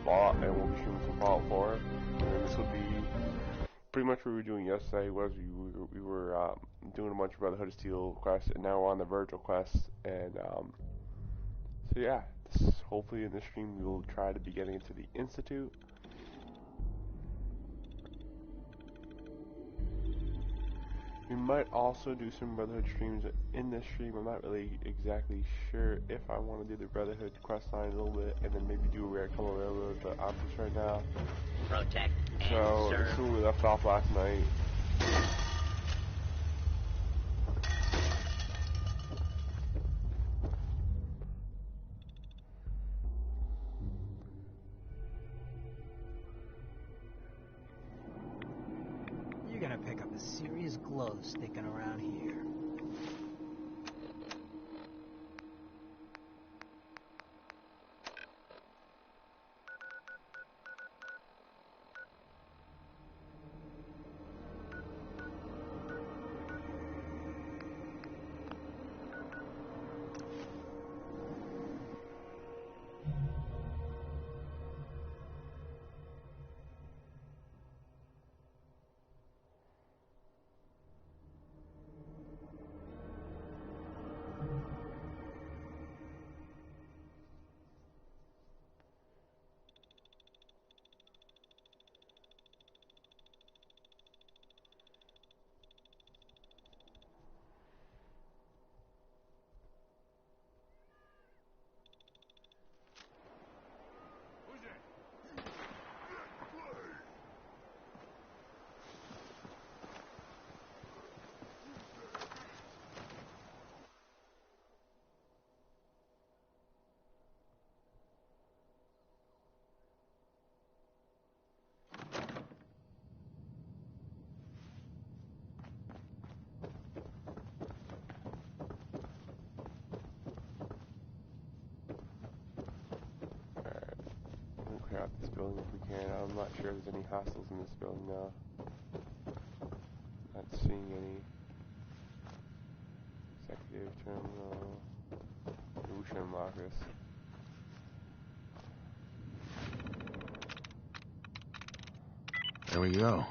Fallout, and we'll be shooting some Fallout 4. And this will be pretty much what we were doing yesterday. We were doing a bunch of Brotherhood of Steel quests, and now we're on the Virgil quest. And so yeah, hopefully in this stream we will try to be getting into the Institute. We might also do some Brotherhood streams in this stream. I'm not really exactly sure if I want to do the Brotherhood quest line a little bit and then maybe do a Rare Color Railroad, but I'm just right now. Protect So and serve. this is where we left off last night. You're gonna pick up a serious glow sticking around here. Clear out this building if we can. I'm not sure if there's any hostiles in this building now. Not seeing any. Executive terminal. We should unlock this. There we go.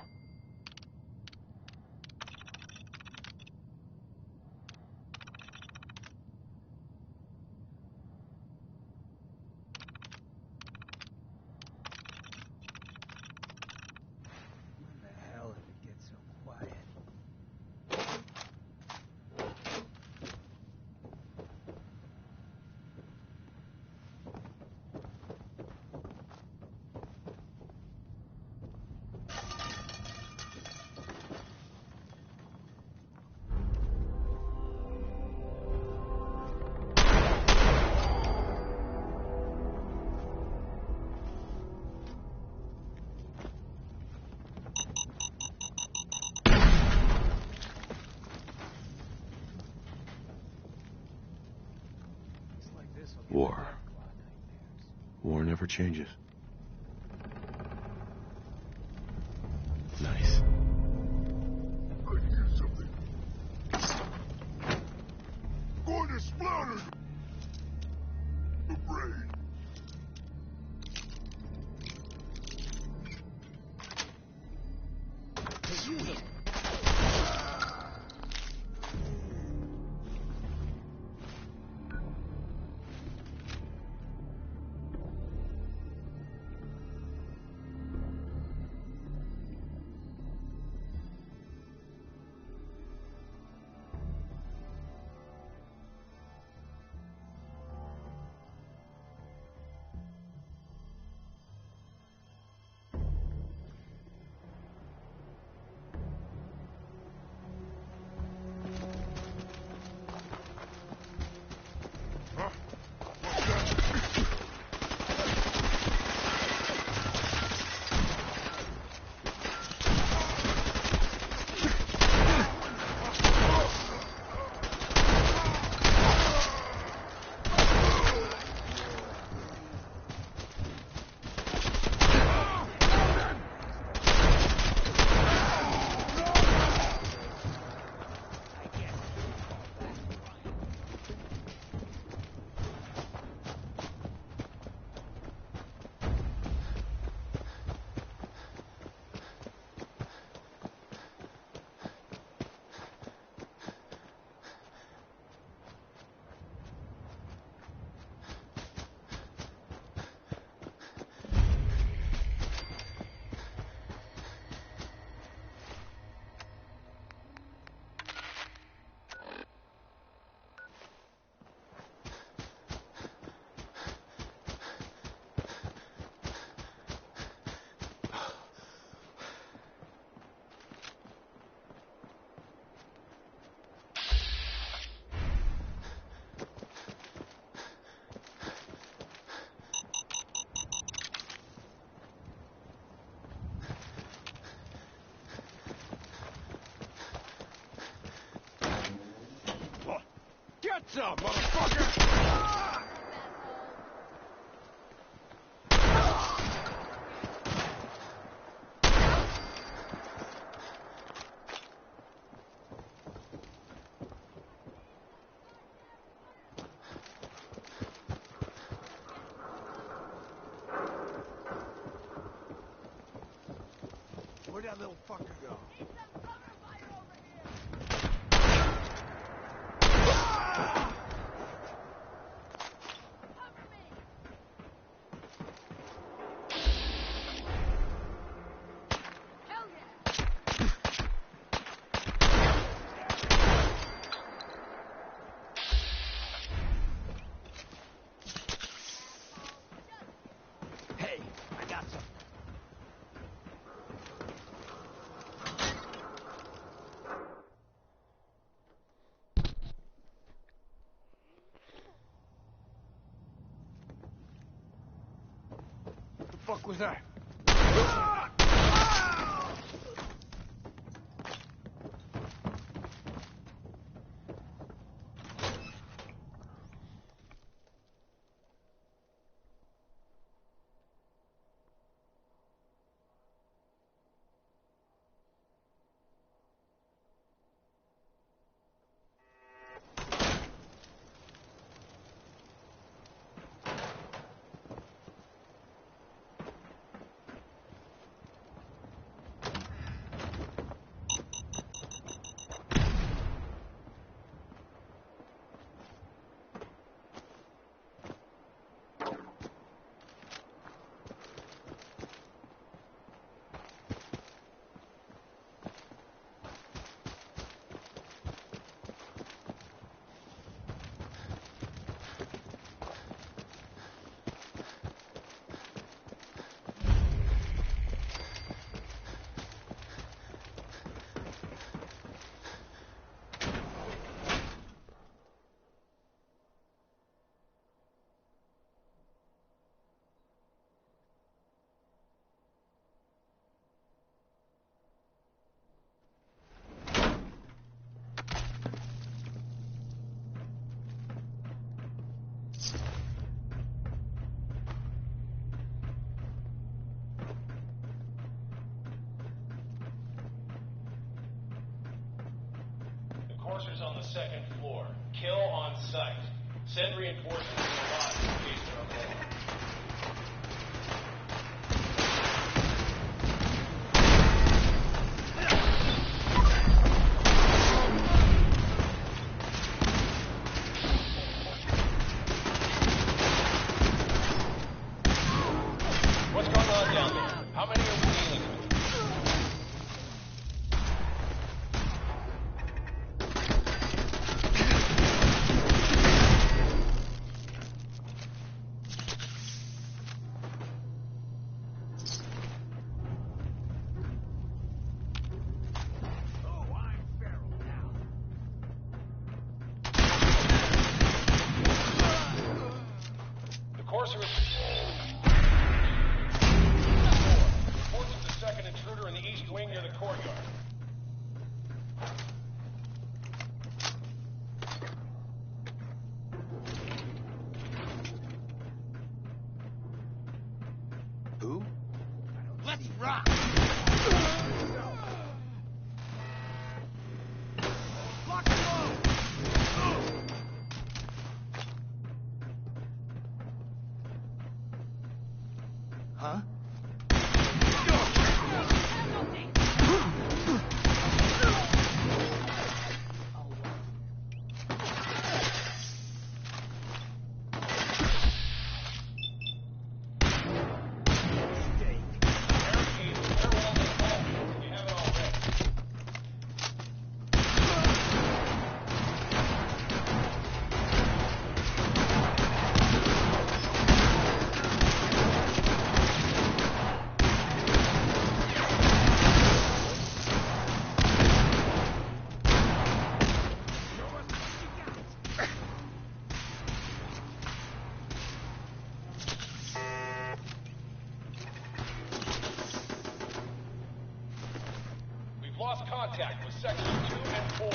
War. War never changes. Nice. I hear something. Going to splatter the brain. yourself, motherfucker! Where'd that little fucker go? Hey, I got some. What the fuck was that? Coursers on the second floor. Kill on sight. Send reinforcements to the lot in case there are more. What's going on down there? How many are we dealing with? The Courser is... Reports of the second intruder in the east wing near the courtyard. Who? Let's rock! Lock and load! Huh? Lost contact with Section 2 and 4.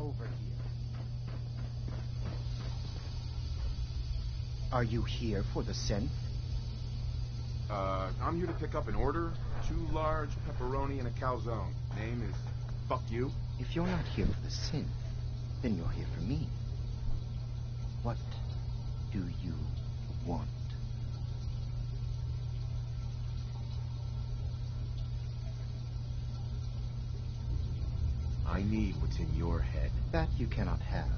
over here. Are you here for the synth? I'm here to pick up an order. 2 large pepperoni and a calzone. Name is Fuck You. If you're not here for the synth, then you're here for me. What do you want? I need what's in your head. That you cannot have.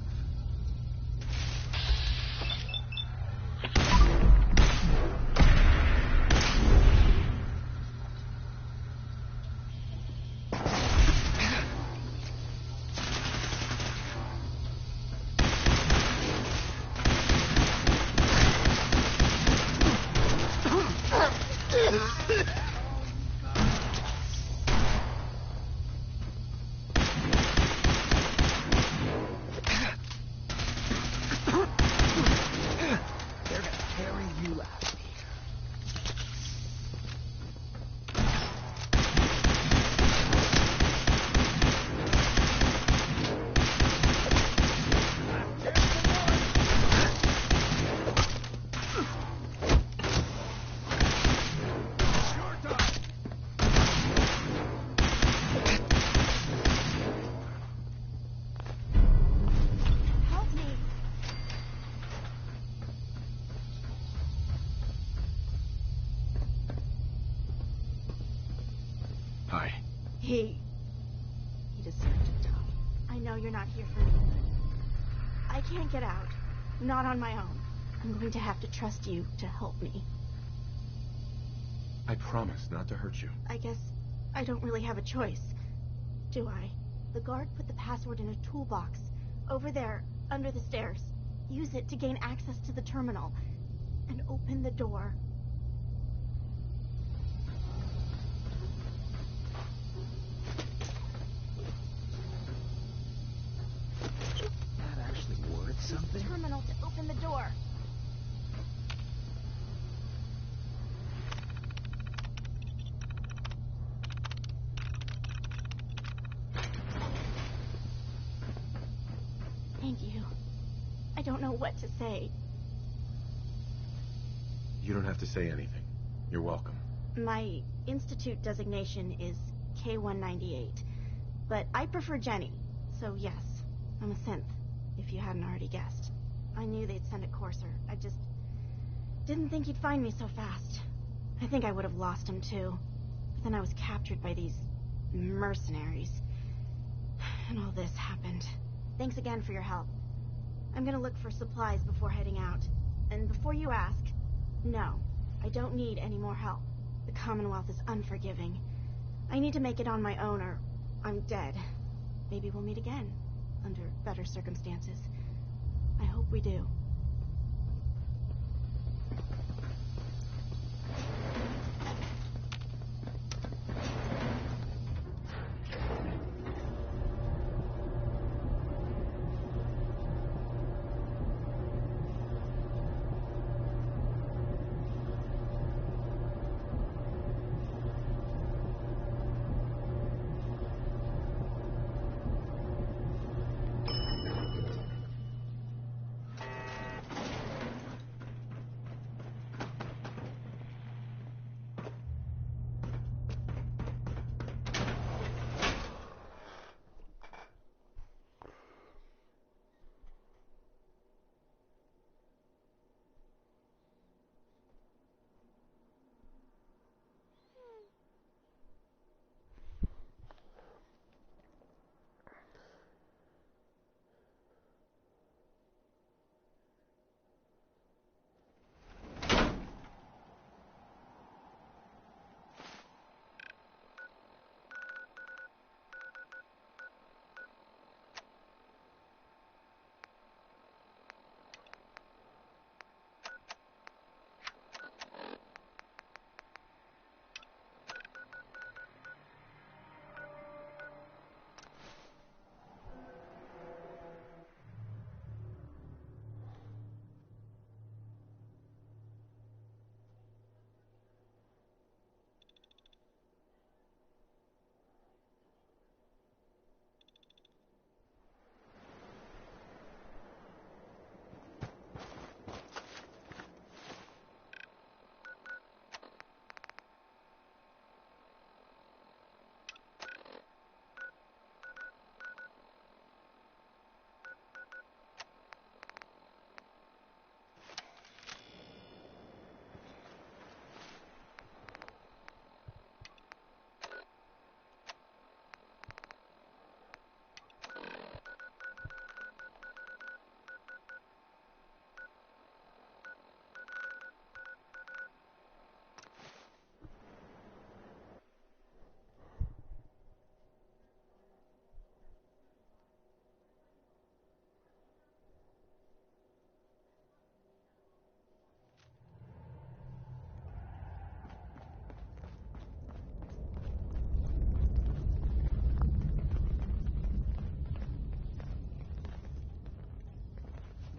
Hi. He deserved to die. I know you're not here for me. I can't get out. Not on my own. I'm going to have to trust you to help me. I promise not to hurt you. I guess I don't really have a choice. Do I? The guard put the password in a toolbox. Over there, under the stairs. Use it to gain access to the terminal. And open the door. That actually worth something? Terminal to open the door. Thank you. I don't know what to say. You don't have to say anything. You're welcome. My institute designation is K-198, but I prefer Jenny, so yes, I'm a synth, if you hadn't already guessed. I knew they'd send a courser. I just didn't think he'd find me so fast. I think I would have lost him too, but then I was captured by these mercenaries. And all this happened. Thanks again for your help. I'm gonna look for supplies before heading out. And before you ask, no, I don't need any more help. The Commonwealth is unforgiving. I need to make it on my own or I'm dead. Maybe we'll meet again, under better circumstances. I hope we do.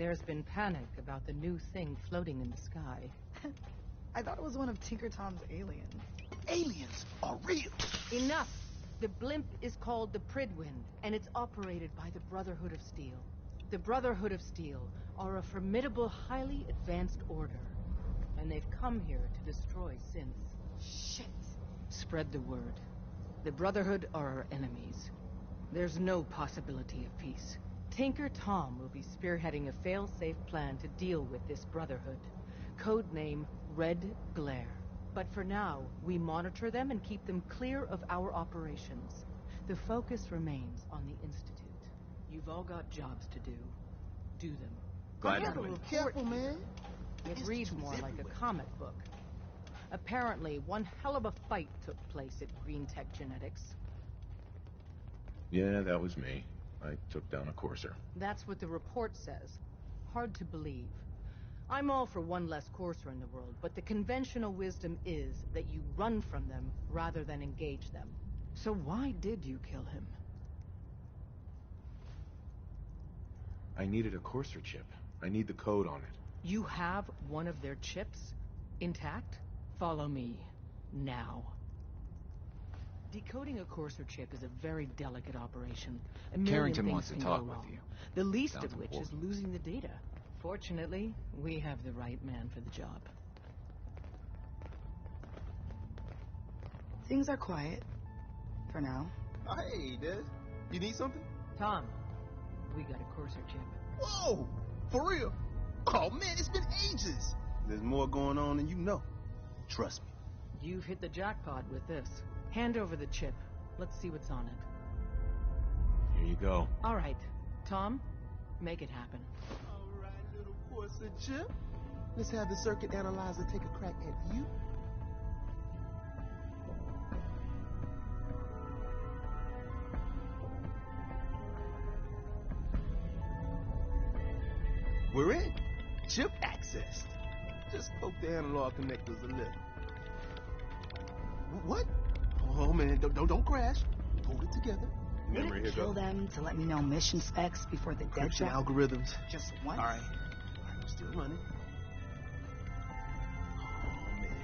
There's been panic about the new thing floating in the sky. I thought it was one of Tinker Tom's aliens. Aliens are real. Enough! The blimp is called the Pridwind, and it's operated by the Brotherhood of Steel. The Brotherhood of Steel are a formidable, highly advanced order, and they've come here to destroy synths. Shit. Spread the word. The Brotherhood are our enemies. There's no possibility of peace. Tinker Tom will be spearheading a fail-safe plan to deal with this Brotherhood. Codename Red Glare. But for now, we monitor them and keep them clear of our operations. The focus remains on the Institute. You've all got jobs to do. Do them. Glad to to do. Careful, man. It reads more like a comic book. Apparently, one hell of a fight took place at Green Tech Genetics. Yeah, that was me. I took down a courser. That's what the report says. Hard to believe. I'm all for one less courser in the world, but the conventional wisdom is that you run from them rather than engage them. So why did you kill him? I needed a courser chip. I need the code on it. You have one of their chips? Intact? Follow me. Now. Decoding a courser chip is a very delicate operation. A million Carrington things wants to can talk go with wrong. you. The least Sounds of which important. is losing the data. Fortunately, we have the right man for the job. Things are quiet. For now. Oh, hey, Des. You need something? Tom, we got a courser chip. Whoa! For real? Oh, man, it's been ages. There's more going on than you know. Trust me. You've hit the jackpot with this. Hand over the chip. Let's see what's on it. Here you go. All right. Tom, make it happen. All right, little Corsa chip. Let's have the circuit analyzer take a crack at you. We're in. Chip accessed. Just poke the analog connectors a little. What? Oh man, don't crash. Hold it together. Would Memory, it here kill goes. them to let me know mission specs before the dead Encryption drop? algorithms. Just once? All right, we're still running. Oh man,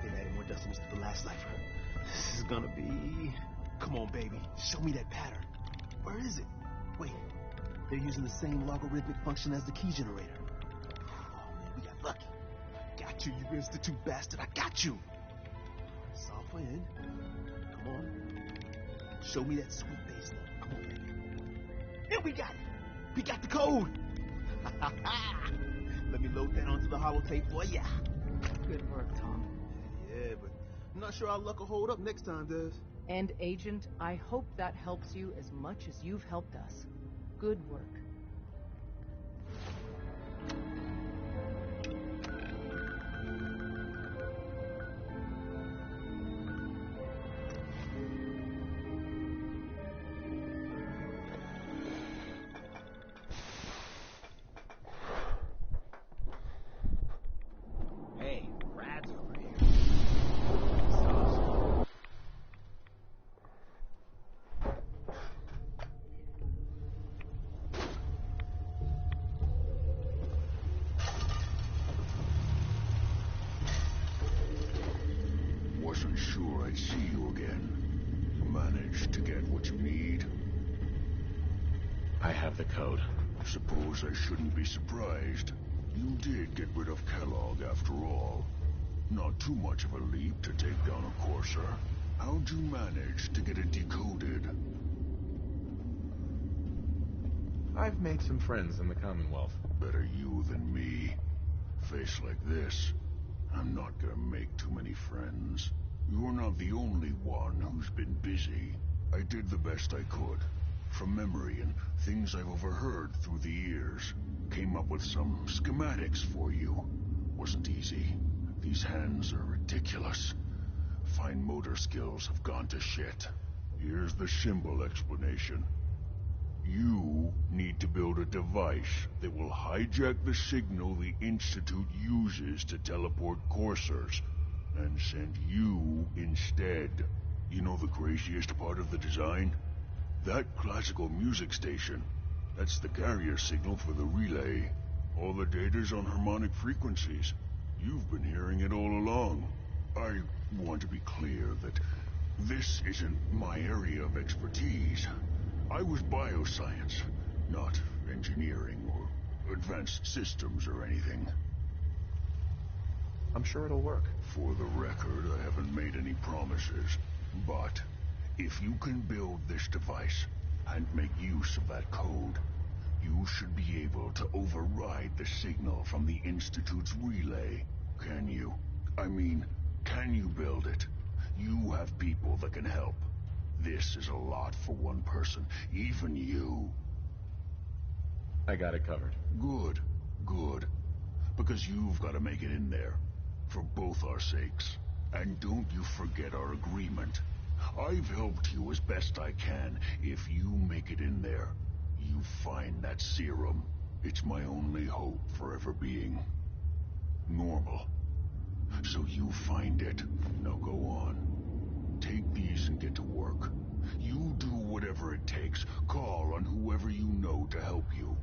they've added more decimals to the last cipher. This is gonna be. Come on, baby, show me that pattern. Where is it? Wait, they're using the same logarithmic function as the key generator. Oh man, we got lucky. Got you, you Institute bastard. I got you. Solve for N. Come on. Show me that sweet bass note. Come on, baby. And we got it. We got the code. Let me load that onto the holotape for ya. Good work, Tom. Yeah, but I'm not sure our luck will hold up next time, Des. And Agent, I hope that helps you as much as you've helped us. Good work. Hey, Brad's over here. Sauce. Wasn't sure I'd see you again. You managed to get what you need. I have the code. Suppose I shouldn't be surprised. You did get rid of Kellogg after all. Not too much of a leap to take down a courser. How'd you manage to get it decoded? I've made some friends in the Commonwealth. Better you than me. Face like this, I'm not gonna make too many friends. You're not the only one who's been busy. I did the best I could. From memory and things I've overheard through the years. Came up with some schematics for you. Wasn't easy. These hands are ridiculous. Fine motor skills have gone to shit. Here's the symbol explanation. You need to build a device that will hijack the signal the Institute uses to teleport coursers, and send you instead. You know the craziest part of the design? That classical music station. That's the carrier signal for the relay. All the data's on harmonic frequencies. You've been hearing it all along. I want to be clear that this isn't my area of expertise. I was bioscience, not engineering or advanced systems or anything. I'm sure it'll work. For the record, I haven't made any promises. But if you can build this device and make use of that code, you should be able to override the signal from the Institute's relay. Can you? I mean, can you build it? You have people that can help. This is a lot for one person, even you. I got it covered. Good, good. Because you've got to make it in there. For both our sakes. And don't you forget our agreement. I've helped you as best I can. If you make it in there, you find that serum. It's my only hope for ever being normal. So you find it. Now go on. Take these and get to work. You do whatever it takes. Call on whoever you know to help you.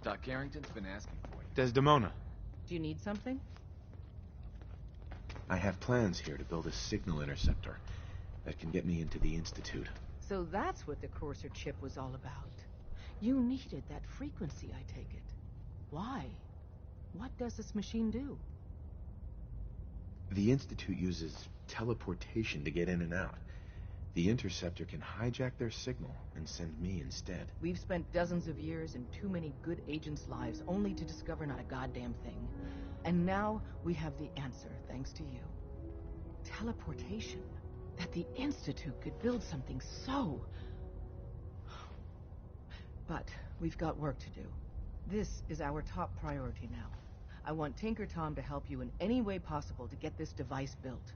Doc Carrington's been asking for you. Desdemona. Do you need something? I have plans here to build a signal interceptor that can get me into the Institute. So that's what the Courser chip was all about. You needed that frequency, I take it. Why? What does this machine do? The Institute uses teleportation to get in and out. The interceptor can hijack their signal and send me instead. We've spent dozens of years and too many good agents' lives only to discover not a goddamn thing. And now we have the answer, thanks to you. Teleportation. That the Institute could build something so... But we've got work to do. This is our top priority now. I want Tinker Tom to help you in any way possible to get this device built.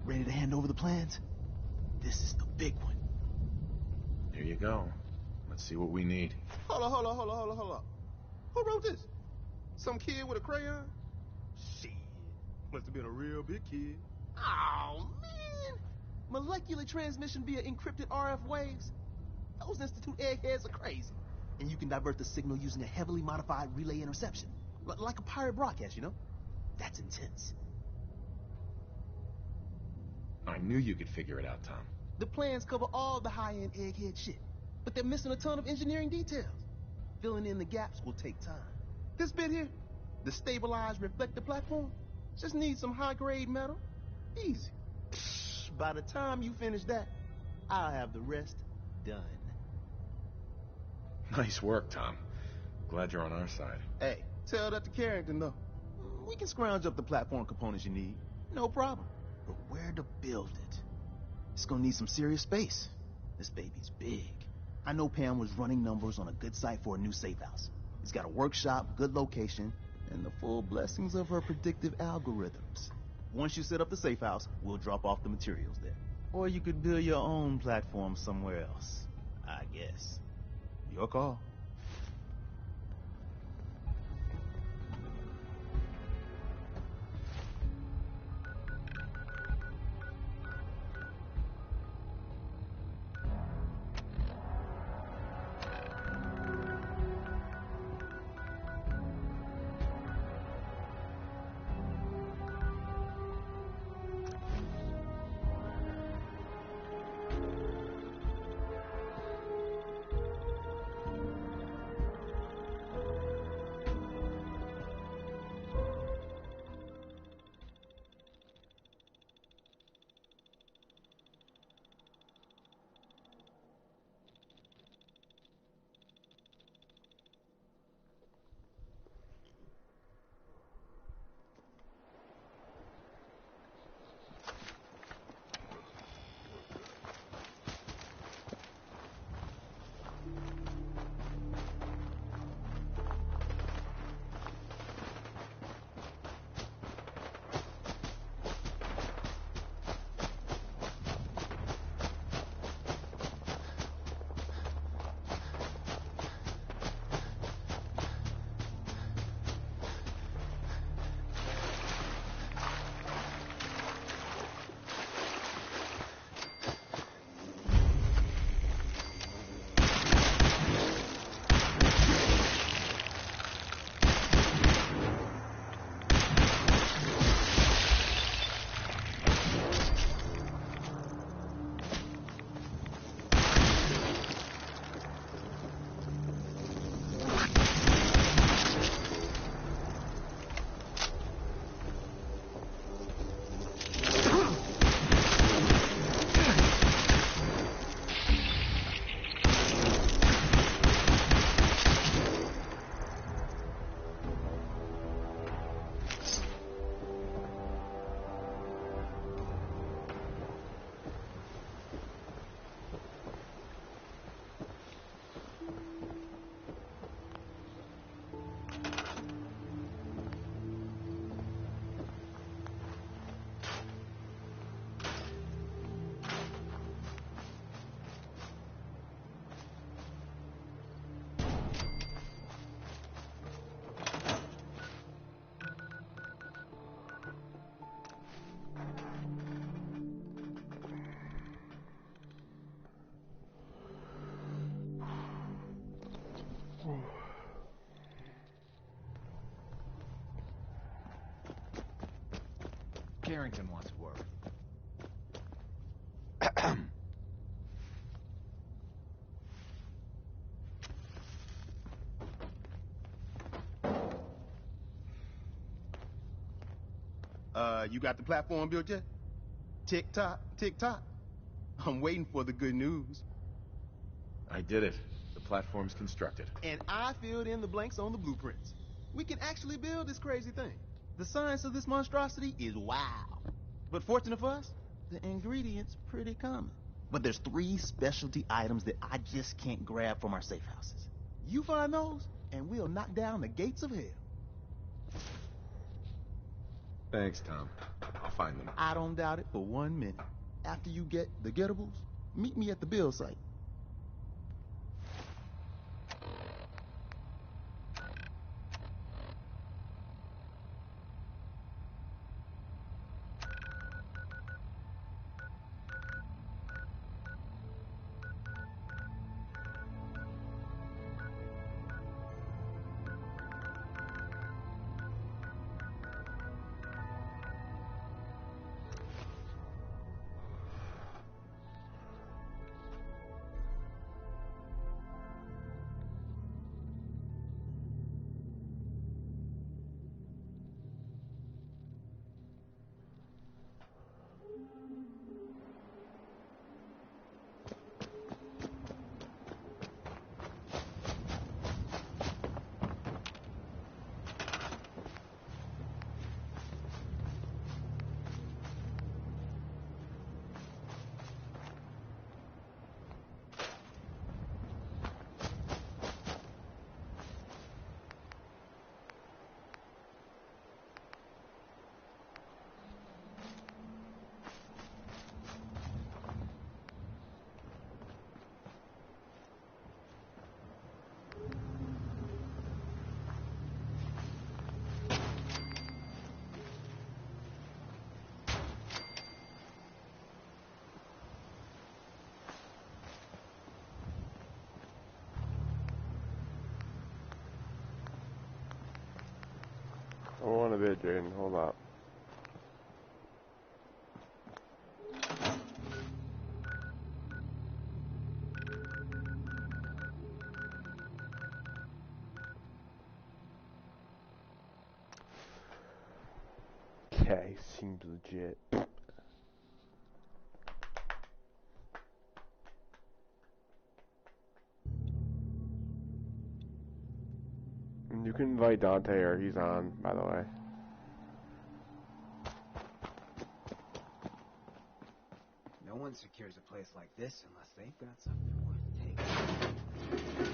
Ready to hand over the plans? This is the big one. Here you go. Let's see what we need. Hold on. Who wrote this? Some kid with a crayon? Shit. Must have been a real big kid. Oh, man. Molecular transmission via encrypted RF waves? Those Institute eggheads are crazy. And you can divert the signal using a heavily modified relay interception. Like a pirate broadcast, you know? That's intense. I knew you could figure it out, Tom. The plans cover all the high-end egghead shit, but they're missing a ton of engineering details. Filling in the gaps will take time. This bit here, the stabilized reflector platform, just needs some high-grade metal. Easy. By the time you finish that, I'll have the rest done. Nice work, Tom. Glad you're on our side. Hey, tell that to Carrington, though. We can scrounge up the platform components you need. No problem. But where to build it? It's gonna need some serious space. This baby's big. I know Pam was running numbers on a good site for a new safe house. It's got a workshop, good location, and the full blessings of her predictive algorithms. Once you set up the safe house, we'll drop off the materials there. Or you could build your own platform somewhere else, I guess. Your call. Carrington wants a word. You got the platform built yet? Tick tock, tick tock. I'm waiting for the good news. I did it. The platform's constructed. And I filled in the blanks on the blueprints. We can actually build this crazy thing. The science of this monstrosity is wow. But fortunate for us, the ingredients pretty common. But there's 3 specialty items that I just can't grab from our safe houses. You find those, and we'll knock down the gates of hell. Thanks, Tom. I'll find them. I don't doubt it for 1 minute. After you get the getables, meet me at the build site. I want a bit, Jaden. Hold up. Okay, seems legit. You can invite Dante, or he's on, by the way. No one secures a place like this unless they've got something worth taking.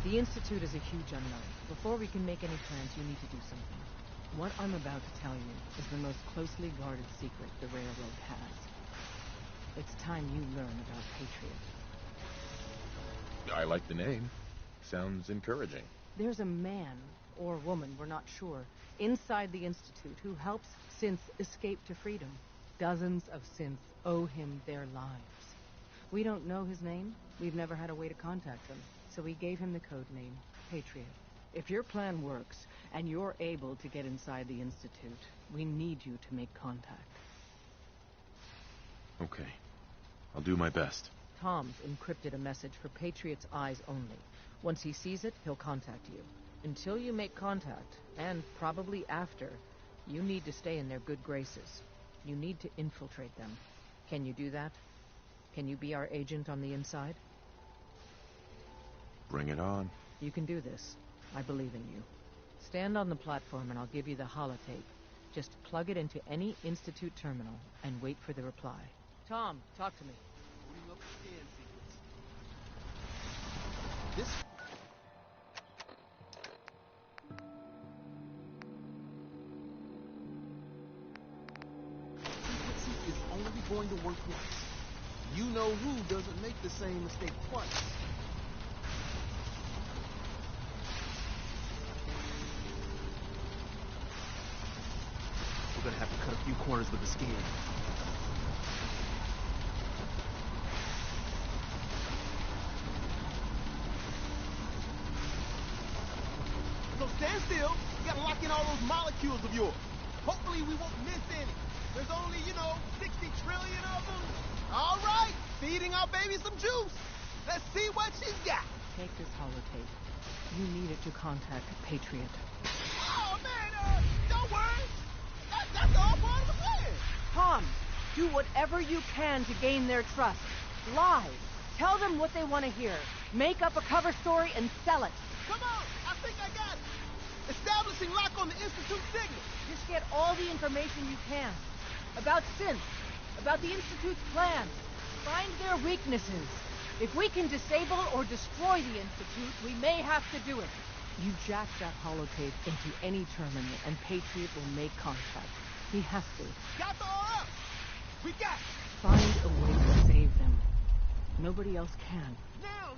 The Institute is a huge unknown. Before we can make any plans, you need to do something. What I'm about to tell you is the most closely guarded secret the Railroad has. It's time you learn about Patriot. I like the name. Sounds encouraging. There's a man, or woman, we're not sure, inside the Institute who helps synths escape to freedom. Dozens of synths owe him their lives. We don't know his name. We've never had a way to contact him. So we gave him the code name, Patriot. If your plan works, and you're able to get inside the Institute, we need you to make contact. Okay. I'll do my best. Tom's encrypted a message for Patriot's eyes only. Once he sees it, he'll contact you. Until you make contact, and probably after, you need to stay in their good graces. You need to infiltrate them. Can you do that? Can you be our agent on the inside? Bring it on. You can do this. I believe in you. Stand on the platform and I'll give you the holotape. Just plug it into any Institute terminal and wait for the reply. Tom, talk to me. Booting up the scan sequence. This... sequence is only going to work once. You know who doesn't make the same mistake twice. We're gonna have to cut a few corners with the skin. So stand still. You gotta lock in all those molecules of yours. Hopefully we won't miss any. There's only, 60 trillion of them. All right, feeding our baby some juice. Let's see what she's got. Take this holotape. You need it to contact Patriot. Oh, man, don't worry. That's all part of the plan. Tom, do whatever you can to gain their trust. Lie. Tell them what they want to hear. Make up a cover story and sell it. Come on, I think I got it. Establishing lock on the Institute signal. Just get all the information you can. About synth. About the Institute's plans. Find their weaknesses. If we can disable or destroy the Institute, we may have to do it. You jack that holotape into any terminal, and Patriot will make contact. He has to. Got the up. We got it. Find a way to save them. Nobody else can. Now.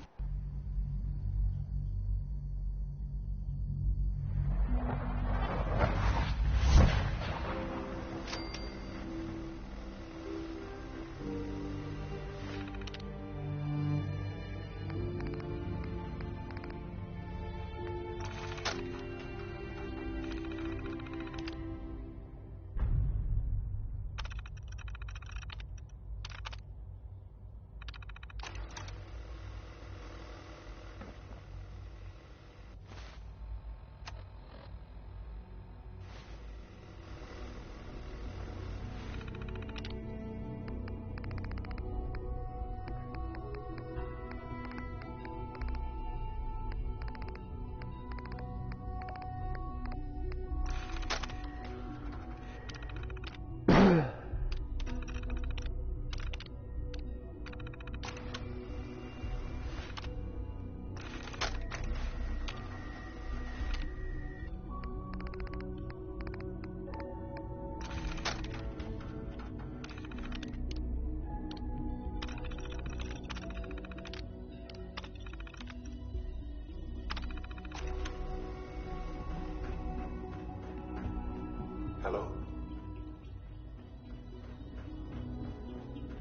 Hello.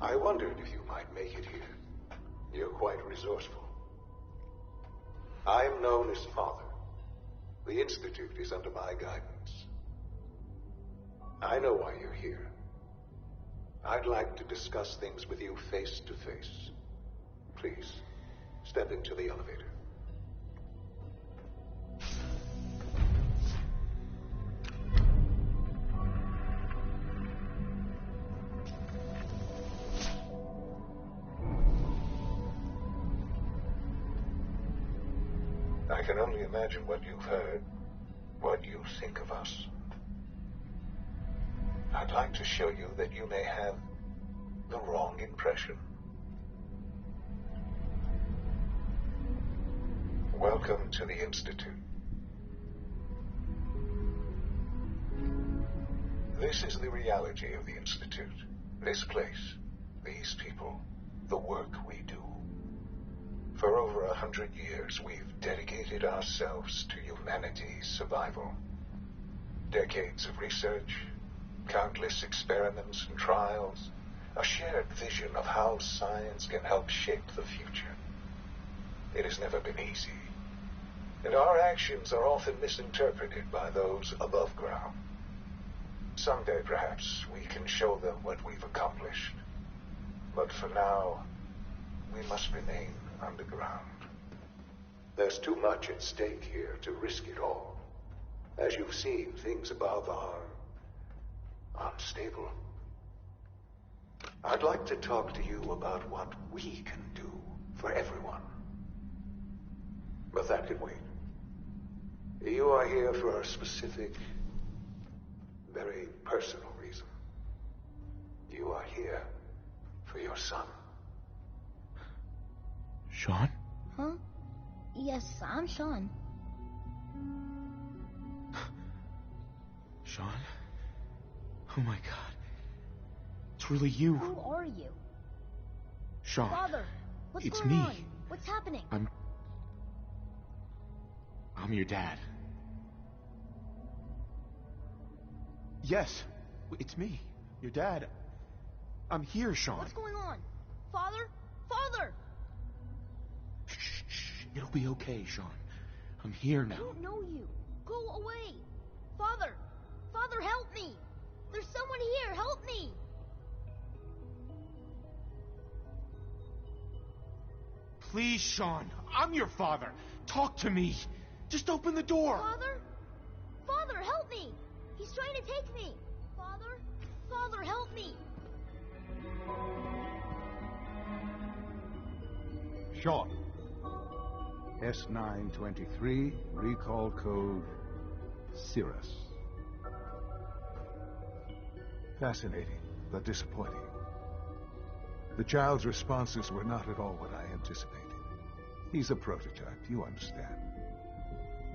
I wondered if you might make it here. You're quite resourceful. I'm known as Father. The Institute is under my guidance. I know why you're here. I'd like to discuss things with you face to face. Please, step into the elevator. I can only imagine what you've heard, what you think of us. I'd like to show you that you may have the wrong impression. Welcome to the Institute. This is the reality of the Institute. This place, these people, the work we do. For over 100 years, we've dedicated ourselves to humanity's survival. Decades of research, countless experiments and trials, a shared vision of how science can help shape the future. It has never been easy, and our actions are often misinterpreted by those above ground. Someday, perhaps, we can show them what we've accomplished. But for now, we must remain underground. There's too much at stake here to risk it all. As you've seen, things above are unstable. I'd like to talk to you about what we can do for everyone. But that can wait. You are here for a specific, very personal reason. You are here for your son. Sean? Huh? Yes, I'm Sean. Sean? Oh my god. It's really you. Who are you? Sean. Father, what's It's going me. on? What's happening? I'm your dad. Yes, it's me, your dad. I'm here, Sean. What's going on? Father? Father! Shh. It'll be okay, Sean. I'm here now. I don't know you. Go away. Father! Father, help me! There's someone here. Help me! Please, Sean. I'm your father. Talk to me. Just open the door. Father? Father, help me! He's trying to take me! Father? Father, help me! Sean. S923, recall code Cirrus. Fascinating, but disappointing. The child's responses were not at all what I anticipated. He's a prototype, you understand.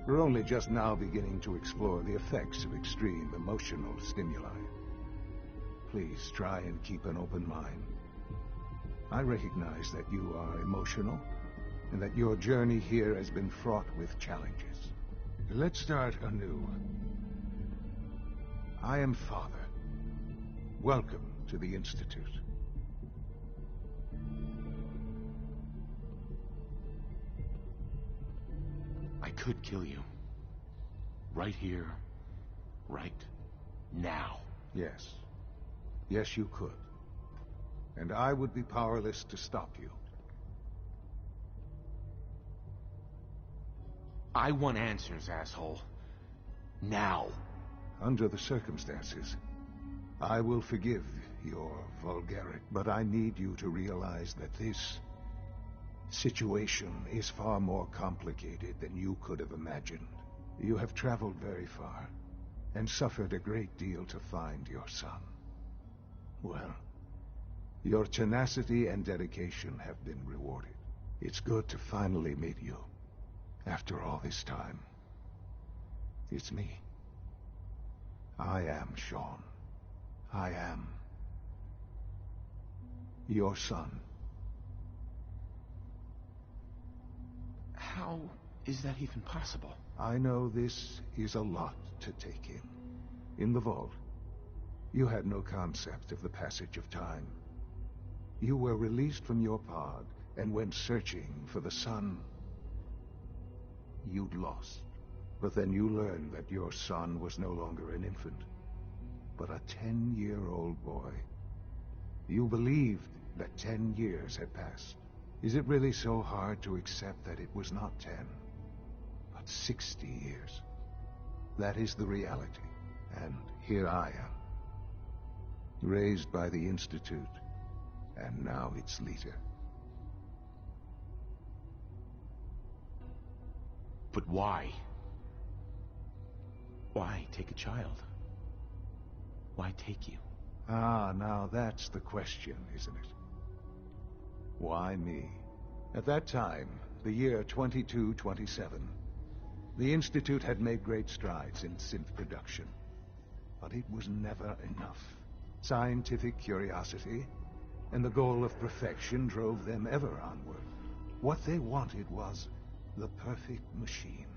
We're only just now beginning to explore the effects of extreme emotional stimuli. Please try and keep an open mind. I recognize that you are emotional, and that your journey here has been fraught with challenges. Let's start anew. I am Father. Welcome to the Institute. I could kill you. Right here. Right now. Yes. Yes, you could. And I would be powerless to stop you. I want answers, asshole. Now. Under the circumstances, I will forgive your vulgarity, but I need you to realize that this situation is far more complicated than you could have imagined. You have traveled very far, and suffered a great deal to find your son. Well, your tenacity and dedication have been rewarded. It's good to finally meet you, after all this time. It's me. I am Sean. I am your son. How is that even possible? I know this is a lot to take in. In the vault, you had no concept of the passage of time. You were released from your pod and went searching for the son you'd lost. But then you learned that your son was no longer an infant, but a 10-year-old boy. You believed that 10 years had passed. Is it really so hard to accept that it was not 10, but 60 years? That is the reality, and here I am, raised by the Institute, and now its leader. But why? Why take a child? Why take you? Ah, now that's the question, isn't it? Why me? At that time, the year 2227. The Institute had made great strides in synth production, but it was never enough. Scientific curiosity and the goal of perfection drove them ever onward. What they wanted was the perfect machine.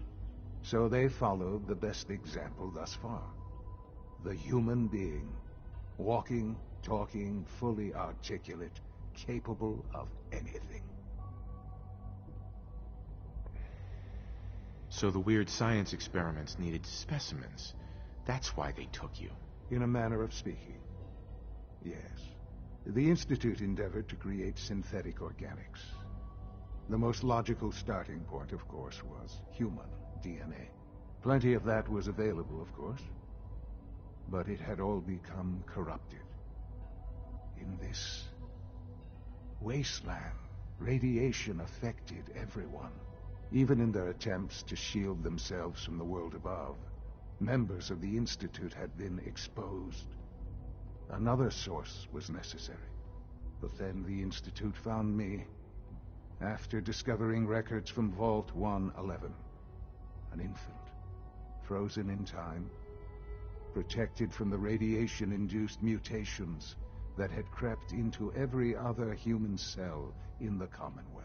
So they followed the best example thus far. The human being. Walking, talking, fully articulate, capable of anything. So the weird science experiments needed specimens. That's why they took you. In a manner of speaking, yes. The Institute endeavored to create synthetic organics. The most logical starting point, of course, was human DNA. Plenty of that was available, of course. But it had all become corrupted. In this wasteland, radiation affected everyone. Even in their attempts to shield themselves from the world above, members of the Institute had been exposed. Another source was necessary. But then the Institute found me after discovering records from Vault 111. An infant, frozen in time, protected from the radiation-induced mutations that had crept into every other human cell in the Commonwealth.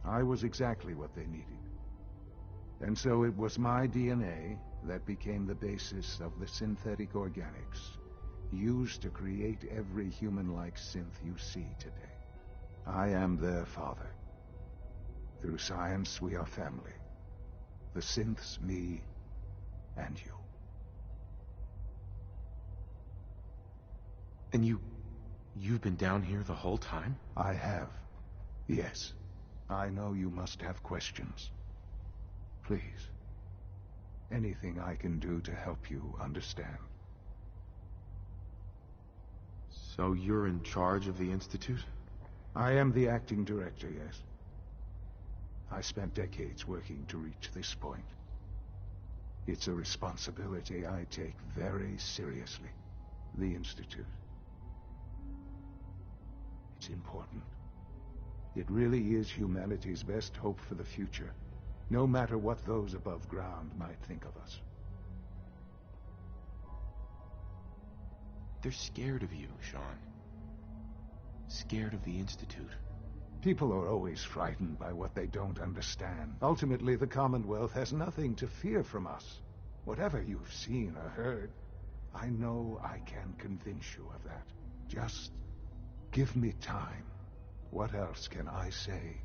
I was exactly what they needed. And so it was my DNA that became the basis of the synthetic organics used to create every human-like synth you see today. I am their father. Through science, we are family. The synths, me, and you. And you've been down here the whole time? I have. Yes. I know you must have questions. Please. Anything I can do to help you understand. So you're in charge of the Institute? I am the acting director, yes. I spent decades working to reach this point. It's a responsibility I take very seriously. The Institute. It's important. It really is humanity's best hope for the future, no matter what those above ground might think of us. They're scared of you, Sean. Scared of the Institute. People are always frightened by what they don't understand. Ultimately, the Commonwealth has nothing to fear from us. Whatever you've seen or heard, I know I can convince you of that. Just give me time. What else can I say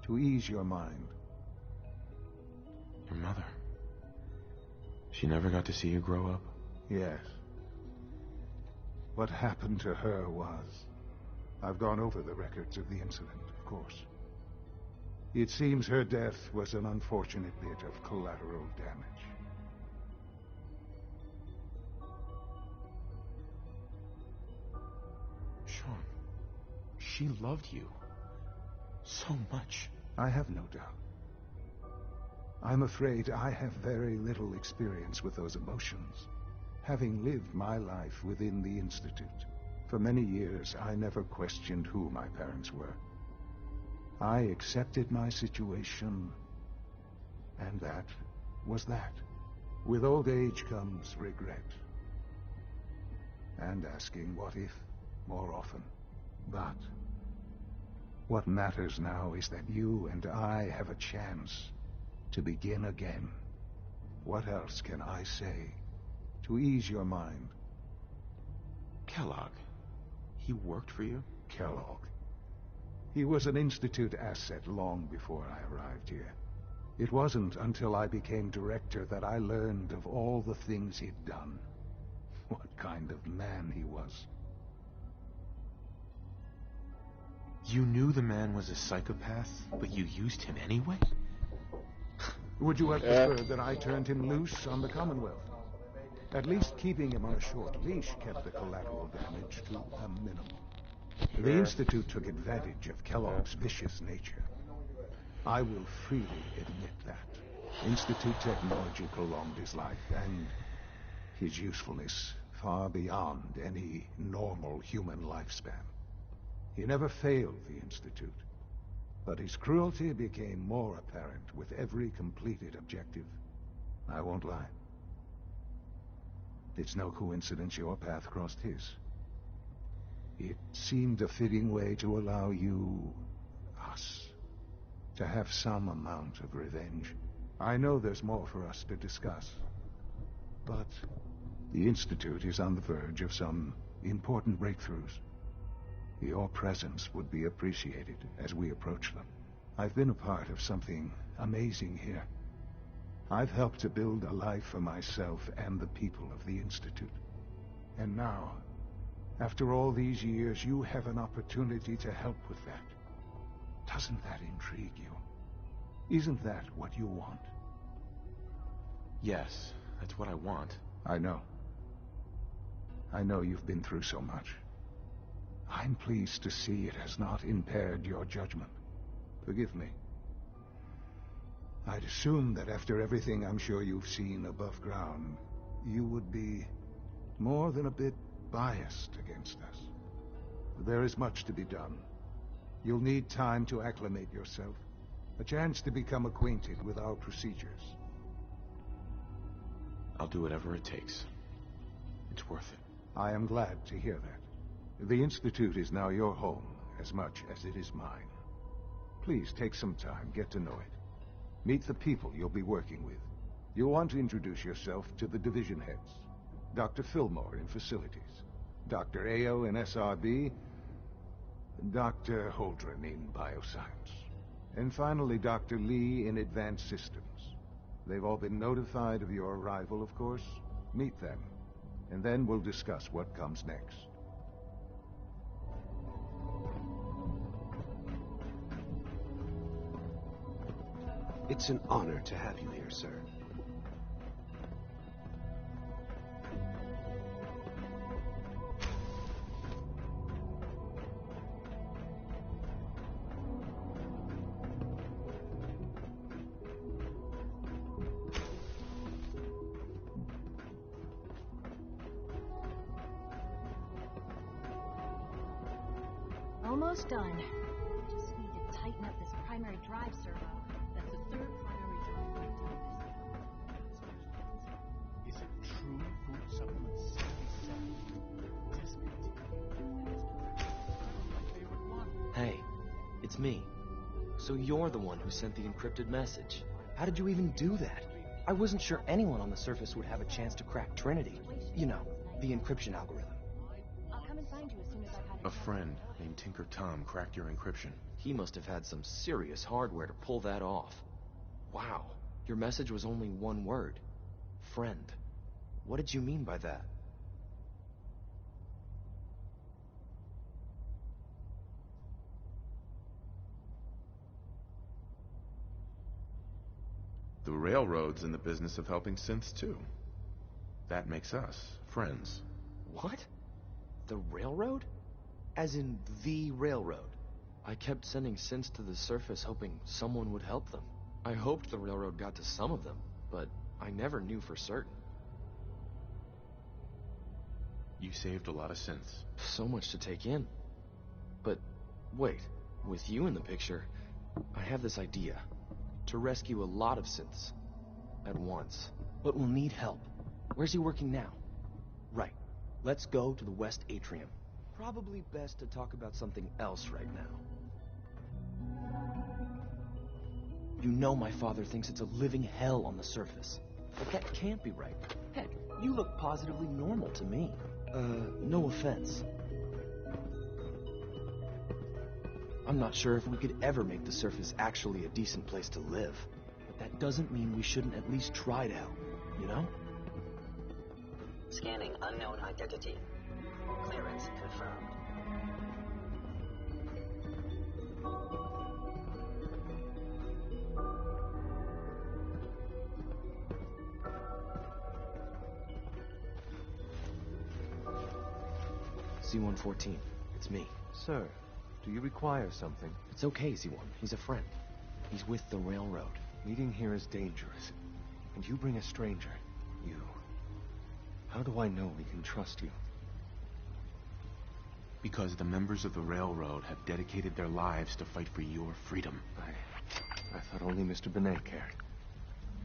to ease your mind? Your mother. She never got to see you grow up? Yes. What happened to her was... I've gone over the records of the incident, of course. It seems her death was an unfortunate bit of collateral damage. Sean, she loved you so much. I have no doubt. I'm afraid I have very little experience with those emotions, having lived my life within the Institute. For many years, I never questioned who my parents were. I accepted my situation, and that was that. With old age comes regret, and asking what if more often. But what matters now is that you and I have a chance to begin again. What else can I say to ease your mind? Kellogg. He worked for you? Kellogg. He was an Institute asset long before I arrived here. It wasn't until I became director that I learned of all the things he'd done. What kind of man he was. You knew the man was a psychopath, but you used him anyway? Would you have preferred that I turned him loose on the Commonwealth? At least keeping him on a short leash kept the collateral damage to a minimum. Sure. The Institute took advantage of Kellogg's vicious nature. I will freely admit that. Institute technology prolonged his life, and his usefulness far beyond any normal human lifespan. He never failed the Institute. But his cruelty became more apparent with every completed objective. I won't lie. It's no coincidence your path crossed his. It seemed a fitting way to allow you, us, to have some amount of revenge. I know there's more for us to discuss, but the Institute is on the verge of some important breakthroughs. Your presence would be appreciated as we approach them. I've been a part of something amazing here. I've helped to build a life for myself and the people of the Institute. And now, after all these years, you have an opportunity to help with that. Doesn't that intrigue you? Isn't that what you want? Yes, that's what I want. I know. I know you've been through so much. I'm pleased to see it has not impaired your judgment. Forgive me. I'd assume that after everything I'm sure you've seen above ground, you would be more than a bit biased against us. There is much to be done. You'll need time to acclimate yourself, a chance to become acquainted with our procedures. I'll do whatever it takes. It's worth it. I am glad to hear that. The Institute is now your home as much as it is mine. Please take some time, get to know it. Meet the people you'll be working with. You'll want to introduce yourself to the division heads. Dr. Fillmore in Facilities, Dr. Ayo in SRB, Dr. Holdren in Bioscience, and finally Dr. Lee in Advanced Systems. They've all been notified of your arrival, of course. Meet them, and then we'll discuss what comes next. It's an honor to have you here, sir. Almost done. Just need to tighten up this primary drive servo. That's the third primary drive we've done this. Is it true food supplement 77? Hey, it's me. So you're the one who sent the encrypted message. How did you even do that? I wasn't sure anyone on the surface would have a chance to crack Trinity. You know, the encryption algorithm. I'll come and find you as soon as I've had A friend named Tinker Tom cracked your encryption. He must have had some serious hardware to pull that off. Wow, your message was only one word. Friend. What did you mean by that? The Railroad's in the business of helping synths too. That makes us friends. What? The Railroad? As in the Railroad? I kept sending synths to the surface hoping someone would help them. I hoped the Railroad got to some of them, but I never knew for certain. You saved a lot of synths. So much to take in. But wait, with you in the picture, I have this idea. To rescue a lot of synths at once. But we'll need help. Where's he working now? Right. Let's go to the West Atrium. Probably best to talk about something else right now. You know my father thinks it's a living hell on the surface. But that can't be right. Heck, you look positively normal to me. No offense. I'm not sure if we could ever make the surface actually a decent place to live. But that doesn't mean we shouldn't at least try to help, you know? Scanning unknown identity. Clearance confirmed. C-114, it's me. Sir, do you require something? It's okay, Z-1. He's a friend. He's with the Railroad. Meeting here is dangerous. And you bring a stranger. You. How do I know we can trust you? Because the members of the Railroad have dedicated their lives to fight for your freedom. I thought only Mr. Benet cared.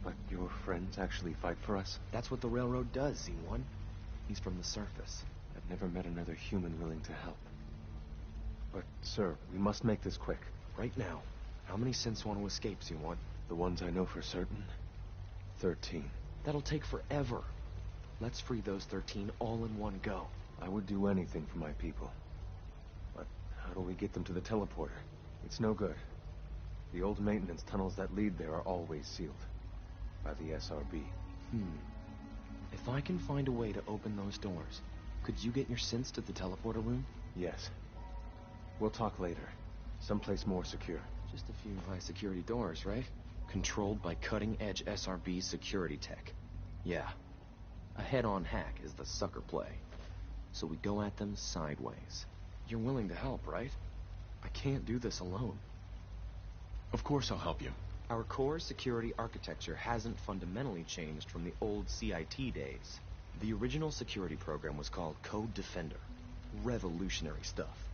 But your friends actually fight for us? That's what the Railroad does, Z1. He's from the surface. I've never met another human willing to help. But, sir, we must make this quick. Right now, how many synths want to escape, Z1? The ones I know for certain, 13. That'll take forever. Let's free those 13 all in one go. I would do anything for my people. But how do we get them to the teleporter? It's no good. The old maintenance tunnels that lead there are always sealed. By the SRB. If I can find a way to open those doors, could you get your synths to the teleporter room? Yes. We'll talk later. Someplace more secure. Just a few high-security doors, right? Controlled by cutting-edge SRB security tech. Yeah. A head-on hack is the sucker play. So we go at them sideways. You're willing to help, right? I can't do this alone. Of course I'll help you. Our core security architecture hasn't fundamentally changed from the old CIT days. The original security program was called Code Defender. Revolutionary stuff.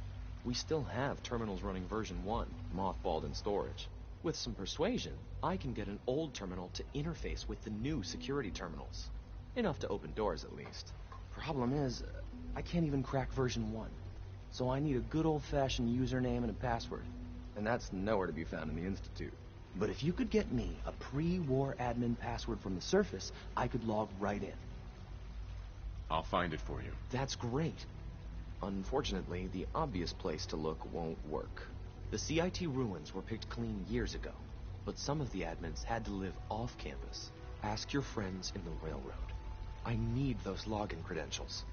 We still have terminals running version 1, mothballed in storage. With some persuasion, I can get an old terminal to interface with the new security terminals. Enough to open doors, at least. Problem is, I can't even crack version 1. So I need a good old-fashioned username and a password. And that's nowhere to be found in the Institute. But if you could get me a pre-war admin password from the surface, I could log right in. I'll find it for you. That's great. Unfortunately, the obvious place to look won't work. The CIT ruins were picked clean years ago, but some of the admins had to live off campus. Ask your friends in the Railroad. I need those login credentials.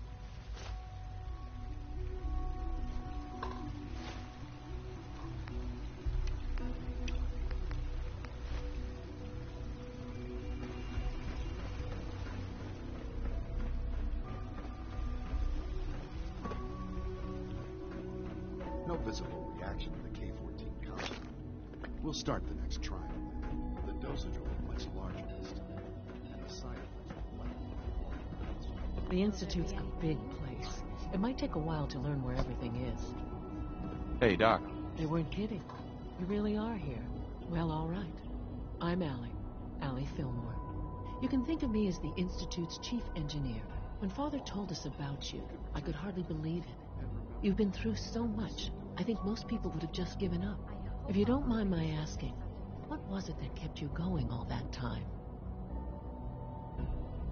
No visible reaction to the K-14 console. We'll start the next trial. The dosage will be much larger this time, and the side effects will likely. The Institute's a big place. It might take a while to learn where everything is. Hey, Doc. They weren't kidding. You really are here. Well, all right. I'm Allie Fillmore. You can think of me as the Institute's chief engineer. When Father told us about you, I could hardly believe it. You've been through so much, I think most people would have just given up. If you don't mind my asking, what was it that kept you going all that time?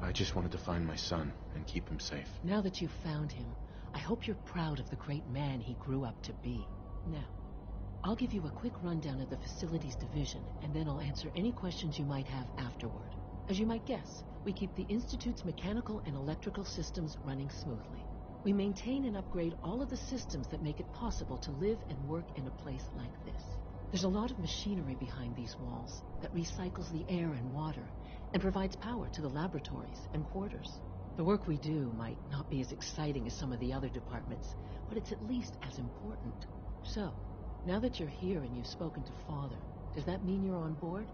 I just wanted to find my son and keep him safe. Now that you've found him, I hope you're proud of the great man he grew up to be. Now, I'll give you a quick rundown of the Facilities Division, and then I'll answer any questions you might have afterward. As you might guess, we keep the Institute's mechanical and electrical systems running smoothly. We maintain and upgrade all of the systems that make it possible to live and work in a place like this. There's a lot of machinery behind these walls that recycles the air and water and provides power to the laboratories and quarters. The work we do might not be as exciting as some of the other departments, but it's at least as important. So, now that you're here and you've spoken to Father, does that mean you're on board?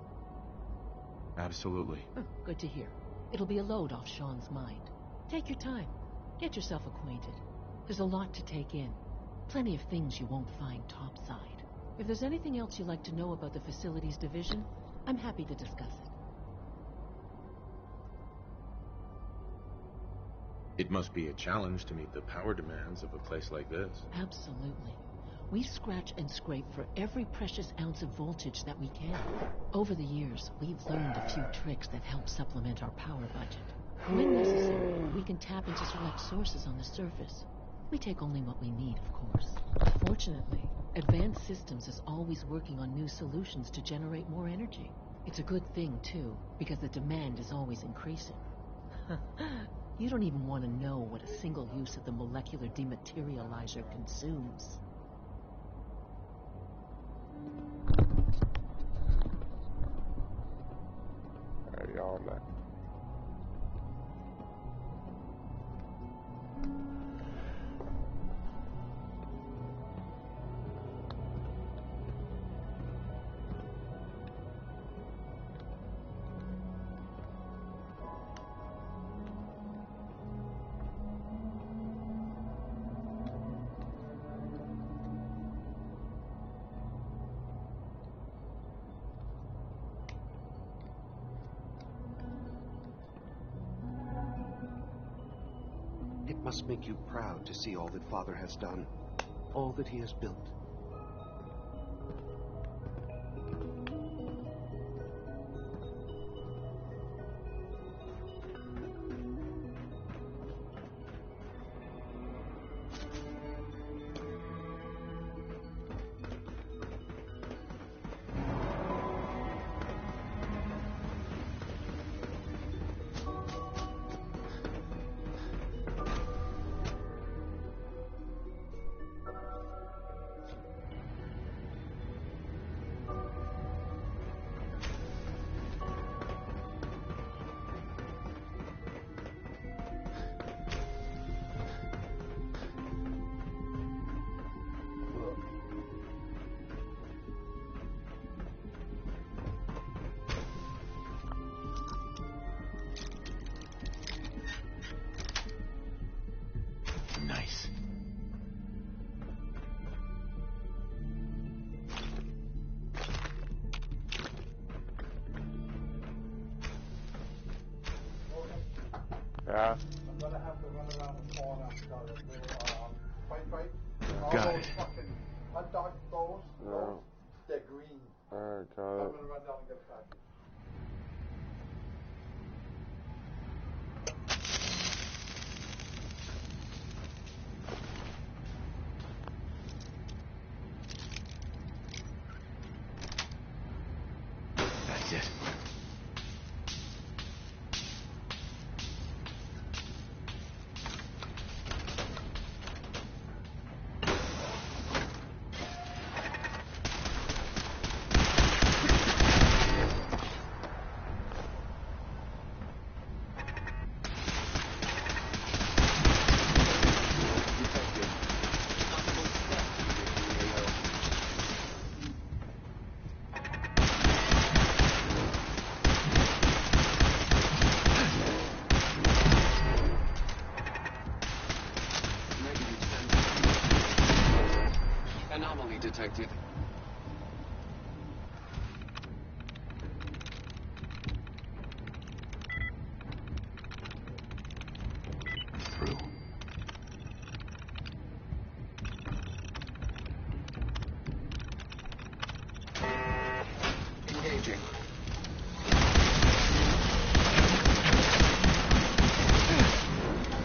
Absolutely. Oh, good to hear. It'll be a load off Sean's mind. Take your time. Get yourself acquainted. There's a lot to take in. Plenty of things you won't find topside. If there's anything else you'd like to know about the Facilities Division, I'm happy to discuss it. It must be a challenge to meet the power demands of a place like this. Absolutely. We scratch and scrape for every precious ounce of voltage that we can. Over the years, we've learned a few tricks that help supplement our power budget. When necessary, we can tap into select sources on the surface. We take only what we need, of course. Fortunately, Advanced Systems is always working on new solutions to generate more energy. It's a good thing, too, because the demand is always increasing. You don't even want to know what a single use of the molecular dematerializer consumes. Alright, y'all, I'm back. must make you proud to see all that Father has done, all that he has built. Nice. Yeah. I'm gonna have to run around the corner. Fight. All Got those it. fucking hot dog those, No. they're green. Alright, So got I'm it. gonna run down and get a package. That's it. Anomaly detected. Through. Engaging.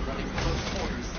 Running close quarters.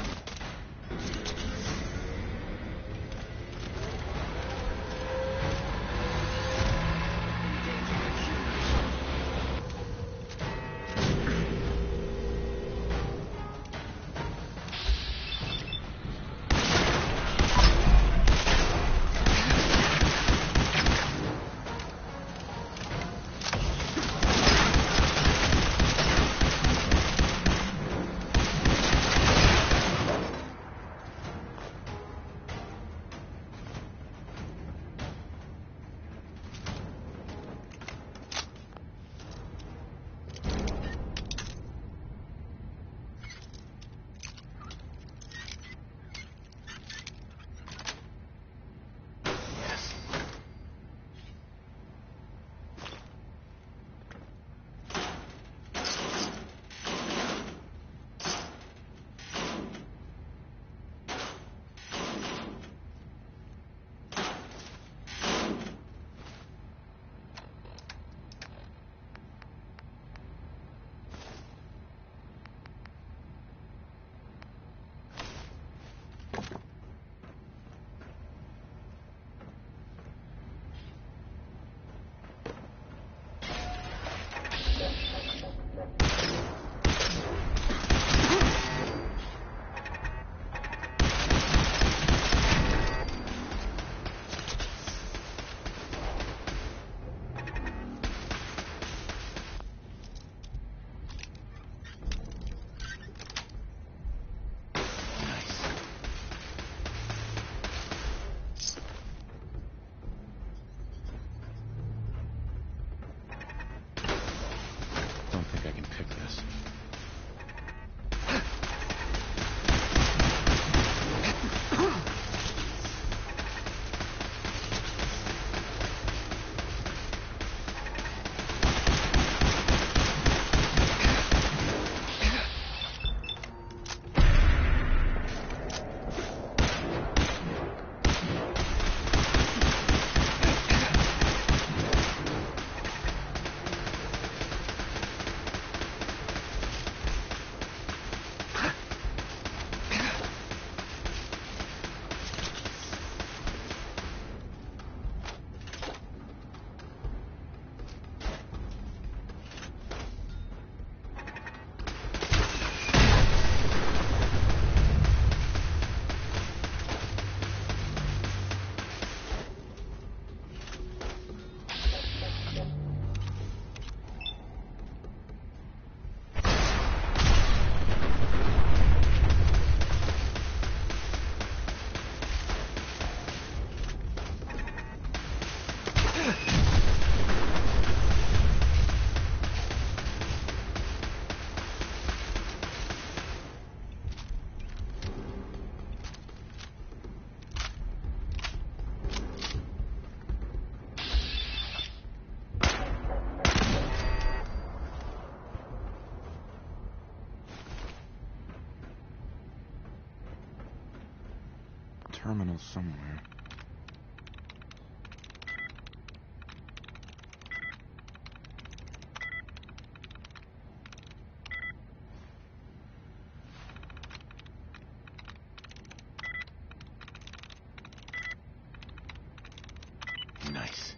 terminal somewhere. Nice.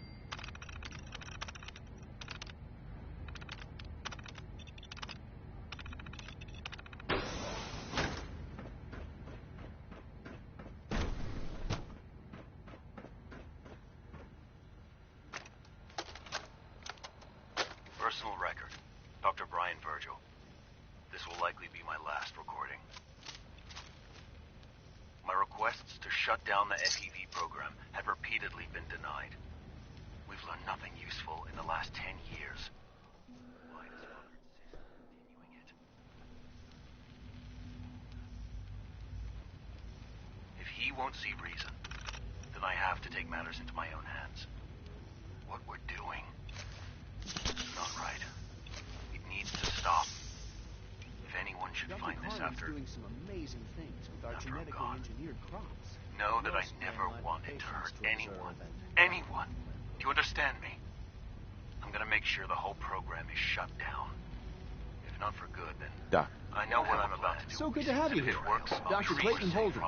Personal record. Dr. Brian Virgil. This will likely be my last recording. My requests to shut down the FEV program have repeatedly been denied. We've learned nothing useful in the last 10 years. Why does Father insist on continuing it? If he won't see reason, then I have to take matters into my own hands. What we're doing is not right. It needs to stop. If anyone should find this after... doing some amazing things with our genetically engineered crops. Know that I never wanted to hurt anyone. Anyone! Do you understand me? I'm gonna make sure the whole program is shut down. If not for good, then... Doc. I know what I'm about to do. So good to have you here. Dr. Clayton Holden,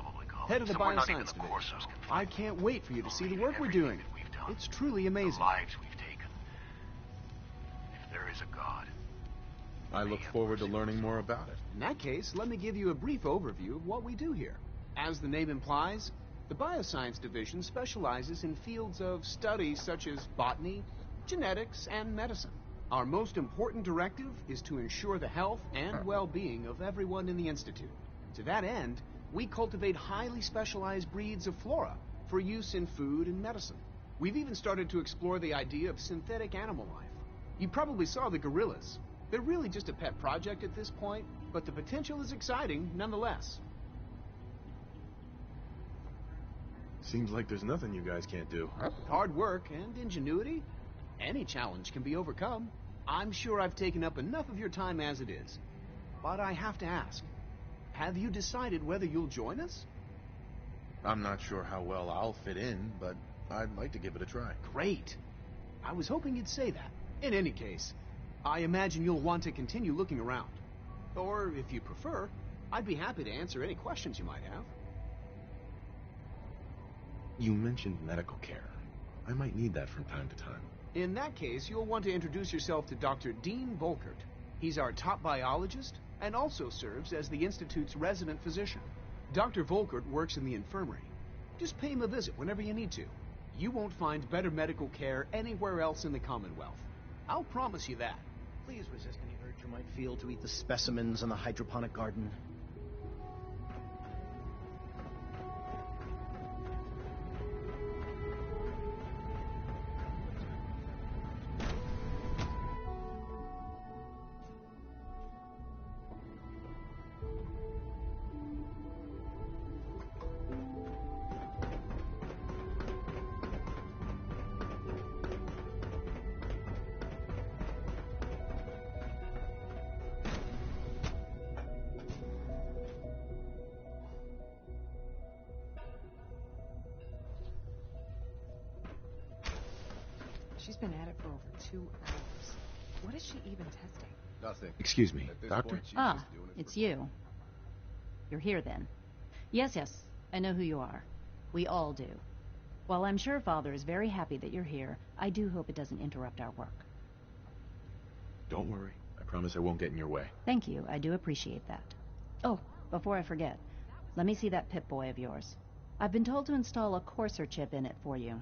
head of the Bioscience Division. I can't wait for you to see the work we're doing. It's truly amazing. The lives we've taken. If there is a God... I look forward to learning more about it. In that case, let me give you a brief overview of what we do here. As the name implies, the Bioscience Division specializes in fields of study such as botany, genetics, and medicine. Our most important directive is to ensure the health and well-being of everyone in the Institute. To that end, we cultivate highly specialized breeds of flora for use in food and medicine. We've even started to explore the idea of synthetic animal life. You probably saw the gorillas. They're really just a pet project at this point, but the potential is exciting nonetheless. Seems like there's nothing you guys can't do. With hard work and ingenuity, any challenge can be overcome. I'm sure I've taken up enough of your time as it is. But I have to ask, have you decided whether you'll join us? I'm not sure how well I'll fit in, but I'd like to give it a try. Great. I was hoping you'd say that. In any case, I imagine you'll want to continue looking around. Or, if you prefer, I'd be happy to answer any questions you might have. You mentioned medical care. I might need that from time to time. In that case, you'll want to introduce yourself to Dr. Dean Volkert. He's our top biologist and also serves as the Institute's resident physician. Dr. Volkert works in the infirmary. Just pay him a visit whenever you need to. You won't find better medical care anywhere else in the Commonwealth. I'll promise you that. Please resist any urge you might feel to eat the specimens in the hydroponic garden. She's been at it for over 2 hours. What is she even testing? Nothing. Excuse me, Doctor? It's you. You're here then. Yes, I know who you are. We all do. While I'm sure Father is very happy that you're here, I do hope it doesn't interrupt our work. Don't worry. I promise I won't get in your way. Thank you, I do appreciate that. Oh, before I forget, let me see that Pip-Boy of yours. I've been told to install a Courser chip in it for you.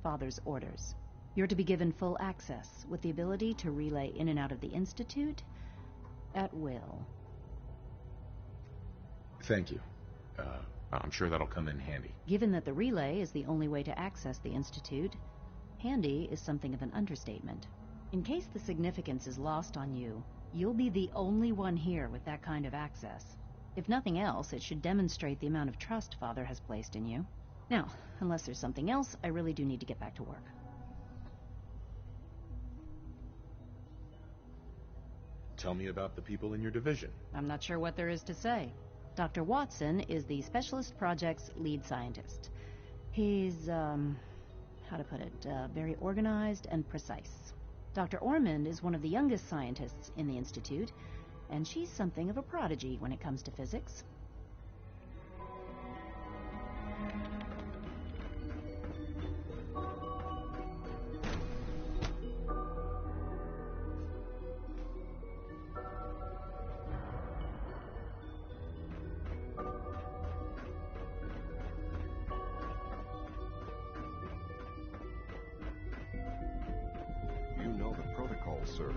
Father's orders. You're to be given full access, with the ability to relay in and out of the Institute at will. Thank you. I'm sure that'll come in handy. Given that the relay is the only way to access the Institute, handy is something of an understatement. In case the significance is lost on you, you'll be the only one here with that kind of access. If nothing else, it should demonstrate the amount of trust Father has placed in you. Now, unless there's something else, I really do need to get back to work. Tell me about the people in your division. I'm not sure what there is to say. Dr. Watson is the Specialist Project's lead scientist. He's, how to put it, very organized and precise. Dr. Ormond is one of the youngest scientists in the Institute, and she's something of a prodigy when it comes to physics. Sir.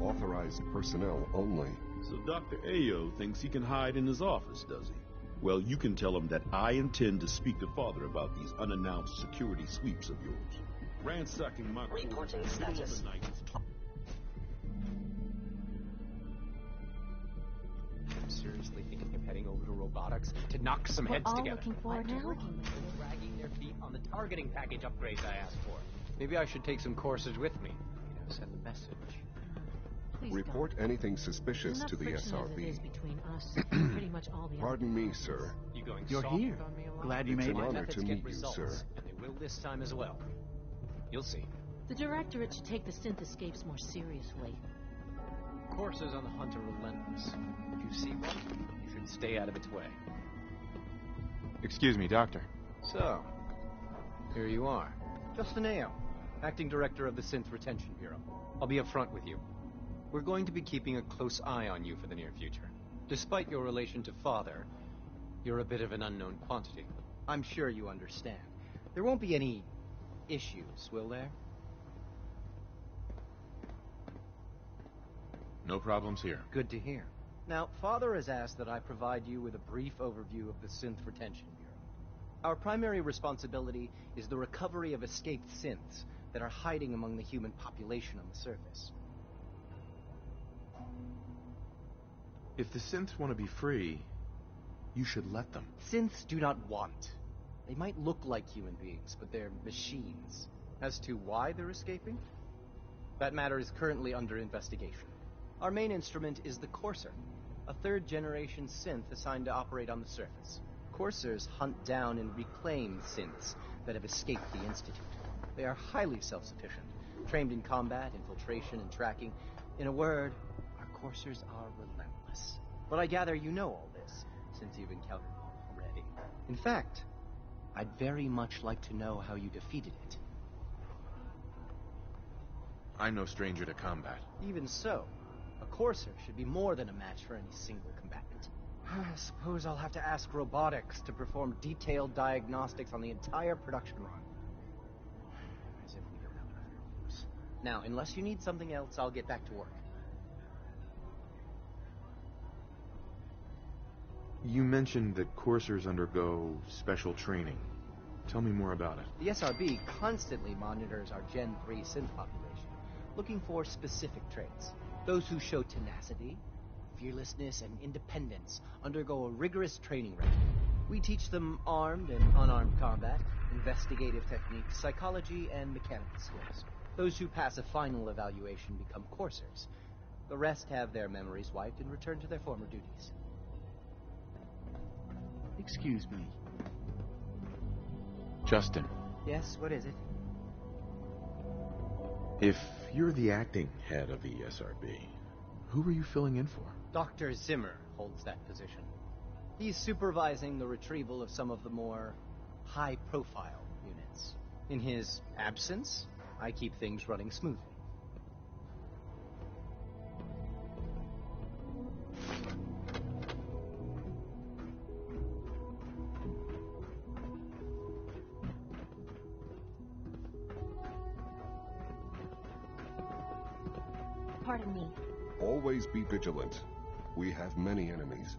Authorized personnel only. So Dr. Ayo thinks he can hide in his office, does he? Well, you can tell him that I intend to speak to Father about these unannounced security sweeps of yours. Ransacking my reporting status. Seriously thinking of heading over to robotics to knock some heads together. We're all looking forward to working with you. Dragging their feet on the targeting package upgrades I asked for. Maybe I should take some courses with me. Send the message. Report anything suspicious to the SRB. Pretty much all the Pardon me, sir. You're here. Glad you made it. It's an honor to meet you, sir. And they will this time as well. You'll see. The Directorate should take the synth escapes more seriously. Coursers on the hunt are relentless. If you see one, you should stay out of its way. Excuse me, Doctor. So, here you are. Justin Ayo, Acting Director of the Synth Retention Bureau. I'll be upfront with you. We're going to be keeping a close eye on you for the near future. Despite your relation to Father, you're a bit of an unknown quantity. I'm sure you understand. There won't be any issues, will there? No problems here. Good to hear. Now, Father has asked that I provide you with a brief overview of the Synth Retention Bureau. Our primary responsibility is the recovery of escaped synths that are hiding among the human population on the surface. If the synths want to be free, you should let them. Synths do not want. They might look like human beings, but they're machines. As to why they're escaping, that matter is currently under investigation. Our main instrument is the Courser, a third-generation synth assigned to operate on the surface. Coursers hunt down and reclaim synths that have escaped the Institute. They are highly self-sufficient, trained in combat, infiltration, and tracking. In a word, our Coursers are relentless. But I gather you know all this, since you've encountered one already. In fact, I'd very much like to know how you defeated it. I'm no stranger to combat. Even so, a Courser should be more than a match for any single combatant. I suppose I'll have to ask robotics to perform detailed diagnostics on the entire production run. As if we don't have enough use. Now, unless you need something else, I'll get back to work. You mentioned that coursers undergo special training. Tell me more about it. The SRB constantly monitors our Gen 3 synth population, looking for specific traits. Those who show tenacity, fearlessness, and independence undergo a rigorous training regimen. We teach them armed and unarmed combat, investigative techniques, psychology, and mechanical skills. Those who pass a final evaluation become coursers. The rest have their memories wiped and return to their former duties. Excuse me. Justin. Yes, what is it? If you're the acting head of the SRB, who are you filling in for? Dr. Zimmer holds that position. He's supervising the retrieval of some of the more high-profile units. In his absence, I keep things running smoothly. Pardon me. Always be vigilant. We have many enemies.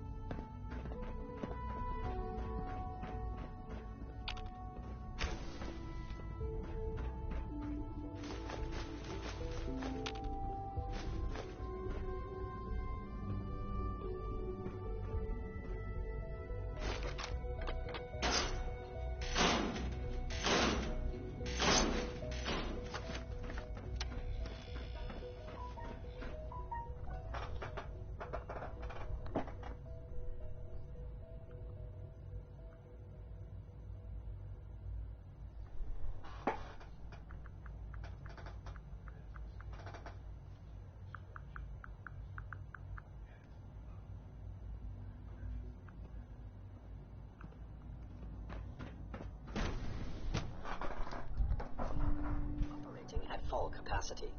capacity.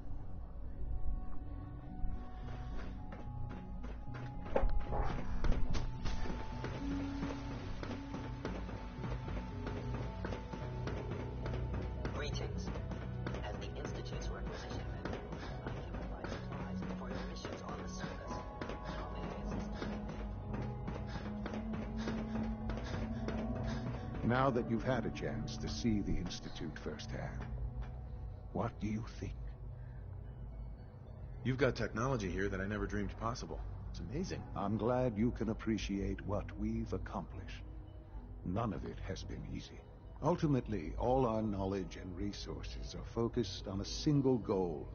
Greetings. As the Institute's requisition member, I hereby advise for your missions on the surface. How may I assist? Now that you've had a chance to see the Institute firsthand, what do you think? You've got technology here that I never dreamed possible. It's amazing. I'm glad you can appreciate what we've accomplished. None of it has been easy. Ultimately, all our knowledge and resources are focused on a single goal.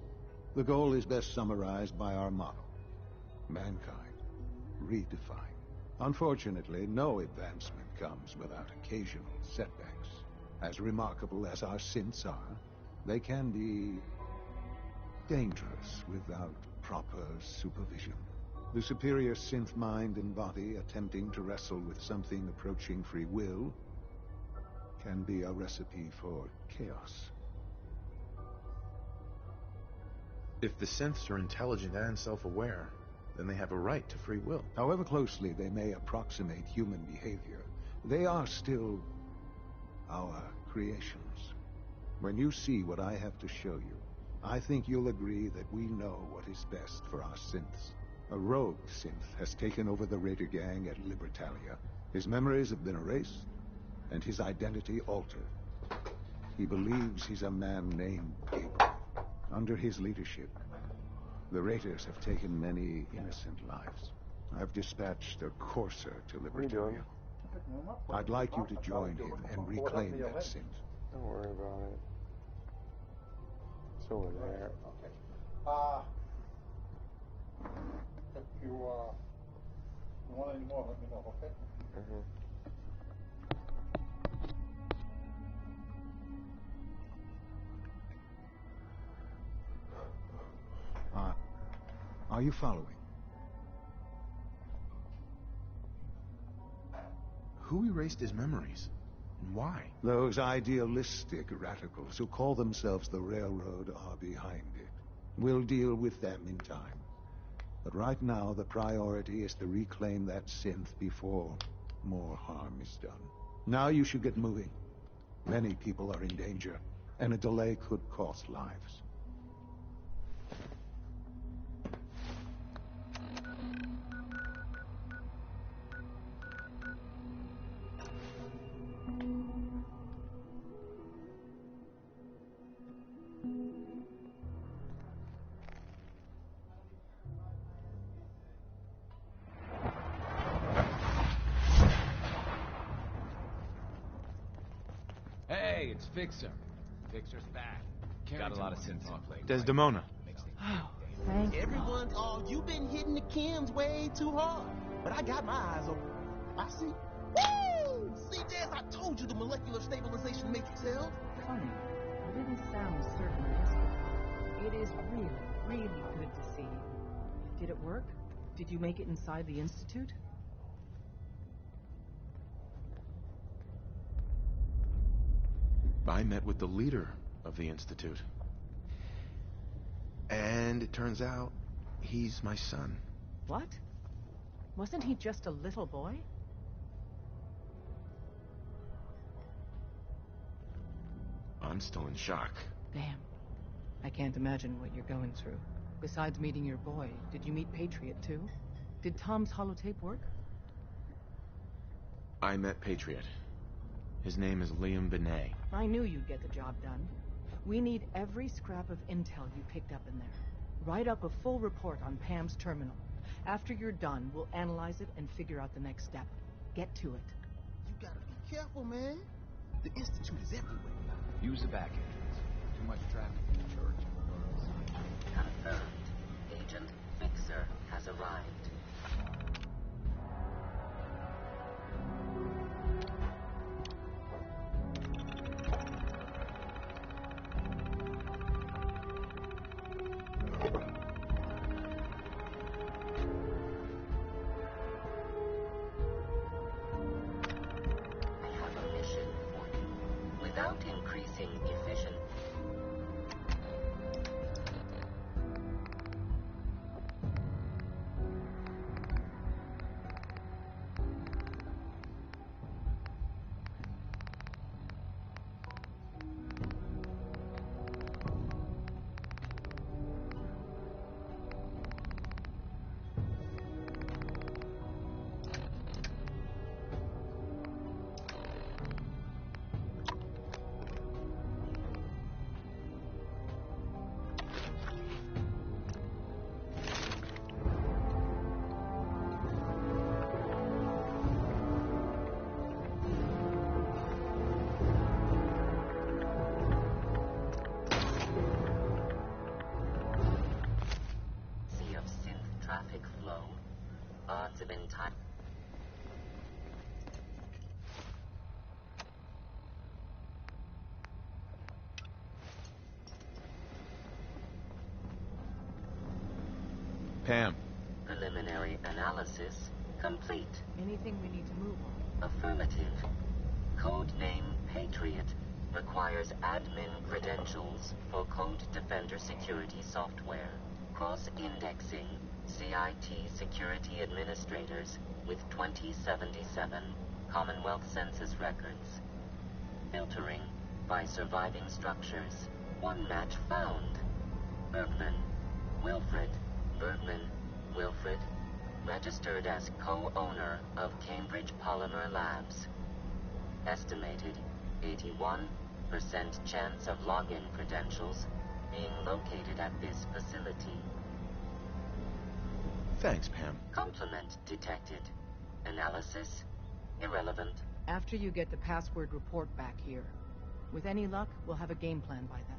The goal is best summarized by our motto: mankind redefined. Unfortunately, no advancement comes without occasional setbacks. As remarkable as our synths are, they can be dangerous without proper supervision. The superior synth mind and body attempting to wrestle with something approaching free will can be a recipe for chaos. If the synths are intelligent and self-aware, then they have a right to free will. However closely they may approximate human behavior, they are still our creations. When you see what I have to show you, I think you'll agree that we know what is best for our synths. A rogue synth has taken over the Raider gang at Libertalia. His memories have been erased, and his identity altered. He believes he's a man named Gabriel. Under his leadership, the Raiders have taken many innocent lives. I've dispatched a courser to Libertalia. I'd like you to join him and reclaim that synth. Don't worry about it. It's over there. Okay. If you want any more, let me know, okay? Are you following? Who erased his memories? And why? Those idealistic radicals who call themselves the Railroad are behind it. We'll deal with them in time. But right now, the priority is to reclaim that synth before more harm is done. Now you should get moving. Many people are in danger, and a delay could cost lives. Hey, it's Fixer. Fixer's back. Got a lot of synths on play. Desdemona. Oh, thank you. Everyone's all, you've been hitting the chems way too hard. But I got my eyes open. I see. Woo! See, Jazz, I told you the molecular stabilization matrix held. Funny. You didn't sound certain yesterday. It is really, really good to see you. Did it work? Did you make it inside the Institute? I met with the leader of the Institute. And it turns out, he's my son. What? Wasn't he just a little boy? I'm still in shock. Damn. I can't imagine what you're going through. Besides meeting your boy, did you meet Patriot too? Did Tom's holotape work? I met Patriot. His name is Liam Benet. I knew you'd get the job done. We need every scrap of intel you picked up in there. Write up a full report on Pam's terminal. After you're done, we'll analyze it and figure out the next step. Get to it. You gotta be careful, man. The Institute is everywhere. Use the back entrance. Too much traffic in the church. Confirmed. Agent Fixer has arrived. time. Pam. Preliminary analysis complete. Anything we need to move on? Affirmative. Codename Patriot requires admin credentials for Code Defender security software. Cross-indexing CIT security administrators with 2077 Commonwealth Census records. Filtering by surviving structures. One match found. Bergman. Wilfred. Bergman. Wilfred. Registered as co-owner of Cambridge Polymer Labs. Estimated 81% chance of login credentials being located at this facility. Thanks, Pam. Complement detected. Analysis irrelevant. After you get the password report back here. With any luck, we'll have a game plan by then.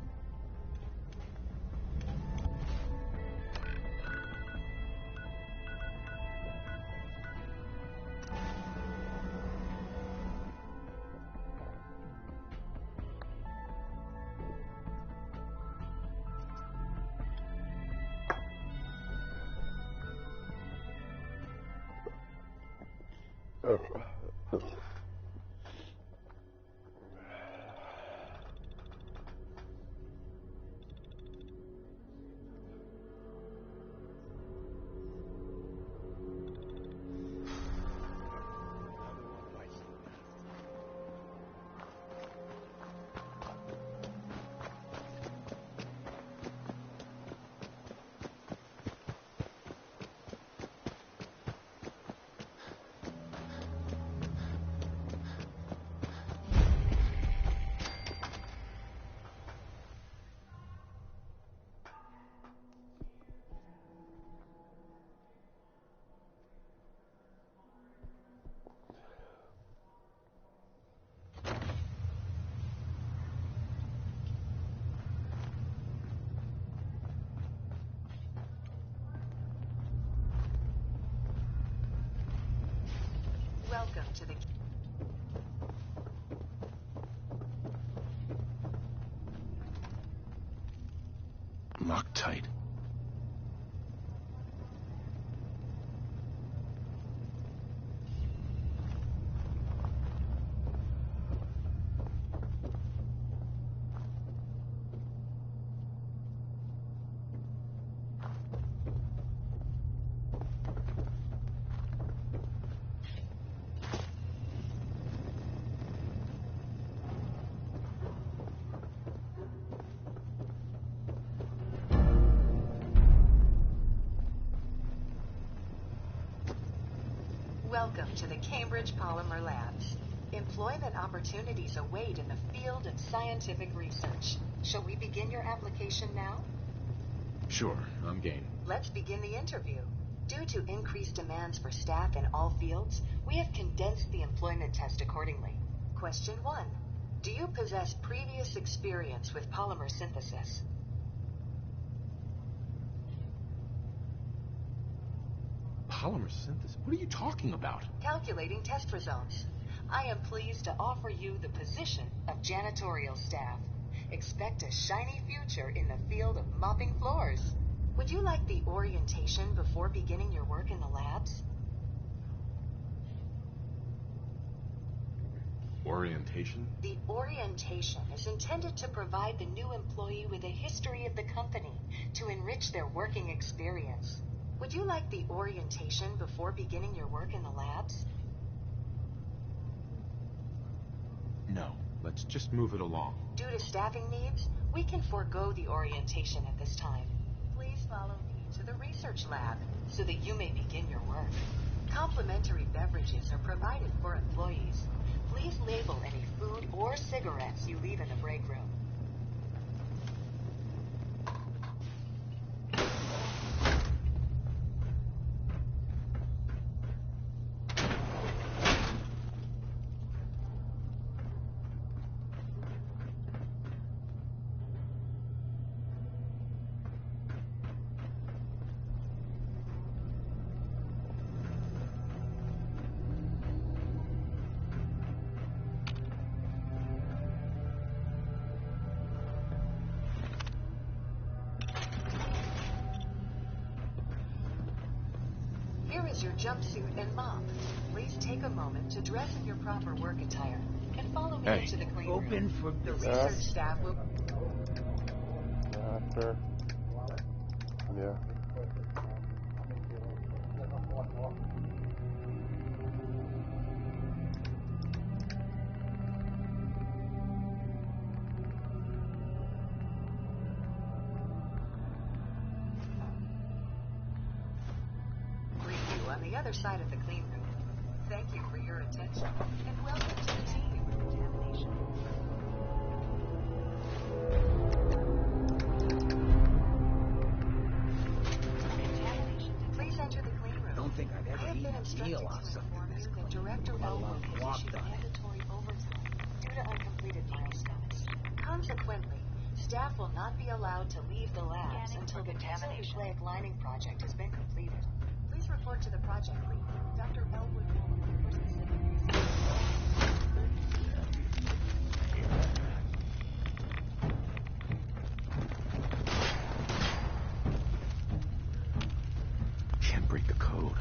Welcome to the... Loctite. Welcome to the Cambridge Polymer Labs. Employment opportunities await in the field of scientific research. Shall we begin your application now? Sure, I'm game. Let's begin the interview. Due to increased demands for staff in all fields, we have condensed the employment test accordingly. Question 1. Do you possess previous experience with polymer synthesis? Polymer synthesis? What are you talking about? Calculating test results. I am pleased to offer you the position of janitorial staff. Expect a shiny future in the field of mopping floors. Would you like the orientation before beginning your work in the labs? Orientation? The orientation is intended to provide the new employee with a history of the company to enrich their working experience. Would you like the orientation before beginning your work in the labs? No. Let's just move it along. Due to staffing needs, we can forego the orientation at this time. Please follow me to the research lab so that you may begin your work. Complimentary beverages are provided for employees. Please label any food or cigarettes you leave in the break room. is your jumpsuit and mop. Please take a moment to dress in your proper work attire and follow me into the clean room. Open for the research staff will... Sure. Yeah. On the other side of the clean room. Thank you for your attention, and welcome to the team with Contamination. Please enter the clean room. Don't think I've ever eaten a meal off something this clean. Director Elwood has Walked issued on it. mandatory overtime due to uncompleted milestones. Consequently, staff will not be allowed to leave the labs until the nucleic lining project has been completed. Please report to the project lead, Dr. Elwood Wolf, for specific reasons. Can't break the code.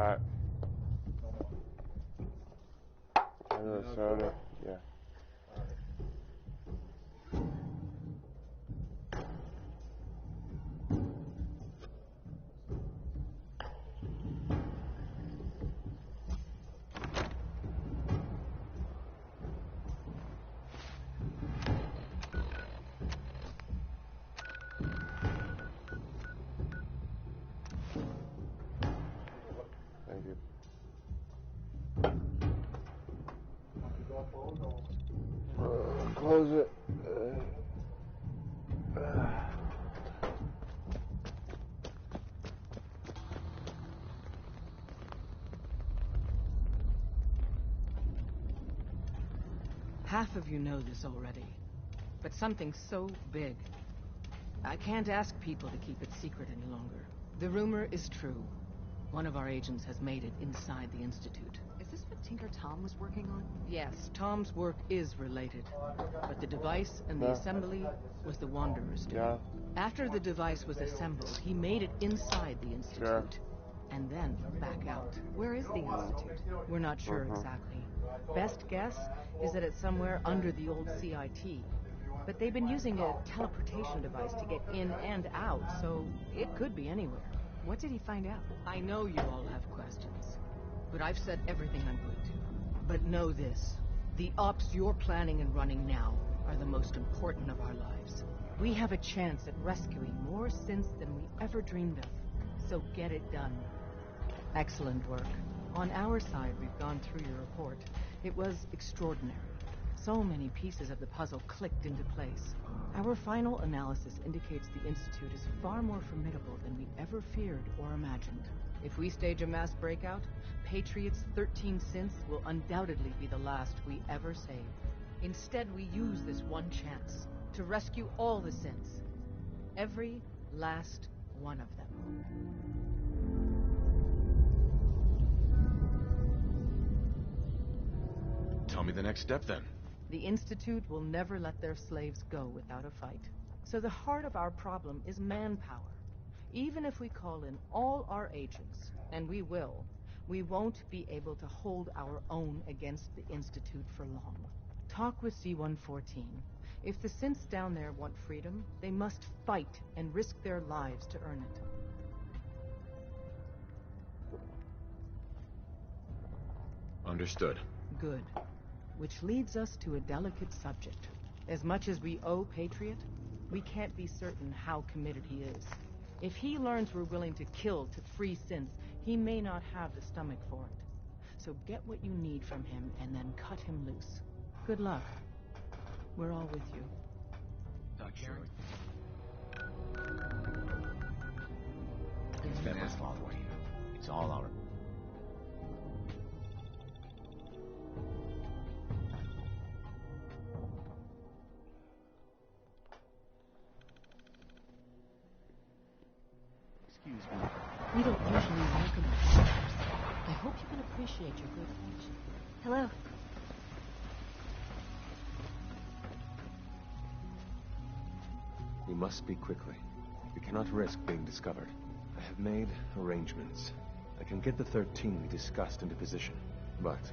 Alright. Another soda. Yeah. Thank you. Close it. Half of you know this already, but something so big, I can't ask people to keep it secret any longer. The rumor is true. One of our agents has made it inside the Institute. Is this what Tinker Tom was working on? Yes, Tom's work is related, but the device and the assembly was the Wanderer's doing. Yeah. After the device was assembled, he made it inside the Institute, and then back out. Where is the Institute? We're not sure exactly. Best guess is that it's somewhere under the old CIT. But they've been using a teleportation device to get in and out, so it could be anywhere. What did he find out? I know you all have questions, but I've said everything I'm going to. But know this, the ops you're planning and running now are the most important of our lives. We have a chance at rescuing more synths than we ever dreamed of, so get it done. Excellent work. On our side, we've gone through your report. It was extraordinary. So many pieces of the puzzle clicked into place. Our final analysis indicates the Institute is far more formidable than we ever feared or imagined. If we stage a mass breakout, Patriot's 13 synths will undoubtedly be the last we ever save. Instead, we use this one chance to rescue all the synths. Every last one of them. Tell me the next step, then. The Institute will never let their slaves go without a fight. So the heart of our problem is manpower. Even if we call in all our agents, and we will, we won't be able to hold our own against the Institute for long. Talk with C-114. If the synths down there want freedom, they must fight and risk their lives to earn it. Understood. Good. Which leads us to a delicate subject. As much as we owe Patriot, we can't be certain how committed he is. If he learns we're willing to kill to free synths, he may not have the stomach for it. So get what you need from him and then cut him loose. Good luck. We're all with you. Doc Sharon. It's Federalist all the way here. It's all our... Excuse me. We don't usually welcome visitors. I hope you can appreciate your good fortune. Hello. We must speak quickly. We cannot risk being discovered. I have made arrangements. I can get the 13 we discussed into position. But,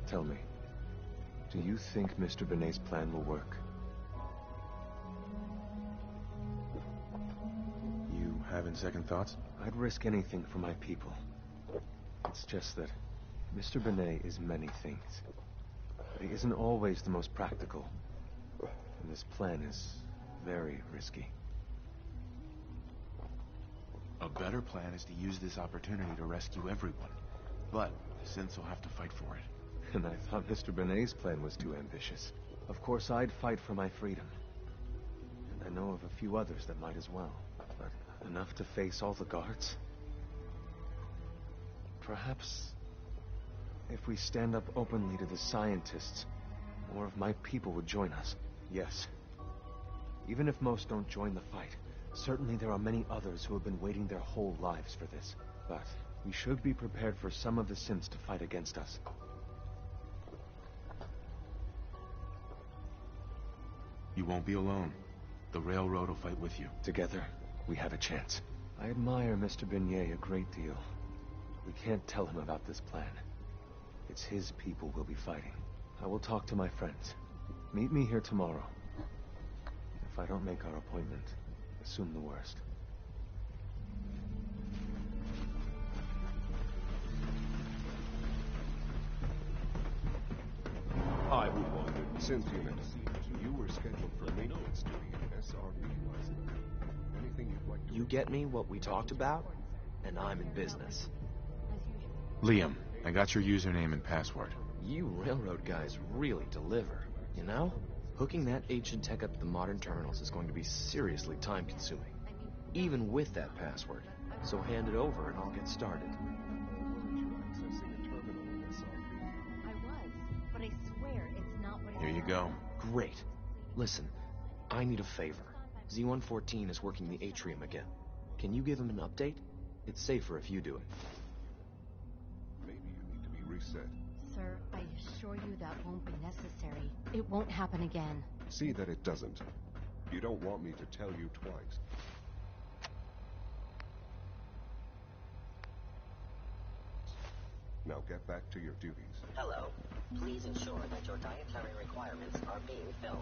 tell me, do you think Mr. Benet's plan will work? You having second thoughts? I'd risk anything for my people. It's just that Mr. Benet is many things. But he isn't always the most practical. And this plan is very risky. A better plan is to use this opportunity to rescue everyone. But synths will have to fight for it. And I thought Mr. Benet's plan was too ambitious. Of course, I'd fight for my freedom. And I know of a few others that might as well. But enough to face all the guards? Perhaps if we stand up openly to the scientists, more of my people would join us. Yes. Even if most don't join the fight, certainly there are many others who have been waiting their whole lives for this. But we should be prepared for some of the synths to fight against us. You won't be alone. The Railroad will fight with you. Together, we have a chance. I admire Mr. Benet a great deal. We can't tell him about this plan. It's his people we'll be fighting. I will talk to my friends. Meet me here tomorrow. If I don't make our appointment, assume the worst. Hi, everyone. Synth Unit. You were scheduled for maintenance duty in SRB last night. Anything you'd like to... You get me what we talked about, and I'm in business. Liam, I got your username and password. You railroad guys really deliver, you know? Hooking that ancient tech up to the modern terminals is going to be seriously time-consuming, even with that password. So hand it over and I'll get started. But I swear it's not what Here you go. Great. Listen, I need a favor. Z-114 is working the atrium again. Can you give him an update? It's safer if you do it. Maybe you need to be reset. Sir, I assure you that won't be necessary. It won't happen again. See that it doesn't. You don't want me to tell you twice. Now get back to your duties. Hello. Please ensure that your dietary requirements are being filled.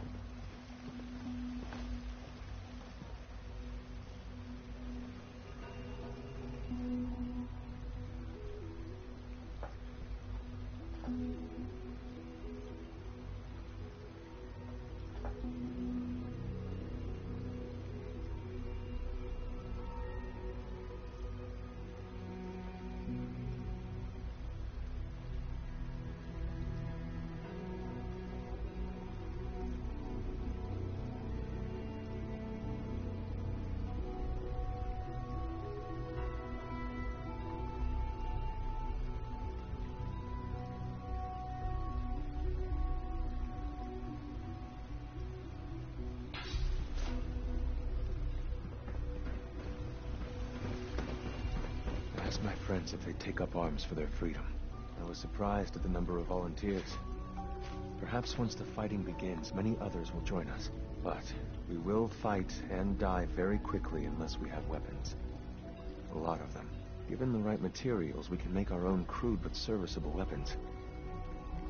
Ask my friends if they take up arms for their freedom. I was surprised at the number of volunteers. Perhaps once the fighting begins, many others will join us. But we will fight and die very quickly unless we have weapons. A lot of them. Given the right materials, we can make our own crude but serviceable weapons.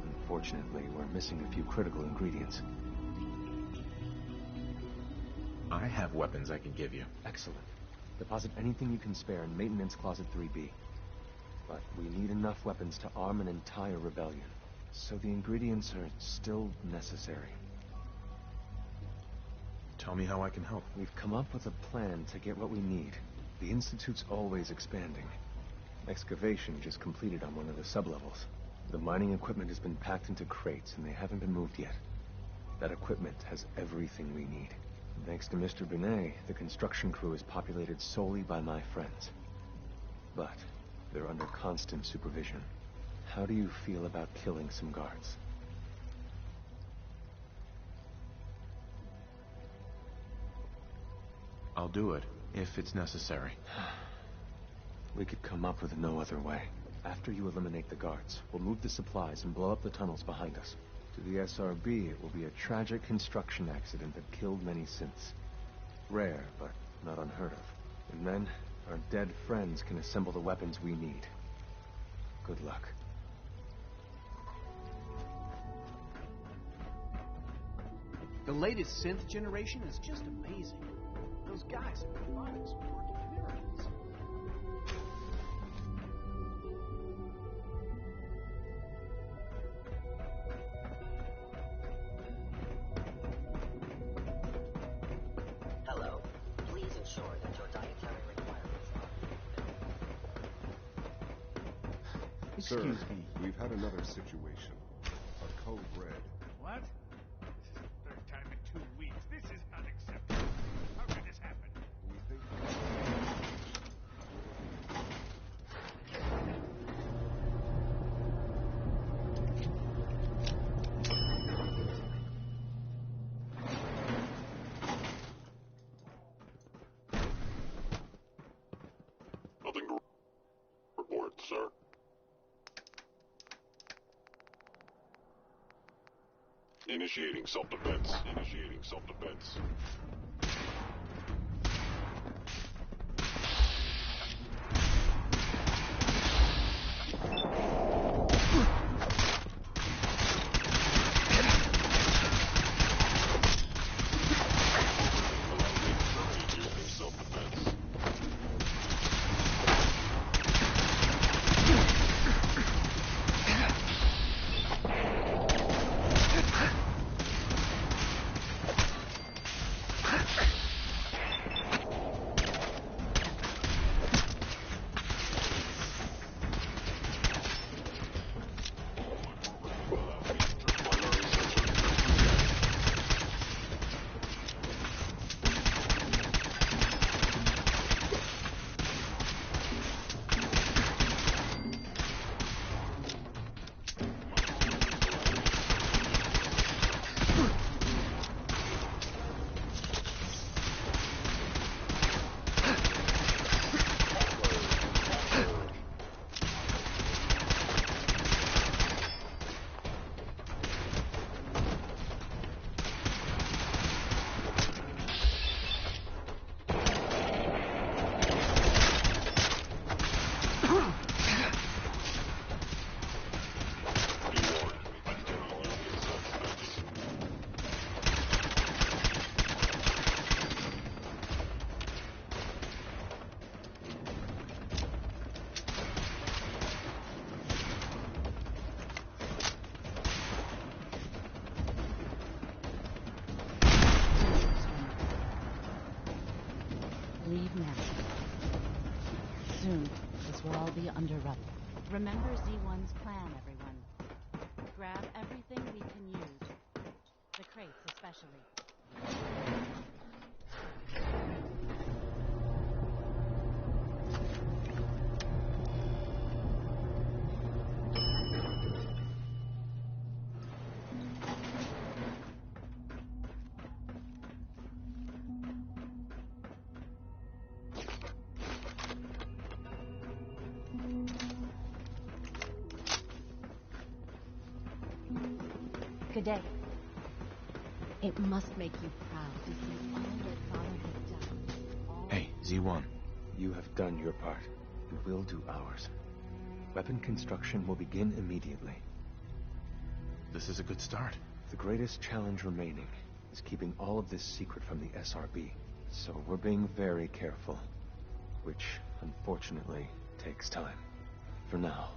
Unfortunately, we're missing a few critical ingredients. I have weapons I can give you. Excellent. Deposit anything you can spare in Maintenance Closet 3B. But we need enough weapons to arm an entire rebellion. So the ingredients are still necessary. Tell me how I can help. We've come up with a plan to get what we need. The Institute's always expanding. Excavation just completed on one of the sublevels. The mining equipment has been packed into crates and they haven't been moved yet. That equipment has everything we need. Thanks to Mr. Binet, the construction crew is populated solely by my friends. But they're under constant supervision. How do you feel about killing some guards? I'll do it, if it's necessary. We could come up with no other way. After you eliminate the guards, we'll move the supplies and blow up the tunnels behind us. To the SRB, it will be a tragic construction accident that killed many synths. Rare, but not unheard of. And then, our dead friends can assemble the weapons we need. Good luck. The latest synth generation is just amazing. Those guys and robotics working miracles. Hello. Please ensure that your dietary requirements are being filled. Sir, we've had another situation. A code red. What? Third time in 2 weeks. This is unacceptable. How could this happen? We think... Nothing to report, sir. Initiating self-defense. Initiating self-defense. Leave now. Soon, this will all be under wraps. Remember Z1's plan, everyone. Grab everything we can use. The crates especially. Good day. It must make you proud to see all that Father has done. Hey, Z1. You have done your part, and we'll do ours. Weapon construction will begin immediately. This is a good start. The greatest challenge remaining is keeping all of this secret from the SRB. So we're being very careful, which, unfortunately, takes time. For now,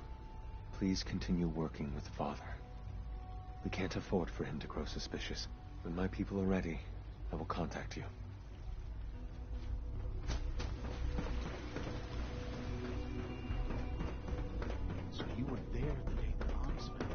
please continue working with Father. We can't afford for him to grow suspicious. When my people are ready, I will contact you. So you were there the day the bombs fell.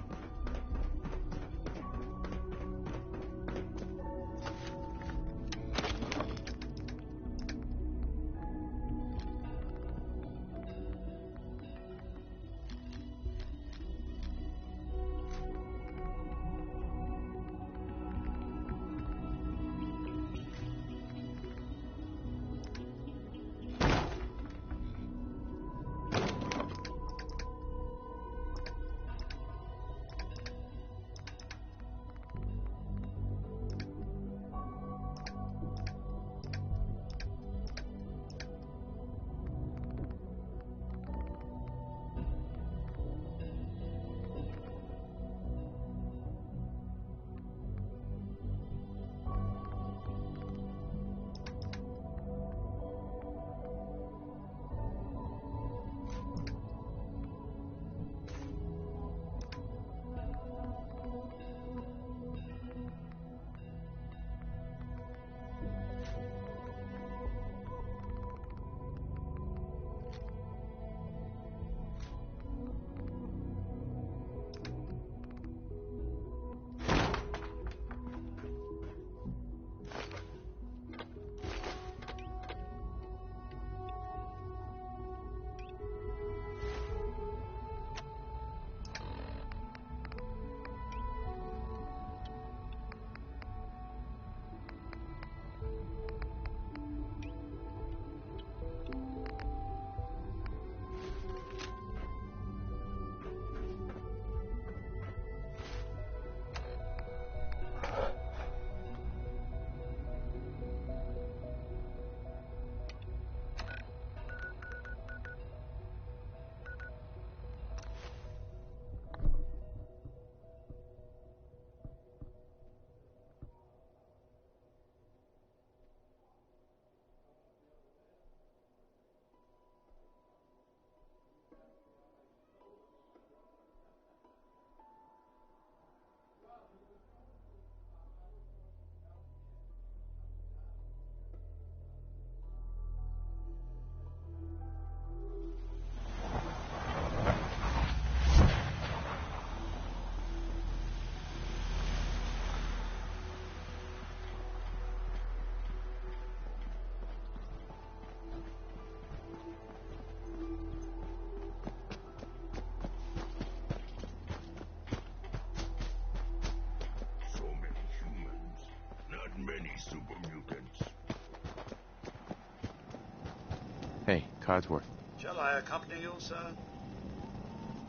Hey, Codsworth. Shall I accompany you, sir?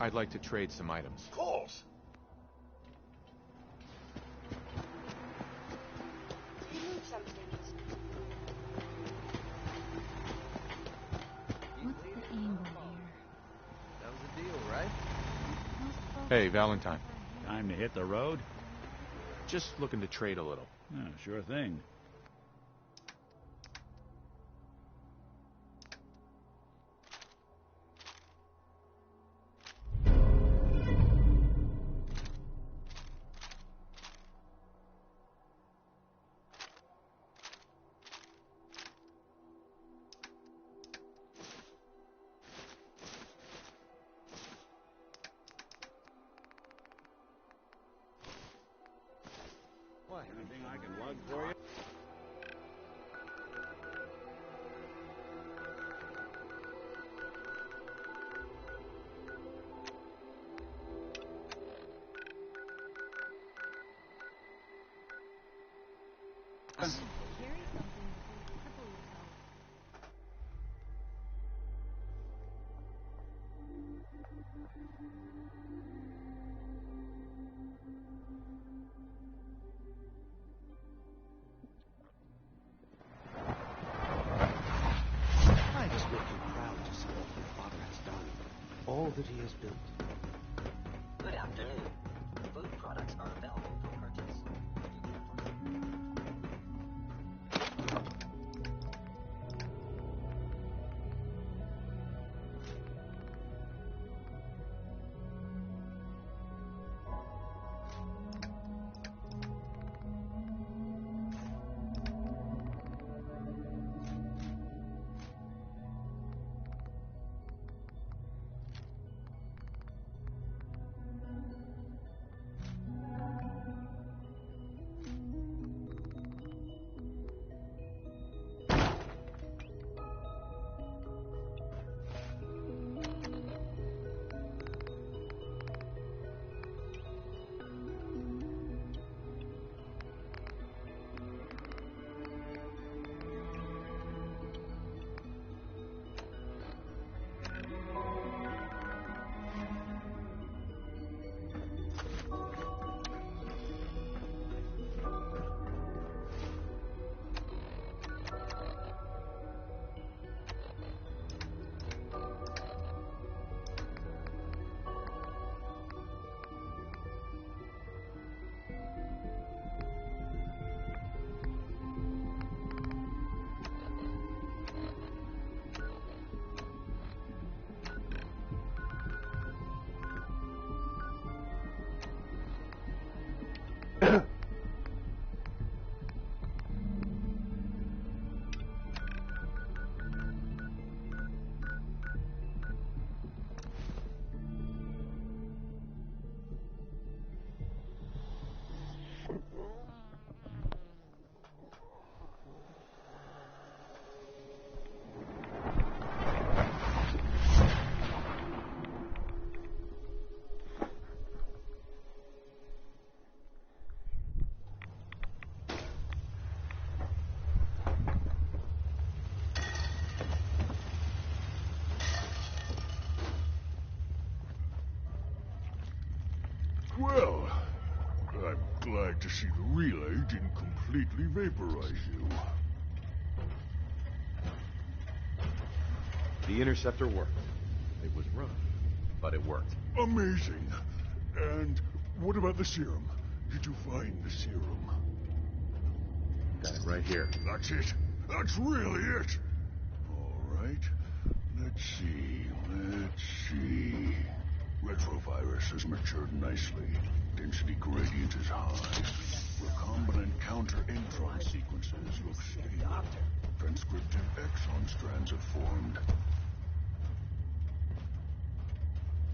I'd like to trade some items. Of course. You need something. What's the angle here? That was a deal, right? Hey, Valentine. Time to hit the road? Just looking to trade a little. Yeah, sure thing. Anything I can lug for you? Carry something before you cripple yourself. I just make you proud to see what your father has done. All that he has built. Good afternoon. Food products are available for purchase. Well, I'm glad to see the relay didn't completely vaporize you. The interceptor worked. It was rough, but it worked. Amazing. And what about the serum? Did you find the serum? Got it right here. That's it. That's really it. All right. Let's see. Retrovirus has matured nicely. Density gradient is high. Recombinant counter-intron sequences look stable. Transcriptive exon strands have formed.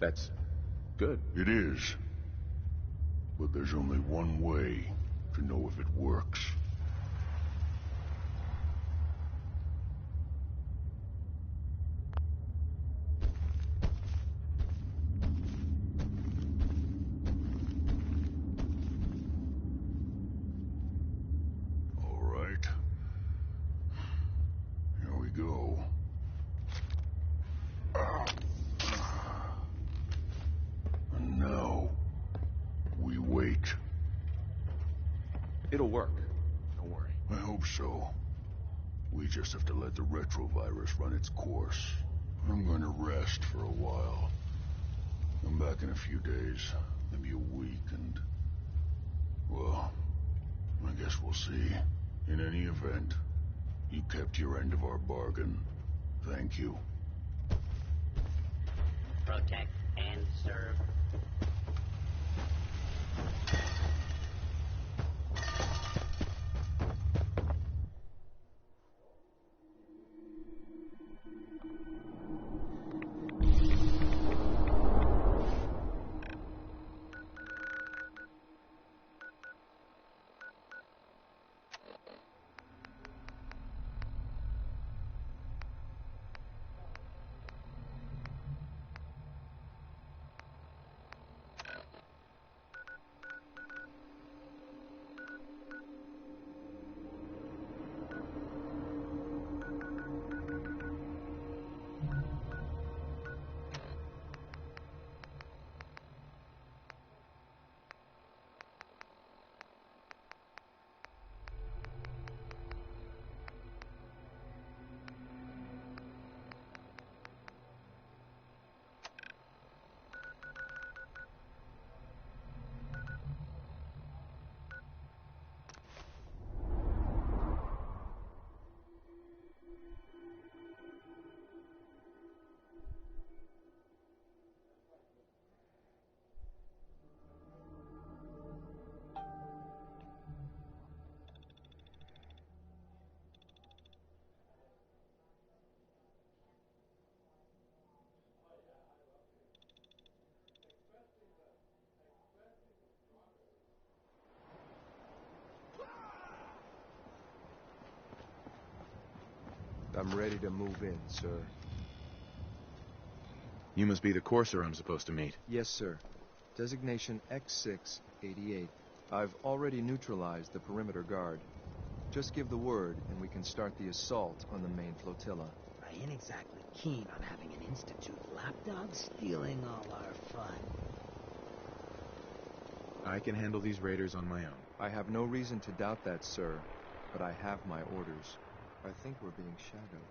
That's good. It is. But there's only one way to know if it works. Go. And now, we wait. It'll work. Don't worry. I hope so. We just have to let the retrovirus run its course. I'm going to rest for a while. I'm back in a few days, maybe a week, and... well, I guess we'll see. In any event, you kept your end of our bargain. Thank you. Protect and serve. I'm ready to move in, sir. You must be the courser I'm supposed to meet. Yes, sir. Designation X688. I've already neutralized the perimeter guard. Just give the word, and we can start the assault on the main flotilla. I ain't exactly keen on having an Institute lapdog stealing all our fun. I can handle these raiders on my own. I have no reason to doubt that, sir, but I have my orders. I think we're being shadowed.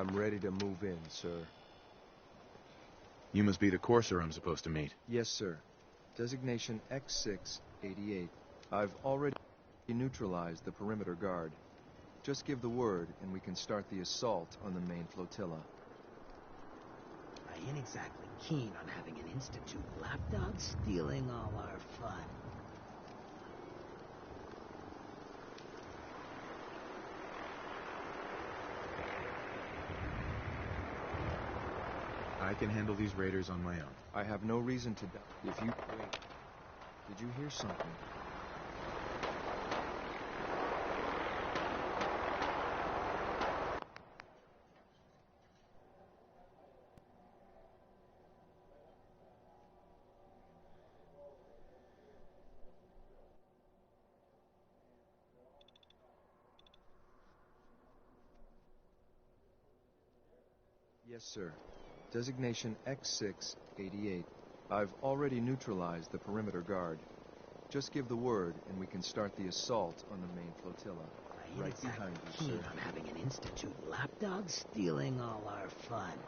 I'm ready to move in, sir. You must be the courser I'm supposed to meet. Yes, sir. Designation X688. I've already neutralized the perimeter guard. Just give the word, and we can start the assault on the main flotilla. I ain't exactly keen on having an Institute lapdog stealing all our fun. I can handle these raiders on my own. I have no reason to doubt. If you... Wait. Did you hear something? Yes, sir. Designation X688. I've already neutralized the perimeter guard. Just give the word, and we can start the assault on the main flotilla. I ain't Right exactly behind you, keen sir. on having an Institute lapdog stealing all our fun.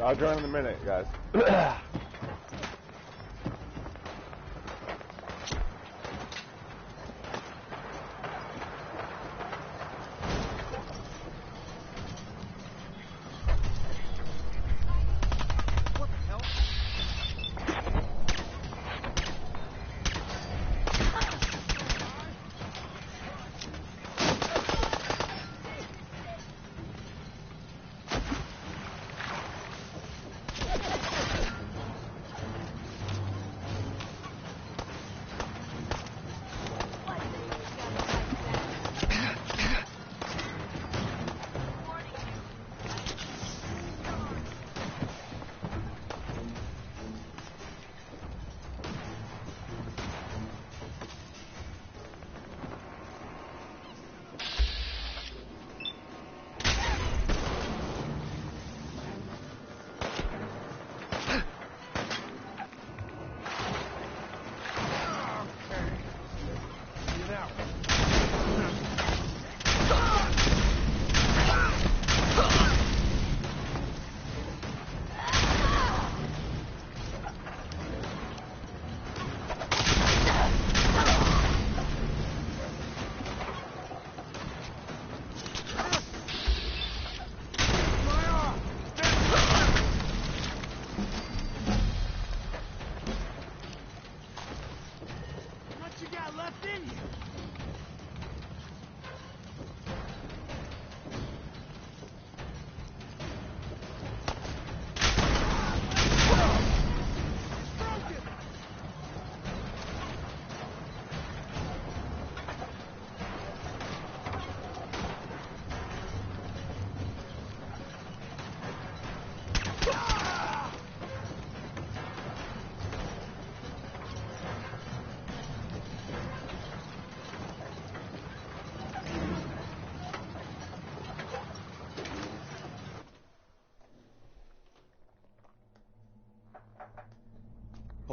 I'll join in a minute, guys.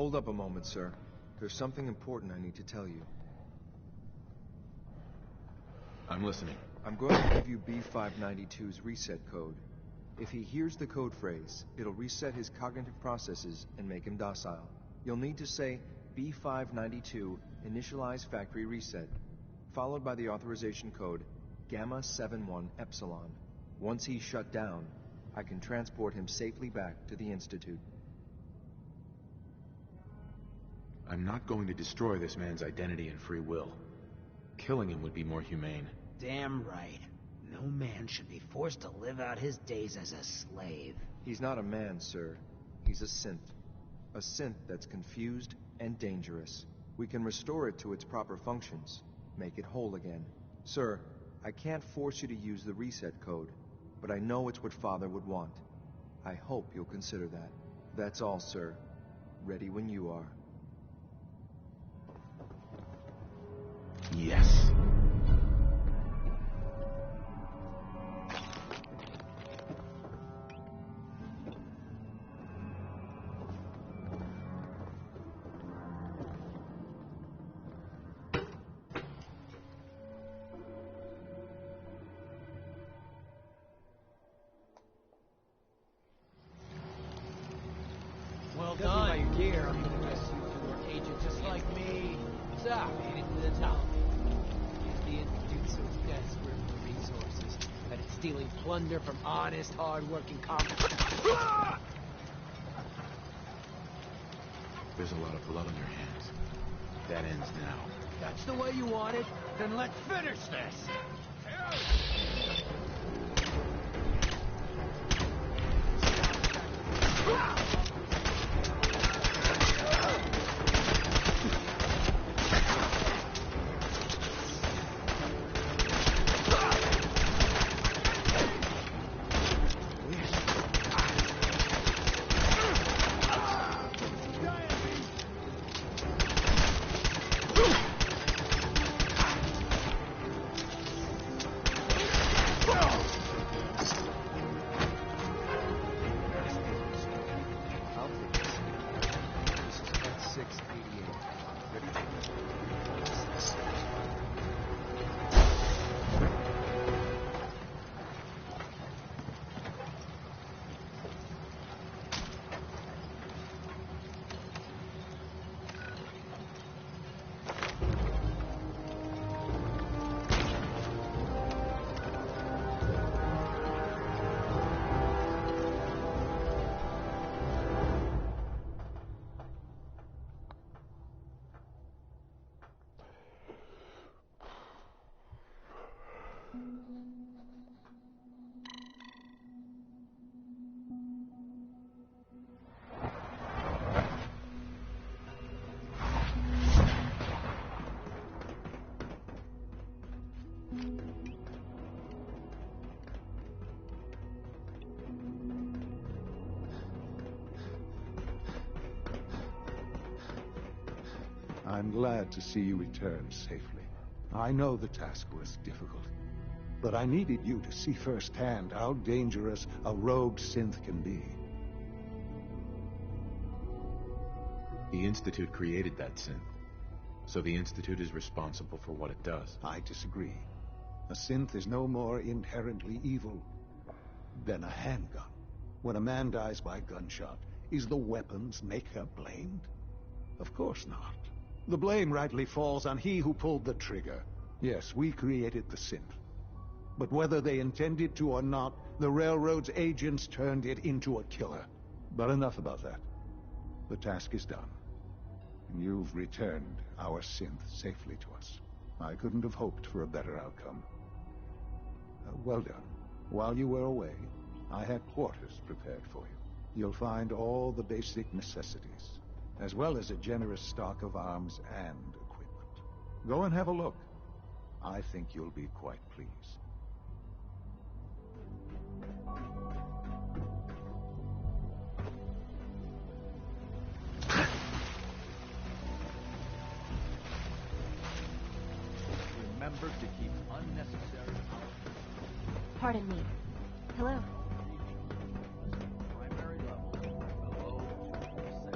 Hold up a moment, sir. There's something important I need to tell you. I'm listening. I'm going to give you B592's reset code. If he hears the code phrase, it'll reset his cognitive processes and make him docile. You'll need to say B592 initialize factory reset, followed by the authorization code Gamma 71 Epsilon. Once he's shut down, I can transport him safely back to the Institute. I'm not going to destroy this man's identity and free will. Killing him would be more humane. Damn right. No man should be forced to live out his days as a slave. He's not a man, sir. He's a synth. A synth that's confused and dangerous. We can restore it to its proper functions, make it whole again. Sir, I can't force you to use the reset code, but I know it's what Father would want. I hope you'll consider that. That's all, sir. Ready when you are. Yes. Well done. By your gear, I'm gonna guess you're an agent just like me. So, made it to the top. Is the Institute so desperate for resources that it's stealing plunder from honest, hard-working There's a lot of blood on your hands. That ends now. That's the way you want it? Then let's finish this! I'm glad to see you return safely. I know the task was difficult, but I needed you to see firsthand how dangerous a rogue synth can be. The Institute created that synth, so the Institute is responsible for what it does. I disagree. A synth is no more inherently evil than a handgun. When a man dies by gunshot, is the weapon's maker blamed? Of course not. The blame rightly falls on he who pulled the trigger. Yes, we created the synth. But whether they intended to or not, the Railroad's agents turned it into a killer. But enough about that. The task is done. And you've returned our synth safely to us. I couldn't have hoped for a better outcome. Well done. While you were away, I had quarters prepared for you. You'll find all the basic necessities, as well as a generous stock of arms and equipment. Go and have a look. I think you'll be quite pleased. Remember to keep unnecessary power. Pardon me. Hello. Primary level below 2%.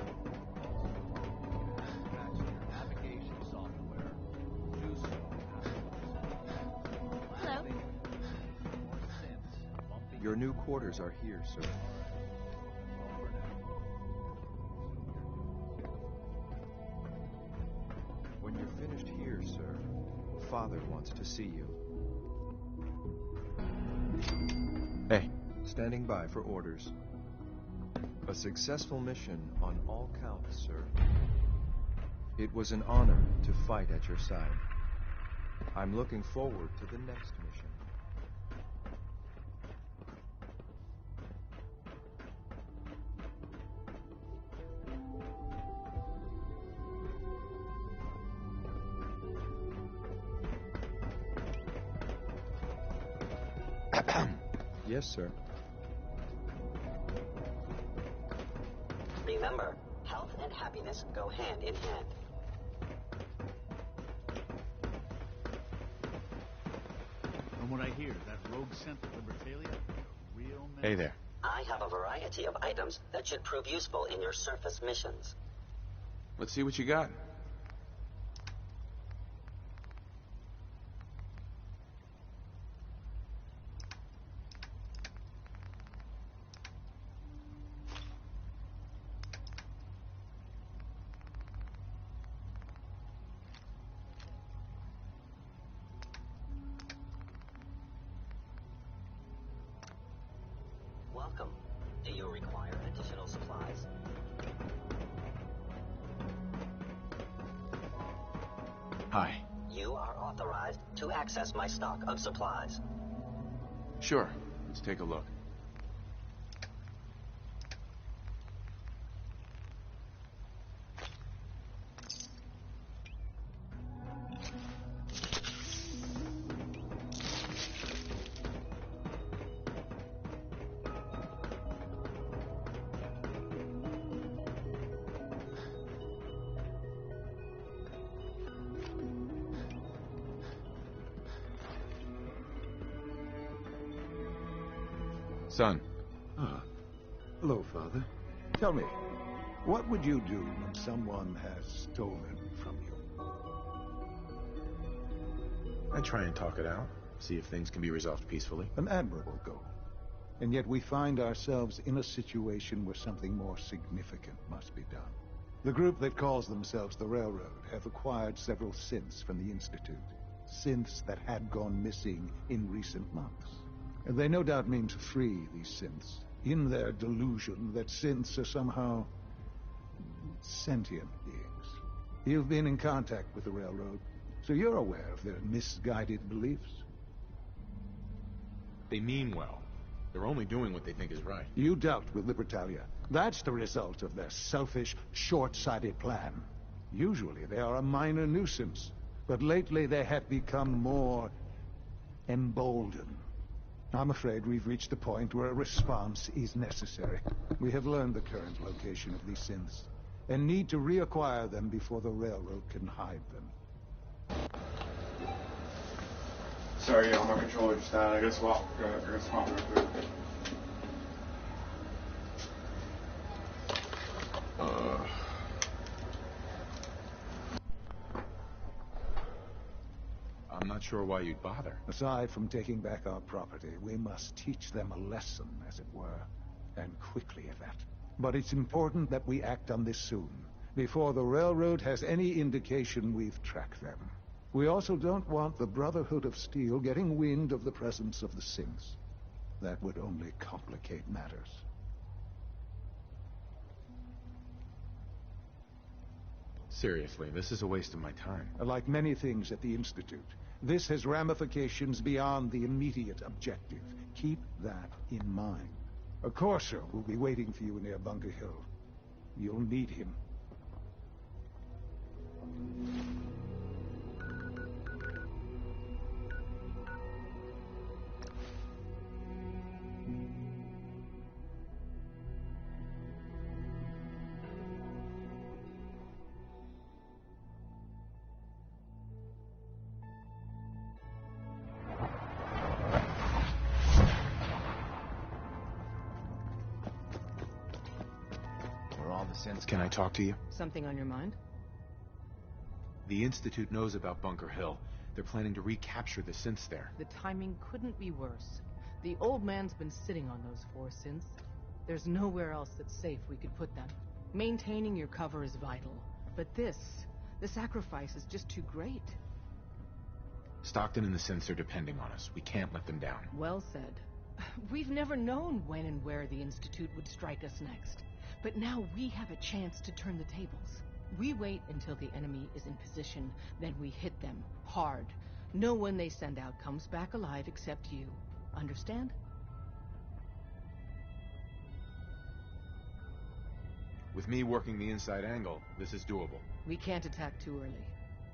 Match your navigation software. Do so. Hello. Your new quarters are here, sir. When you're finished here, sir, Father wants to see you. Hey. Standing by for orders. A successful mission on all counts, sir. It was an honor to fight at your side. I'm looking forward to the next mission. Yes, sir. Remember, health and happiness go hand in hand. From what I hear, that rogue synth at Libertalia, a real mess. Hey there. I have a variety of items that should prove useful in your surface missions. Let's see what you got. Welcome. Do you require additional supplies? Hi. You are authorized to access my stock of supplies. Sure. Let's take a look. Son. Ah. Hello, Father. Tell me, what would you do when someone has stolen from you? I try and talk it out, see if things can be resolved peacefully. An admirable goal. And yet we find ourselves in a situation where something more significant must be done. The group that calls themselves the Railroad have acquired several synths from the Institute. Synths that had gone missing in recent months. And they no doubt mean to free these synths, in their delusion that synths are somehow sentient beings. You've been in contact with the Railroad, so you're aware of their misguided beliefs. They mean well. They're only doing what they think is right. You dealt with Libertalia. That's the result of their selfish, short-sighted plan. Usually they are a minor nuisance, but lately they have become more emboldened. I'm afraid we've reached the point where a response is necessary. We have learned the current location of these synths. and need to reacquire them before the railroad can hide them. Sorry, my controller just died. I gotta swap real quick. I'm not sure why you'd bother. Aside from taking back our property, we must teach them a lesson, as it were. And quickly at that. But it's important that we act on this soon, before the railroad has any indication we've tracked them. We also don't want the Brotherhood of Steel getting wind of the presence of the synths. That would only complicate matters. Seriously, this is a waste of my time. Like many things at the Institute, this has ramifications beyond the immediate objective. Keep that in mind. A Courser will be waiting for you near Bunker Hill. You'll need him. Can I talk to you? Something on your mind? The Institute knows about Bunker Hill. They're planning to recapture the synths there. The timing couldn't be worse. The old man's been sitting on those 4 synths. There's nowhere else that's safe we could put them. Maintaining your cover is vital. But the sacrifice is just too great. Stockton and the synths are depending on us. We can't let them down. Well said. We've never known when and where the Institute would strike us next. But now we have a chance to turn the tables. We wait until the enemy is in position, then we hit them hard. No one they send out comes back alive except you. Understand? With me working the inside angle, this is doable. We can't attack too early.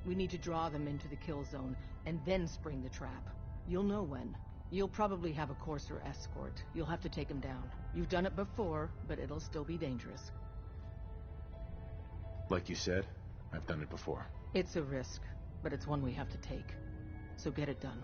We need to draw them into the kill zone, and then spring the trap. You'll know when. You'll probably have a Courser escort. You'll have to take him down. You've done it before, but it'll still be dangerous. Like you said, I've done it before. It's a risk, but it's one we have to take. So get it done.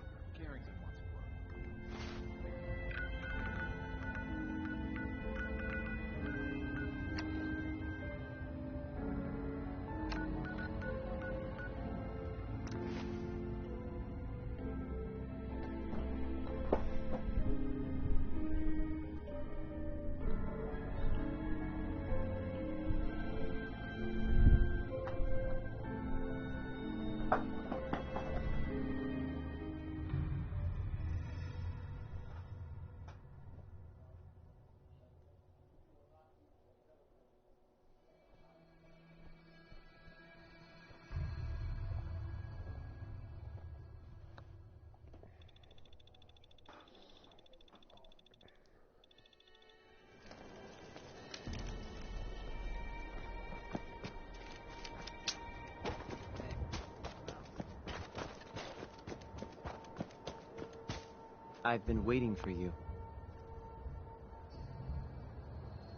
I've been waiting for you.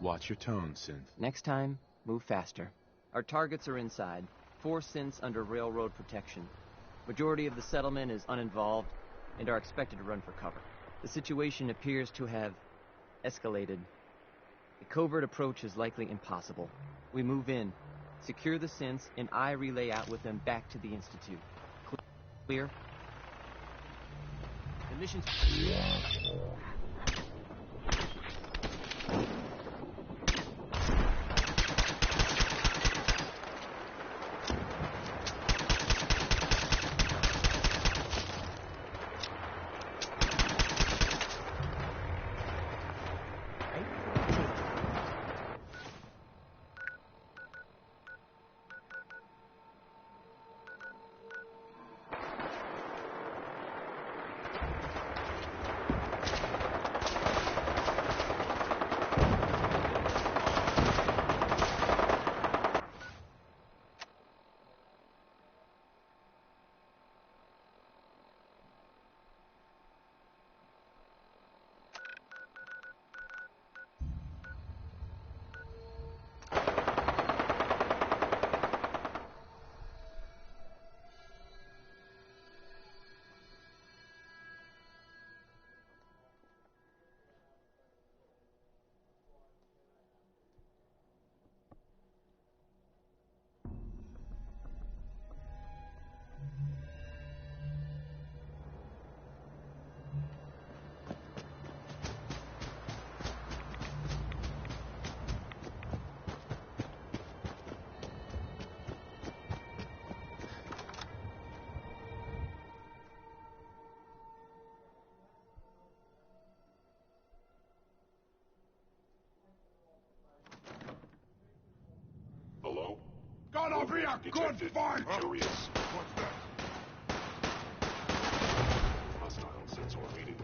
Watch your tone, Synth. Next time, move faster. Our targets are inside. 4 synths under railroad protection. Majority of the settlement is uninvolved and are expected to run for cover. The situation appears to have escalated. A covert approach is likely impossible. We move in, secure the synths, and I relay out with them back to the Institute. Clear? The mission's... gonna be a good fight! Curious. What's that? Hostile sensor reading.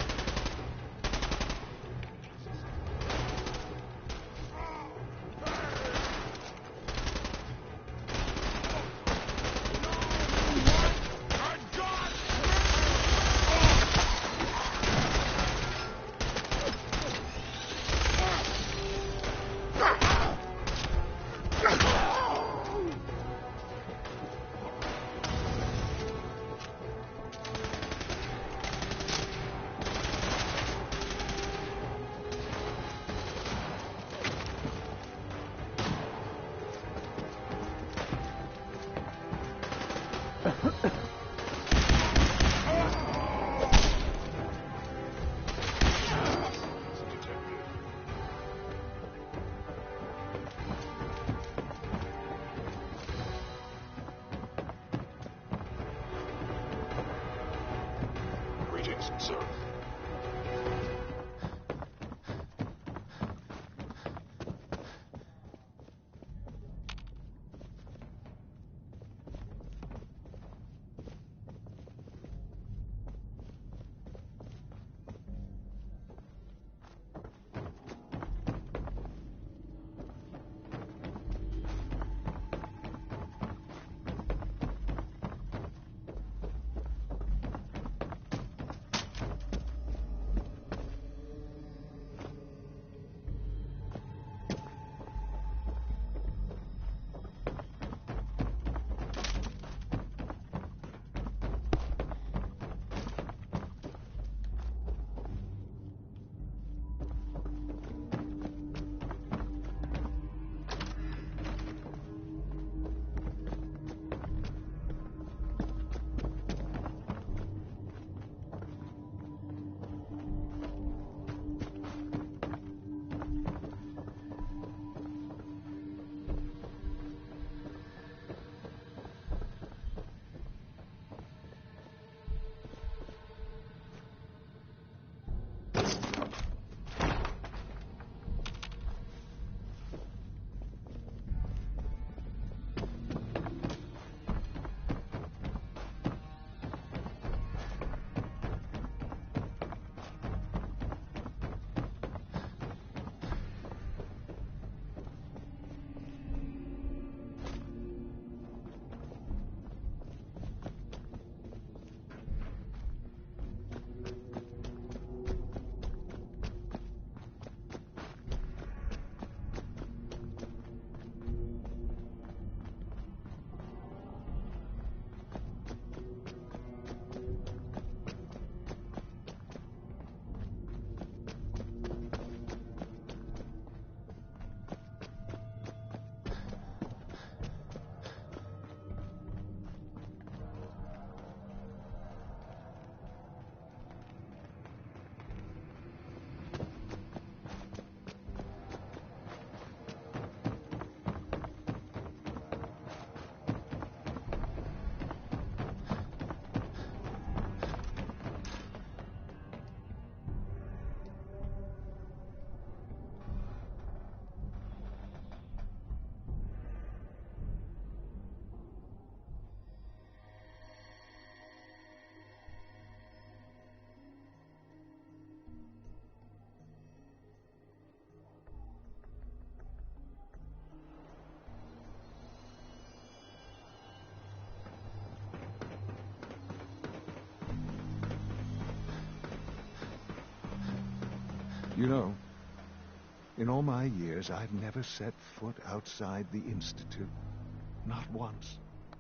Greetings, sir. You know, in all my years, I've never set foot outside the Institute. Not once.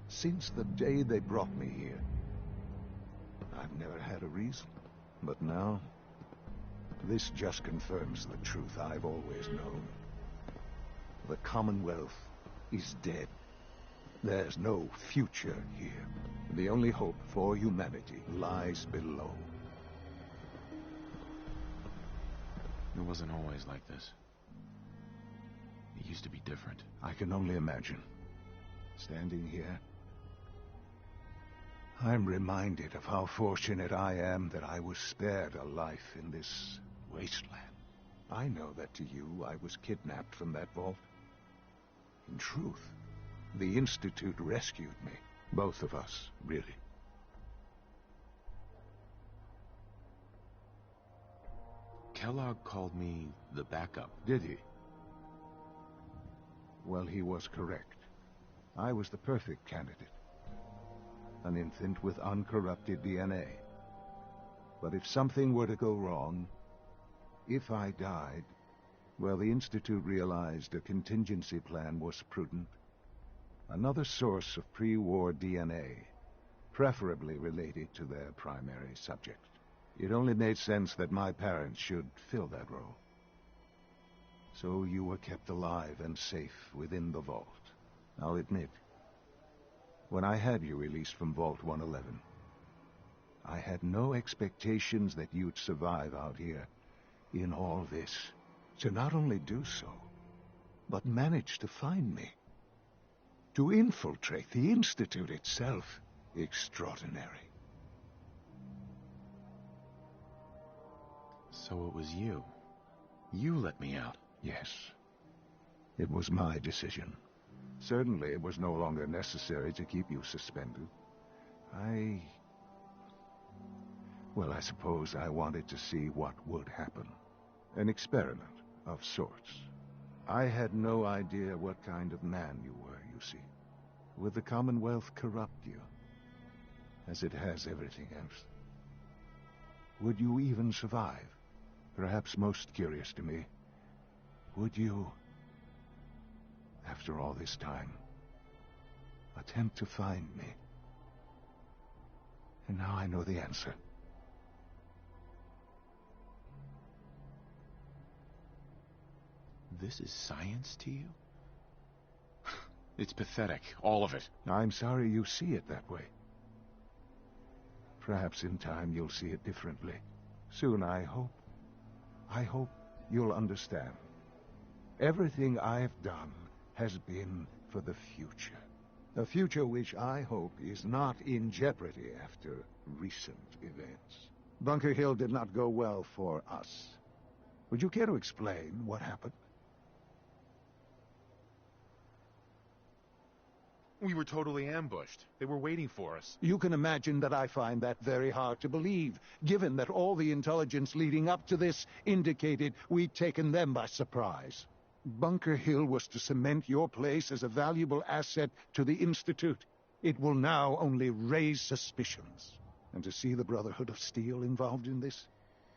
Since the day they brought me here. I've never had a reason. But now, this just confirms the truth I've always known. The Commonwealth is dead. There's no future here. The only hope for humanity lies below. It wasn't always like this. It used to be different. I can only imagine. Standing here, I'm reminded of how fortunate I am that I was spared a life in this wasteland. I know that to you, I was kidnapped from that vault. In truth, The Institute rescued me. Both of us, really. Kellogg called me the backup. Did he? Well, he was correct. I was the perfect candidate. An infant with uncorrupted DNA. But if something were to go wrong, if I died, well, the Institute realized a contingency plan was prudent. Another source of pre-war DNA, preferably related to their primary subject. It only made sense that my parents should fill that role. So you were kept alive and safe within the vault. I'll admit, when I had you released from Vault 111, I had no expectations that you'd survive out here in all this. To not only do so, but manage to find me. To infiltrate the Institute itself. Extraordinary. So it was you. You let me out. Yes. It was my decision. Certainly it was no longer necessary to keep you suspended. Well, I suppose I wanted to see what would happen. An experiment of sorts. I had no idea what kind of man you were, you see. Would the Commonwealth corrupt you, as it has everything else? Would you even survive? Perhaps most curious to me, would you, after all this time, attempt to find me? And now I know the answer. This is science to you? It's pathetic, all of it. I'm sorry you see it that way. Perhaps in time you'll see it differently. Soon, I hope. I hope you'll understand. Everything I've done has been for the future. A future which I hope is not in jeopardy after recent events. Bunker Hill did not go well for us. Would you care to explain what happened? We were totally ambushed. They were waiting for us. You can imagine that I find that very hard to believe, given that all the intelligence leading up to this indicated we'd taken them by surprise. Bunker Hill was to cement your place as a valuable asset to the Institute. It will now only raise suspicions. And to see the Brotherhood of Steel involved in this,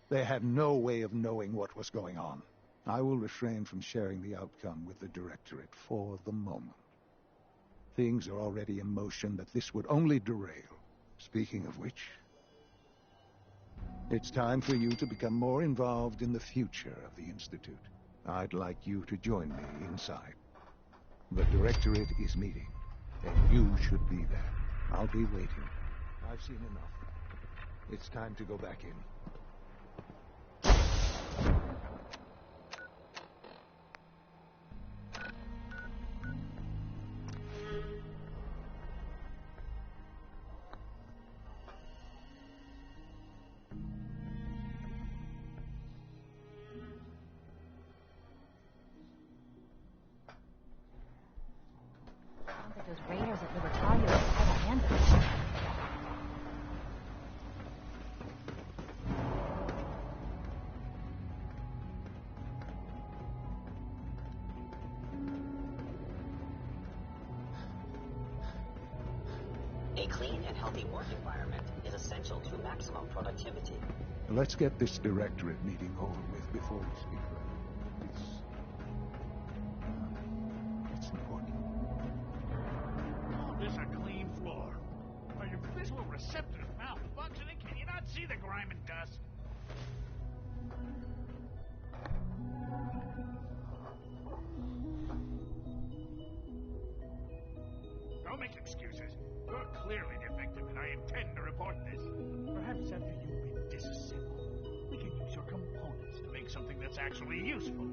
they had no way of knowing what was going on. I will refrain from sharing the outcome with the Directorate for the moment. Things are already in motion that this would only derail. Speaking of which, it's time for you to become more involved in the future of the Institute. I'd like you to join me inside. The Directorate is meeting, and you should be there. I'll be waiting. I've seen enough. It's time to go back in. Sounds like those raiders at Libertalia are all ambushed. A clean and healthy work environment is essential to maximum productivity. Let's get this Directorate meeting over with before we speak further. It's important. Oh, this a clean floor. Are your visual receptors malfunctioning? Can you not see the grime and dust? Don't make excuses. You're clearly defective, and I intend to report this. Perhaps after you've been disassembled, we can use your components to make something that's actually useful.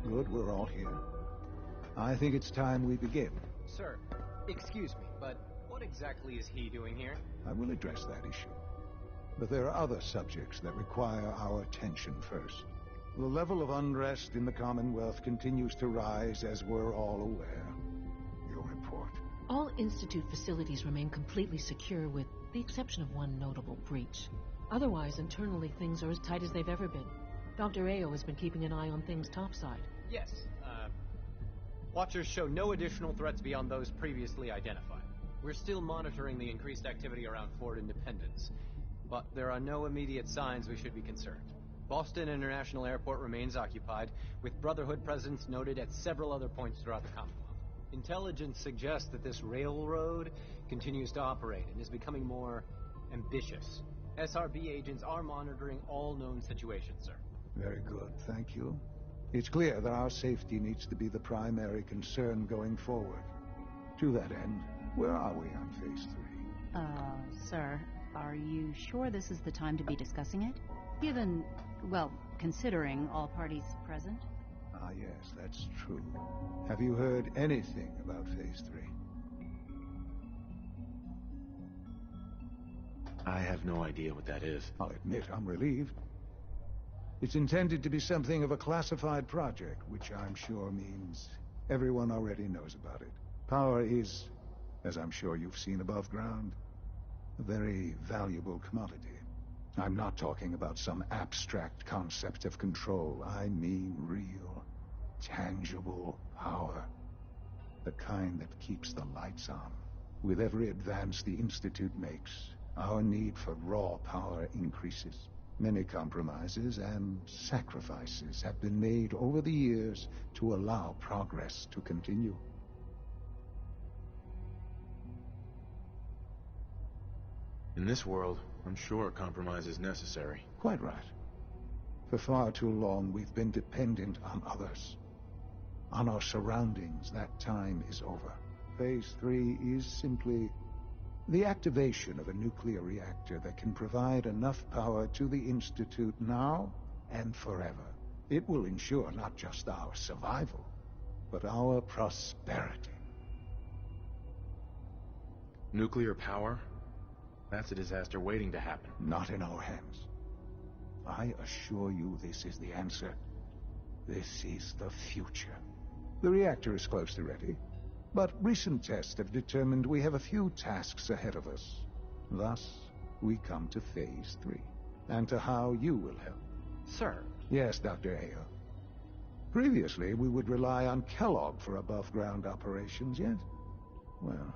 Good, we're all here. I think it's time we begin. Sir, excuse me, but what exactly is he doing here? I will address that issue. But there are other subjects that require our attention first. The level of unrest in the Commonwealth continues to rise, as we're all aware. Your report. All Institute facilities remain completely secure with the exception of one notable breach. Otherwise, internally, things are as tight as they've ever been. Dr. Ao has been keeping an eye on things topside. Yes, Watchers show no additional threats beyond those previously identified. We're still monitoring the increased activity around Fort Independence, but there are no immediate signs we should be concerned. Boston International Airport remains occupied, with Brotherhood presence noted at several other points throughout the Commonwealth. Intelligence suggests that this railroad continues to operate and is becoming more ambitious. SRB agents are monitoring all known situations, sir. Very good, thank you. It's clear that our safety needs to be the primary concern going forward. To that end, where are we on Phase 3? Sir, are you sure this is the time to be discussing it? Given, well, considering all parties present? Ah, yes, that's true. Have you heard anything about Phase 3? I have no idea what that is. I'll admit I'm relieved. It's intended to be something of a classified project, which I'm sure means everyone already knows about it. Power is, as I'm sure you've seen above ground, a very valuable commodity. I'm not talking about some abstract concept of control. I mean real, tangible power. The kind that keeps the lights on. With every advance the Institute makes, our need for raw power increases. Many compromises and sacrifices have been made over the years to allow progress to continue. In this world, I'm sure compromise is necessary. Quite right. For far too long, we've been dependent on others. On our surroundings. That time is over. Phase 3 is simply the activation of a nuclear reactor that can provide enough power to the Institute now and forever. It will ensure not just our survival, but our prosperity. Nuclear power? That's a disaster waiting to happen. Not in our hands. I assure you this is the answer. This is the future. The reactor is close to ready. But recent tests have determined we have a few tasks ahead of us. Thus, we come to Phase 3, and to how you will help. Sir? Yes, Dr. Ao. Previously, we would rely on Kellogg for above-ground operations, yet, well,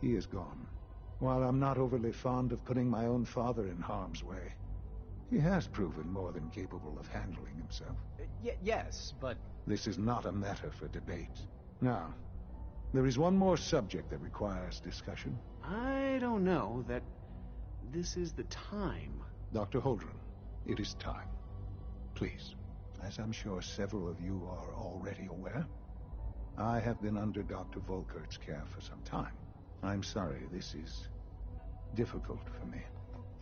he is gone. While I'm not overly fond of putting my own father in harm's way, he has proven more than capable of handling himself. Yes, but... This is not a matter for debate. Now, there is one more subject that requires discussion. I don't know that this is the time. Dr. Holdren, it is time. Please, as I'm sure several of you are already aware, I have been under Dr. Volkert's care for some time. I'm sorry, this is difficult for me.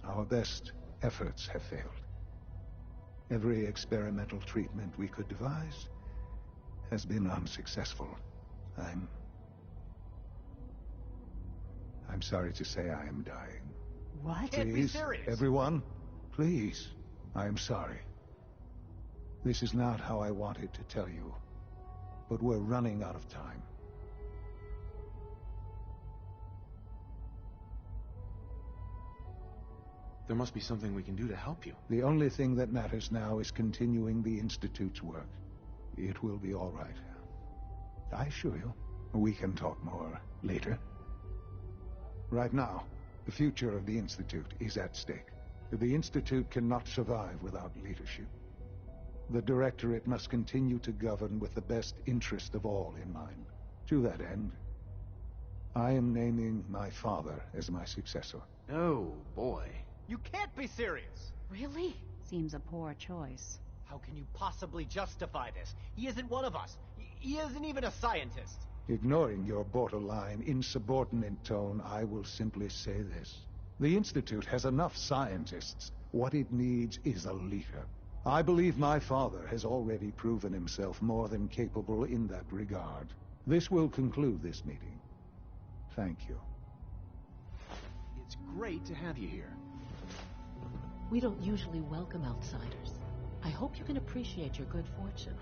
Our best efforts have failed. Every experimental treatment we could devise has been unsuccessful. I'm sorry to say I am dying. What? Can't be serious. Everyone, please. I am sorry. This is not how I wanted to tell you, but we're running out of time. There must be something we can do to help you. The only thing that matters now is continuing the Institute's work. It will be all right. I assure you, we can talk more later. Right now, the future of the Institute is at stake. The Institute cannot survive without leadership. The Directorate must continue to govern with the best interest of all in mind. To that end, I am naming my father as my successor. Oh, boy. You can't be serious! Really? Seems a poor choice. How can you possibly justify this? He isn't one of us. He isn't even a scientist. Ignoring your borderline, insubordinate tone, I will simply say this. The Institute has enough scientists. What it needs is a leader. I believe my father has already proven himself more than capable in that regard. This will conclude this meeting. Thank you. It's great to have you here. We don't usually welcome outsiders. I hope you can appreciate your good fortune.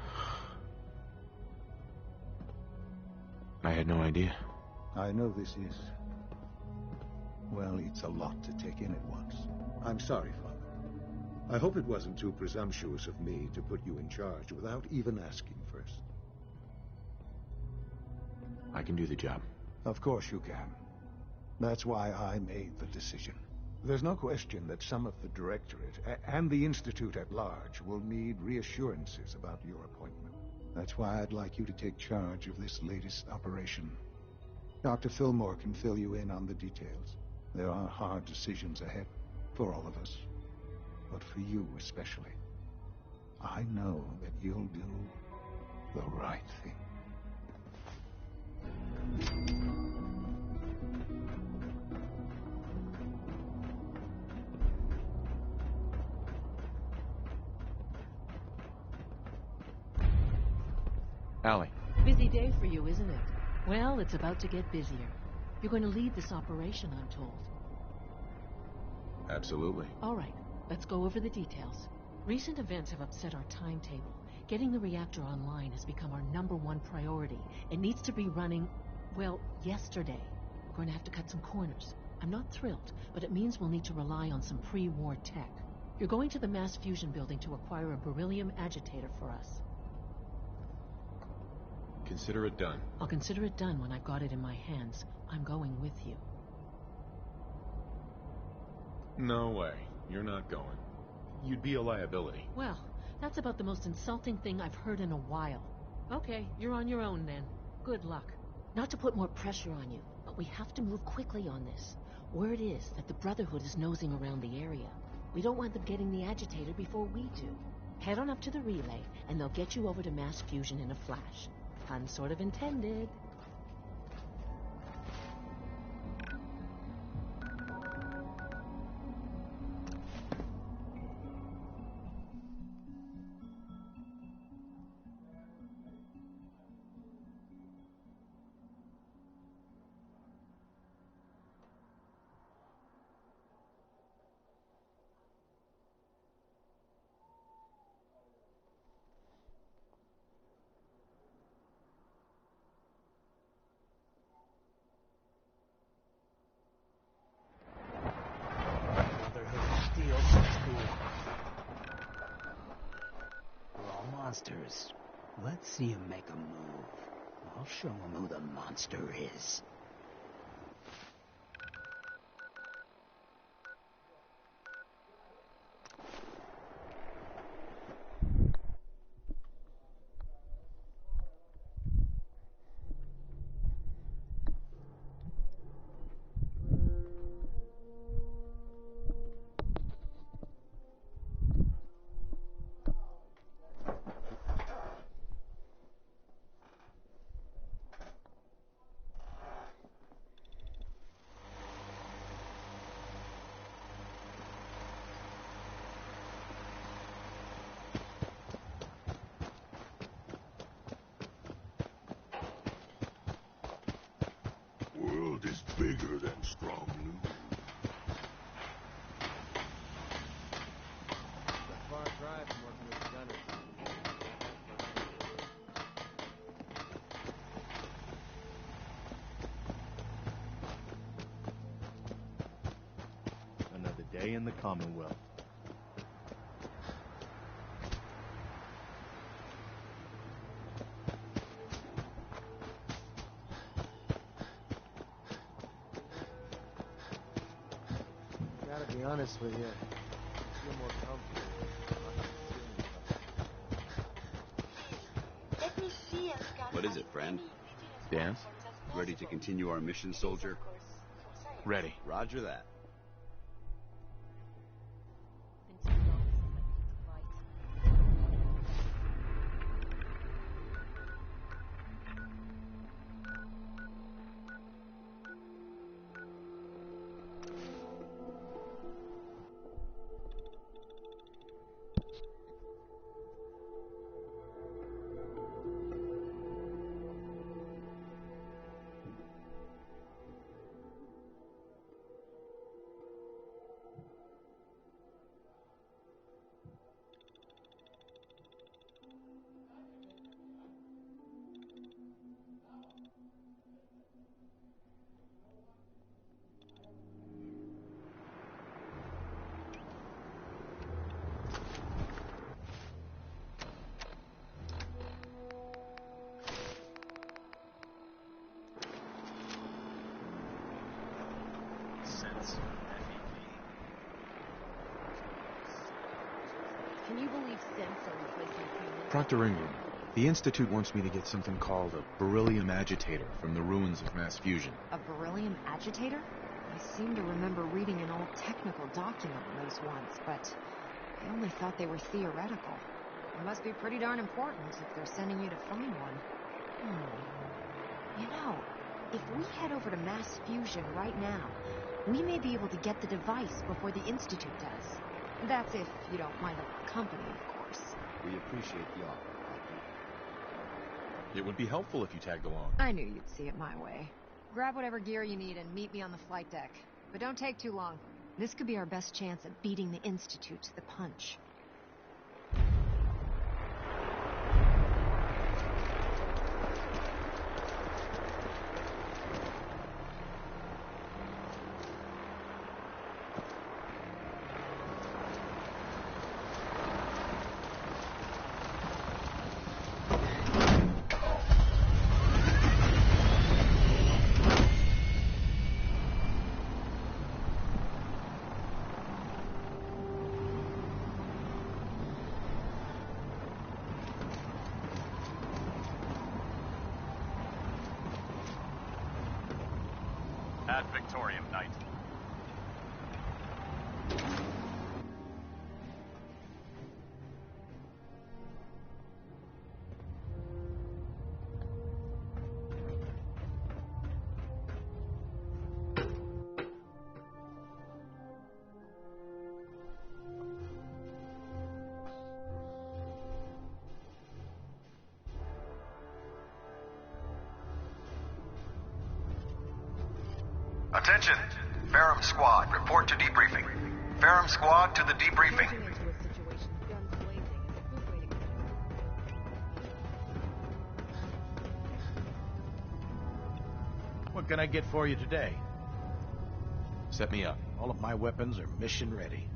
I had no idea. I know this is... well, it's a lot to take in at once. I'm sorry, Father. I hope it wasn't too presumptuous of me to put you in charge without even asking first. I can do the job. Of course you can. That's why I made the decision. There's no question that some of the Directorate and the Institute at large will need reassurances about your appointment. That's why I'd like you to take charge of this latest operation. Dr. Fillmore can fill you in on the details. There are hard decisions ahead for all of us, but for you especially. I know that you'll do the right thing. Allie. Busy day for you, isn't it? Well, it's about to get busier. You're going to lead this operation, I'm told. Absolutely. All right, let's go over the details. Recent events have upset our timetable. Getting the reactor online has become our #1 priority. It needs to be running, well, yesterday. We're going to have to cut some corners. I'm not thrilled, but it means we'll need to rely on some pre-war tech. You're going to the mass fusion building to acquire a beryllium agitator for us. Consider it done. I'll consider it done when I've got it in my hands. I'm going with you. No way. You're not going. You'd be a liability. Well, that's about the most insulting thing I've heard in a while. Okay, you're on your own then. Good luck. Not to put more pressure on you, but we have to move quickly on this. Word is that the Brotherhood is nosing around the area. We don't want them getting the agitator before we do. Head on up to the relay, and they'll get you over to mass fusion in a flash. Pun sort of intended. Monsters. Let's see him make a move. I'll show him who the monster is. World is bigger than Strong Blue. It's a far drive from working with the gunners. Another day in the Commonwealth. Gotta be honest with you, I feel more comfortable. Let me see, Oscar. What is it, friend? Dance? Ready to continue our mission, soldier? Ready. Roger that. months. Can you believe synths are replacing humans? Proctor Ingram, the Institute wants me to get something called a beryllium agitator from the ruins of mass fusion. A beryllium agitator? I seem to remember reading an old technical document on those once, but I only thought they were theoretical. It must be pretty darn important if they're sending you to find one. You know, if we head over to mass fusion right now, we may be able to get the device before the Institute does. That's if you don't mind the company, of course. We appreciate the offer. It would be helpful if you tagged along. I knew you'd see it my way. Grab whatever gear you need and meet me on the flight deck. But don't take too long. This could be our best chance at beating the Institute to the punch. Ad Victoriam, Knight. Attention! Ferrum Squad, report to debriefing. Ferrum Squad to the debriefing. What can I get for you today? Set me up. All of my weapons are mission ready.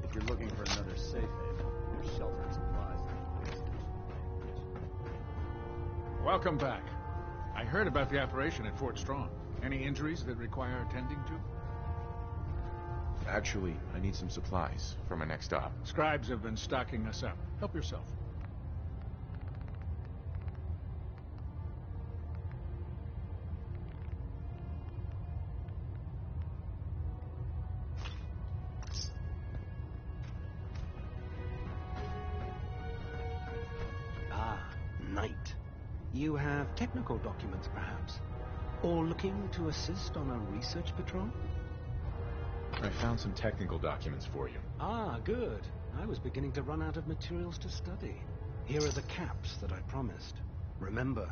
If you're looking for another safe haven, there's shelter and supplies. Welcome back. I heard about the operation at Fort Strong. Any injuries that require attending to? Actually, I need some supplies for my next stop. Scribes have been stocking us up. Help yourself. Ah, Knight. You have technical documents, perhaps? Or looking to assist on a research patrol? I found some technical documents for you. Ah, good. I was beginning to run out of materials to study. Here are the caps that I promised. Remember,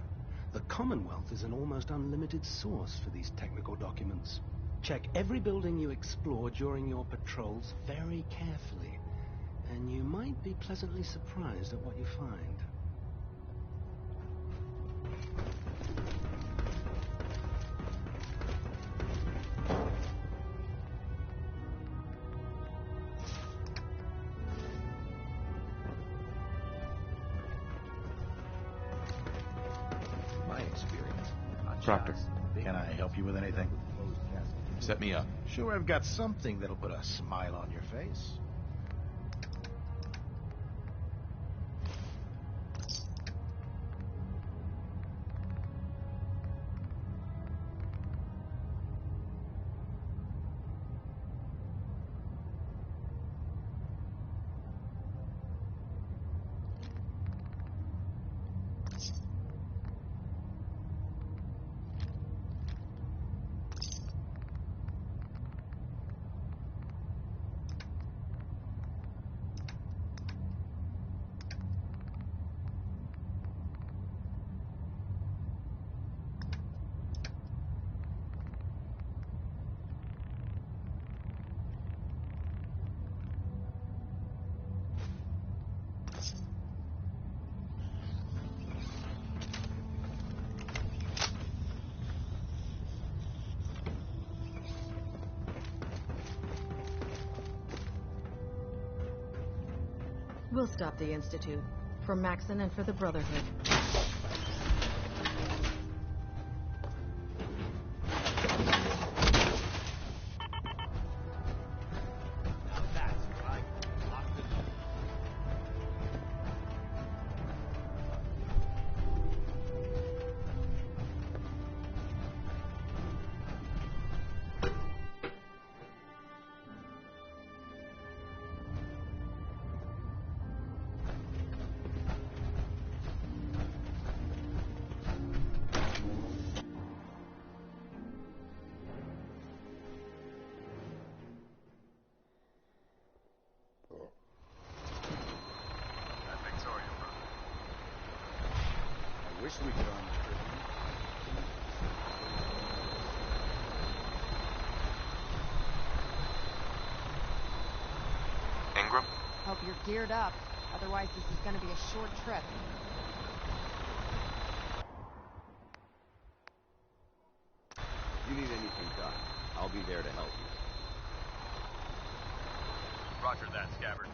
the Commonwealth is an almost unlimited source for these technical documents. Check every building you explore during your patrols very carefully, and you might be pleasantly surprised at what you find. Proctor. Can I help you with anything? Set me up. Sure, I've got something that'll put a smile on your face. We'll stop the Institute. For Maxon and for the Brotherhood. I wish we could understand. Ingram? Hope you're geared up. Otherwise, this is going to be a short trip. If you need anything done, I'll be there to help you. Roger that, Scabbard.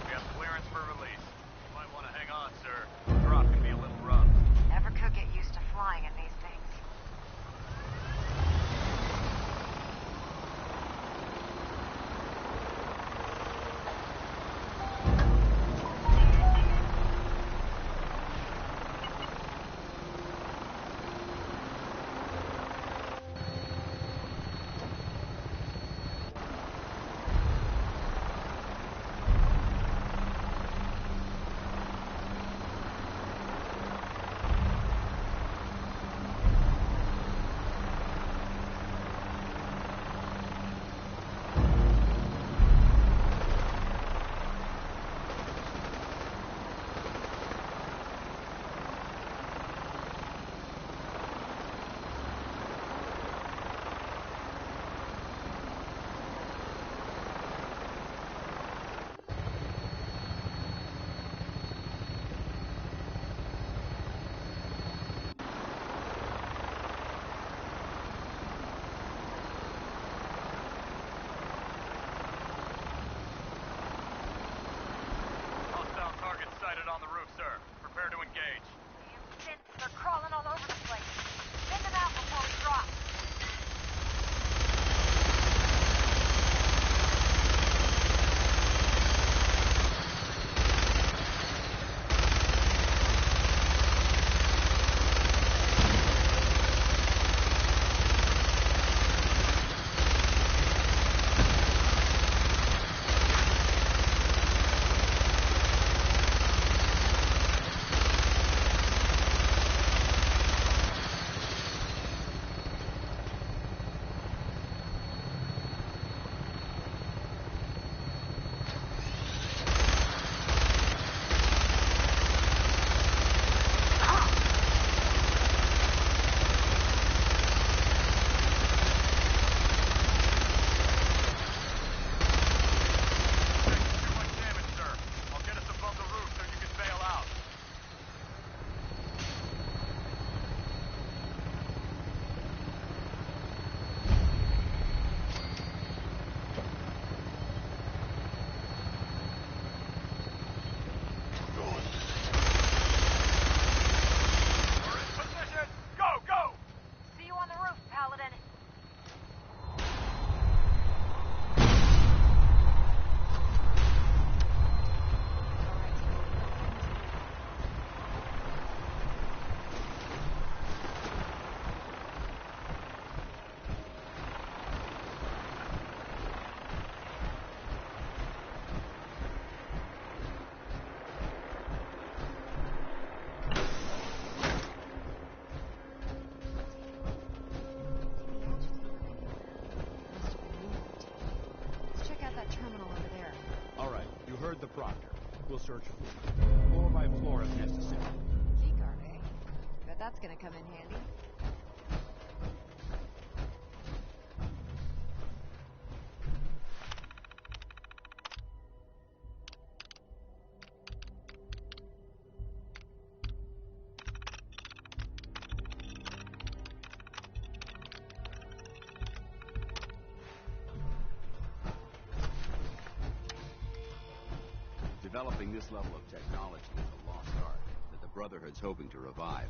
We have clearance for release. You might want to hang on, sir. The drop can be a little rough. Never could get used to flying in these things. heard the Proctor. We'll search floor by floor if necessary. Keycard, eh? Bet that's gonna come in handy. Developing this level of technology is a lost art that the Brotherhood's hoping to revive.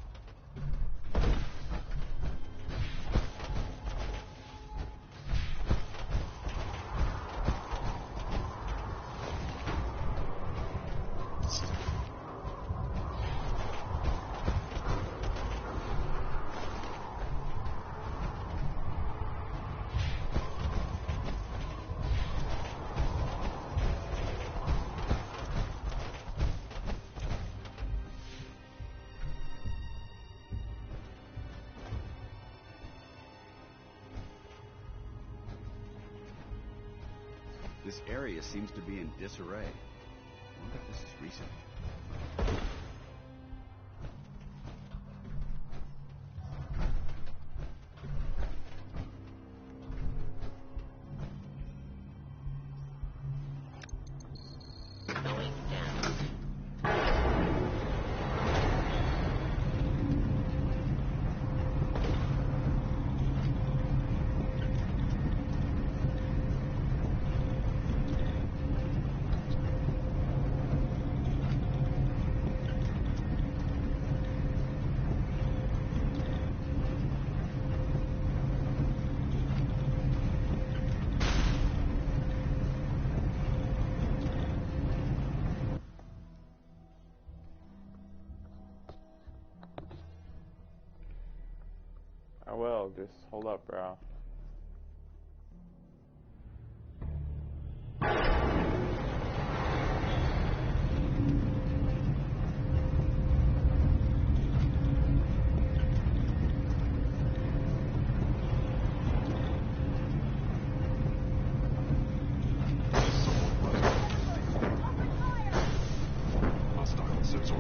This area seems to be in disarray. I wonder if this is recent. I will, just hold up, bro. Hostile sensor.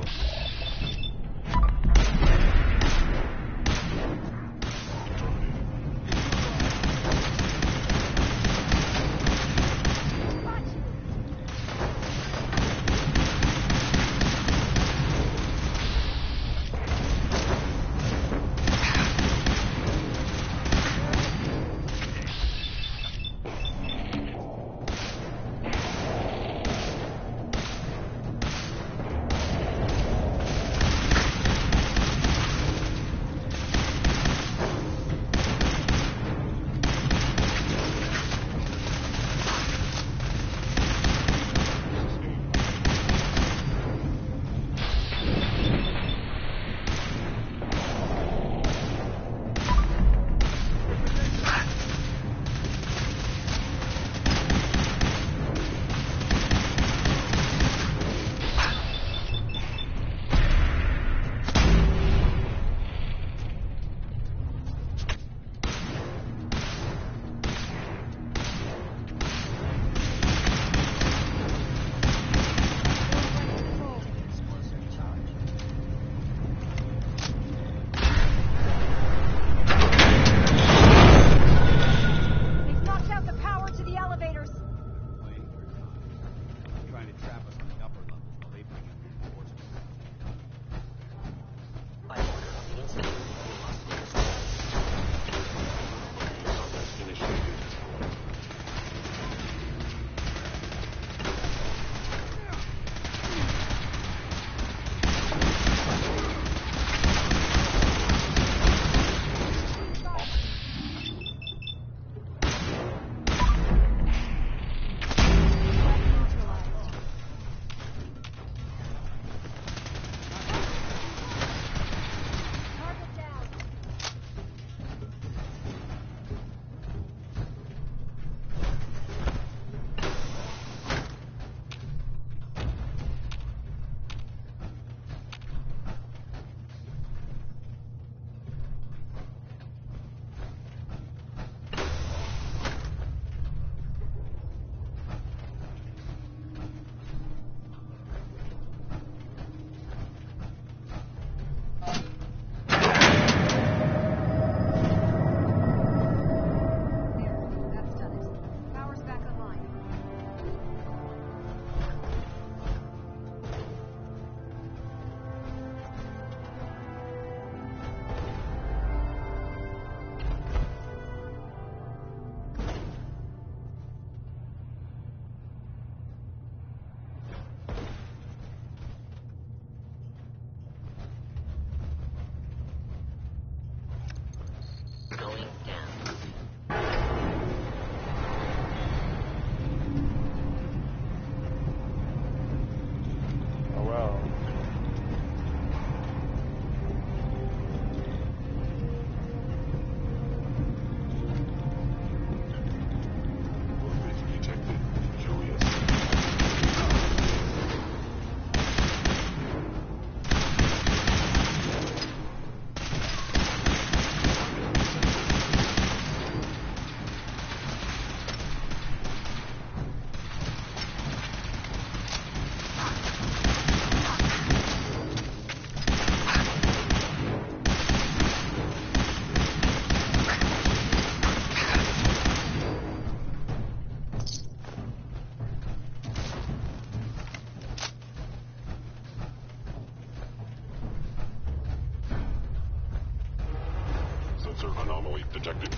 detected.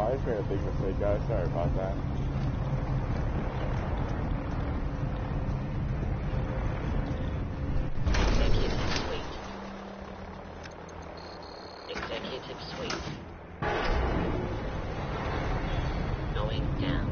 I just made a big mistake, guys. Sorry about that. Executive suite. Going down.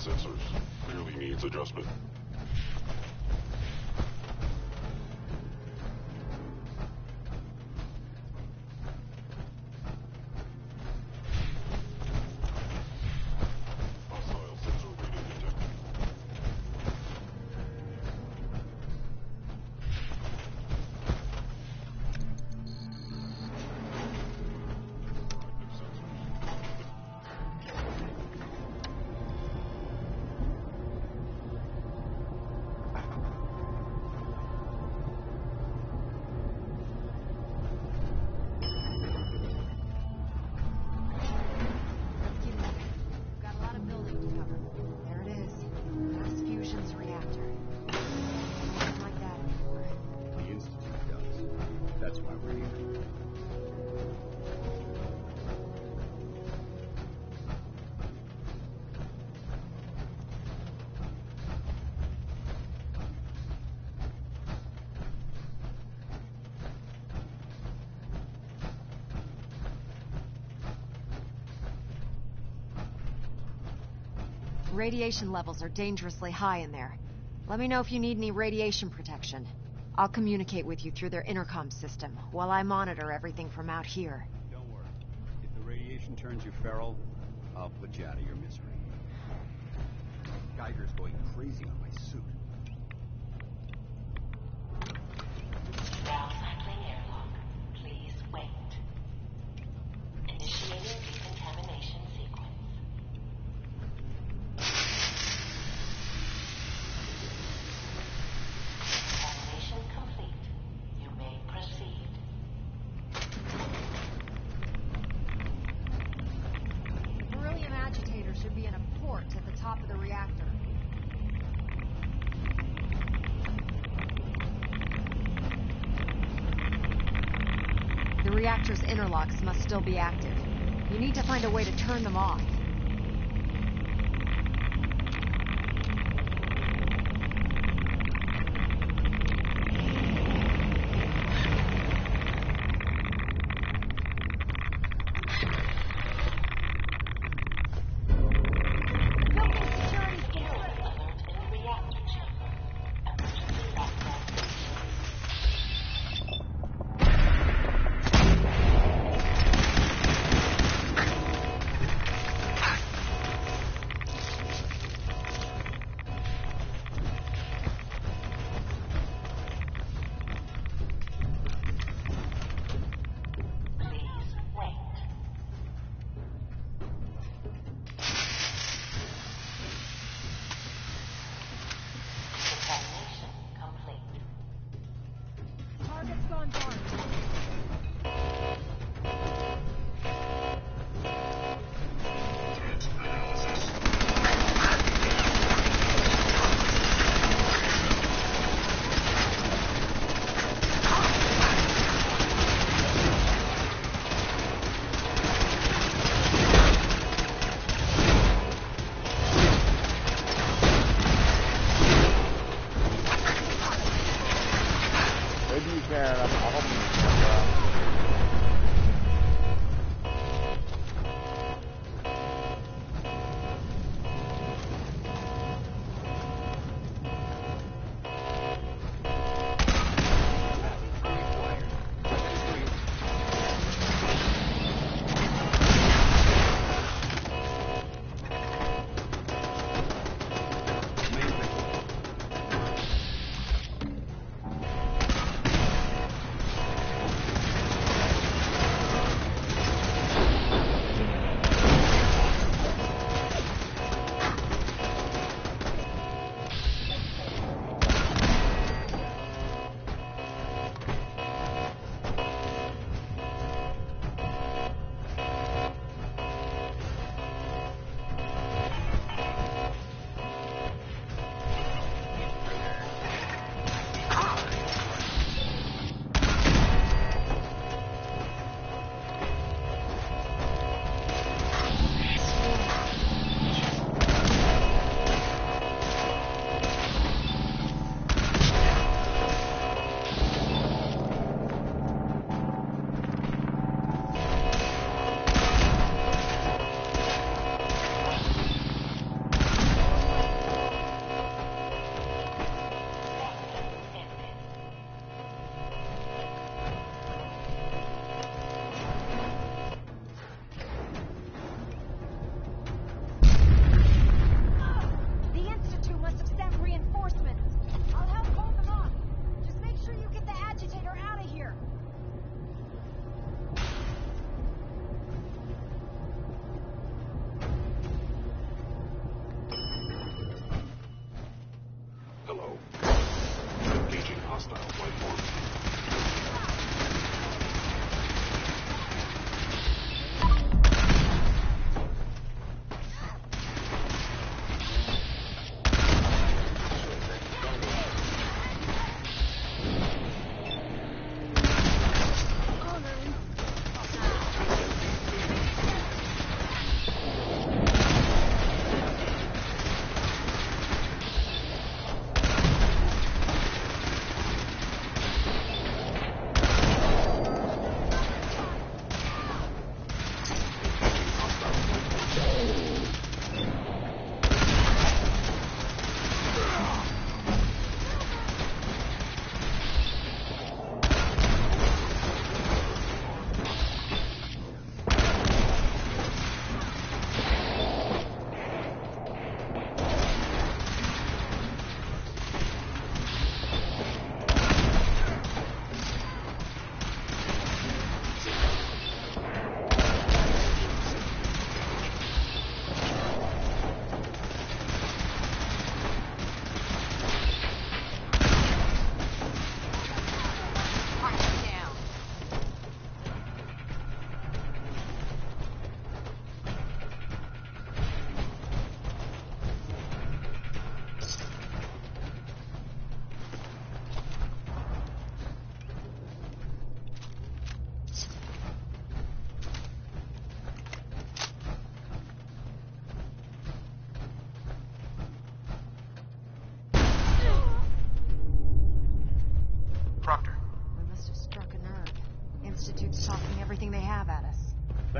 sensors. Clearly needs adjustment. Hostile sensor reading detected. Got a lot of building to cover. There it is. Mass fusion's reactor. Nothing like that anymore. The Institute does. That's why we're here. Radiation levels are dangerously high in there. Let me know if you need any radiation protection. I'll communicate with you through their intercom system while I monitor everything from out here. Don't worry. If the radiation turns you feral, I'll put you out of your misery. Geiger's going crazy on my suit. Now cycling airlock. Please wait. Initiating decontamination sequence. Decontamination complete. You may proceed. The beryllium agitator should be in a port at the top of the reactor. The reactor's interlocks must still be active. You need to find a way to turn them off.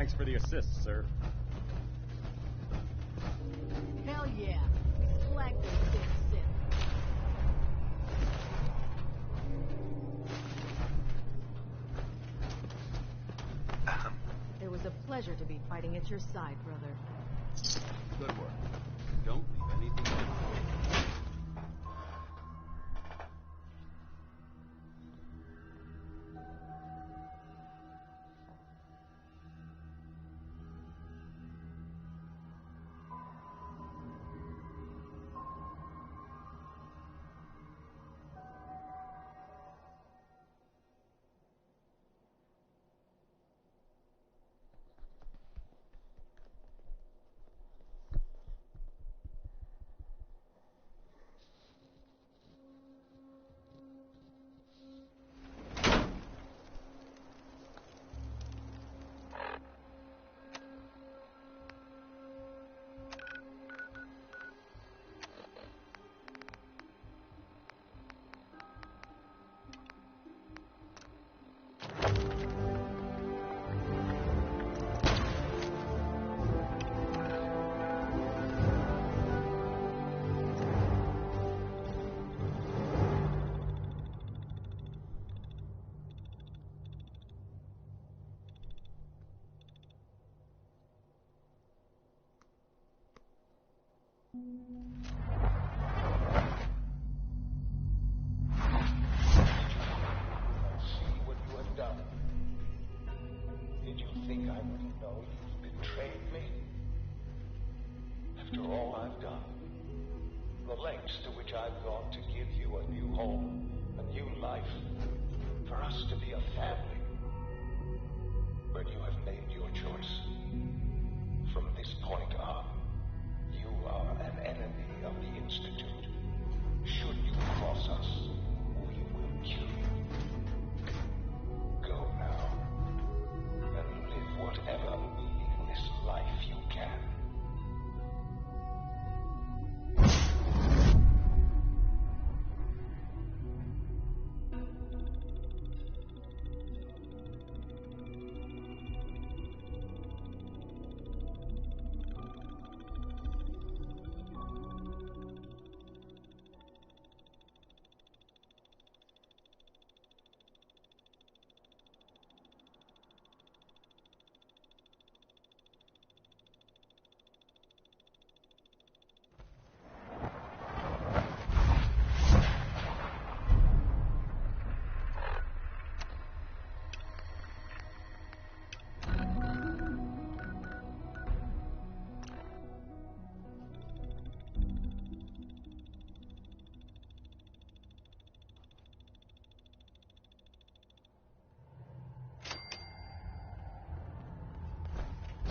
Thanks for the assist, sir. Hell yeah. Flag those damn Sith. It was a pleasure to be fighting at your side, brother. Good work. Don't leave anything to See what you have done. Did you think I wouldn't know you've betrayed me? After all I've done, the lengths to which I've gone to give you a new home, a new life, for us to be a family. But you have made your choice. From this point on, you are an enemy of the Institute. Should you cross us, we will kill you. Go now, and live whatever meaningless life you can.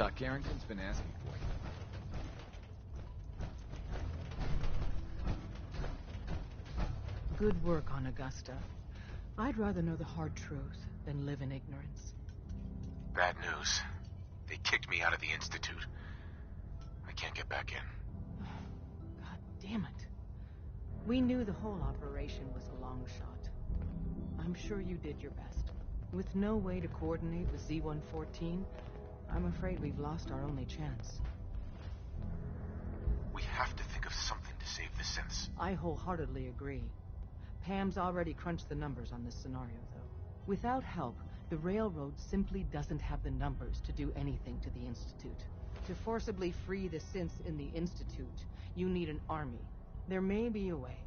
Doc Carrington's been asking for you. Good work on Augusta. I'd rather know the hard truth than live in ignorance. Bad news. They kicked me out of the Institute. I can't get back in. God damn it. We knew the whole operation was a long shot. I'm sure you did your best. With no way to coordinate with Z-114, I'm afraid we've lost our only chance. We have to think of something to save the synths. I wholeheartedly agree. Pam's already crunched the numbers on this scenario, though. Without help, the Railroad simply doesn't have the numbers to do anything to the Institute. To forcibly free the synths in the Institute, you need an army. There may be a way.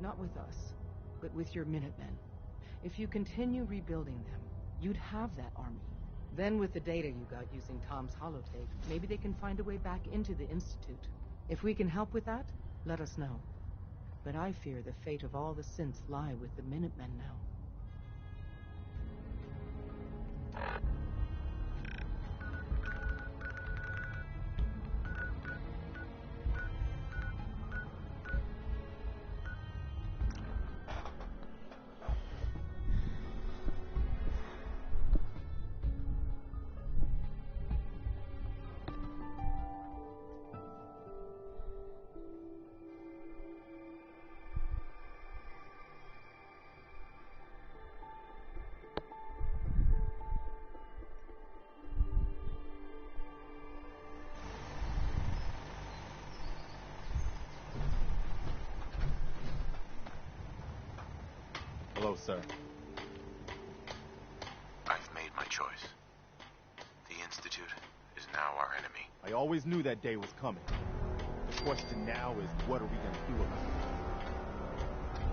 Not with us, but with your Minutemen. If you continue rebuilding them, you'd have that army. Then with the data you got using Tom's holotape, maybe they can find a way back into the Institute. If we can help with that, let us know. But I fear the fate of all the synths lie with the Minutemen now. go, sir. I've made my choice. The Institute is now our enemy. I always knew that day was coming. The question now is, what are we gonna do about it?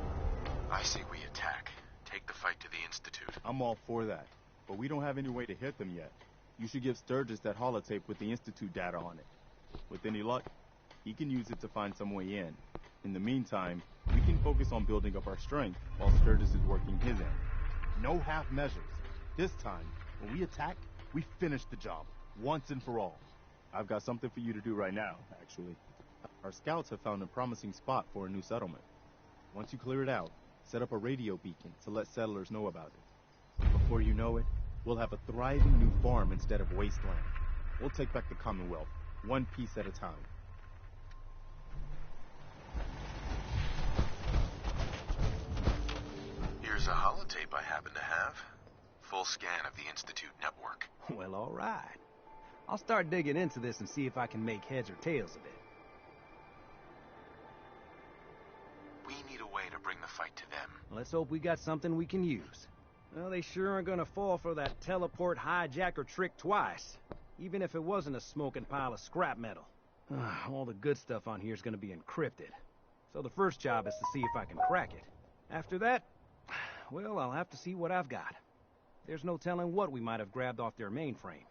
I say we attack. Take the fight to the Institute. I'm all for that, but we don't have any way to hit them yet. You should give Sturgis that holotape with the Institute data on it. With any luck, he can use it to find some way in. In the meantime, we can focus on building up our strength while Sturgis is working his end. No half measures. This time, when we attack, we finish the job, once and for all. I've got something for you to do right now, actually. Our scouts have found a promising spot for a new settlement. Once you clear it out, set up a radio beacon to let settlers know about it. Before you know it, we'll have a thriving new farm instead of wasteland. We'll take back the Commonwealth, one piece at a time. Here's a holotape I happen to have. Full scan of the Institute network. Well, all right. I'll start digging into this and see if I can make heads or tails of it. We need a way to bring the fight to them. Let's hope we got something we can use. Well, they sure aren't gonna fall for that teleport hijacker trick twice. Even if it wasn't a smoking pile of scrap metal. All the good stuff on here is gonna be encrypted. So the first job is to see if I can crack it. After that, well, I'll have to see what I've got. There's no telling what we might have grabbed off their mainframe.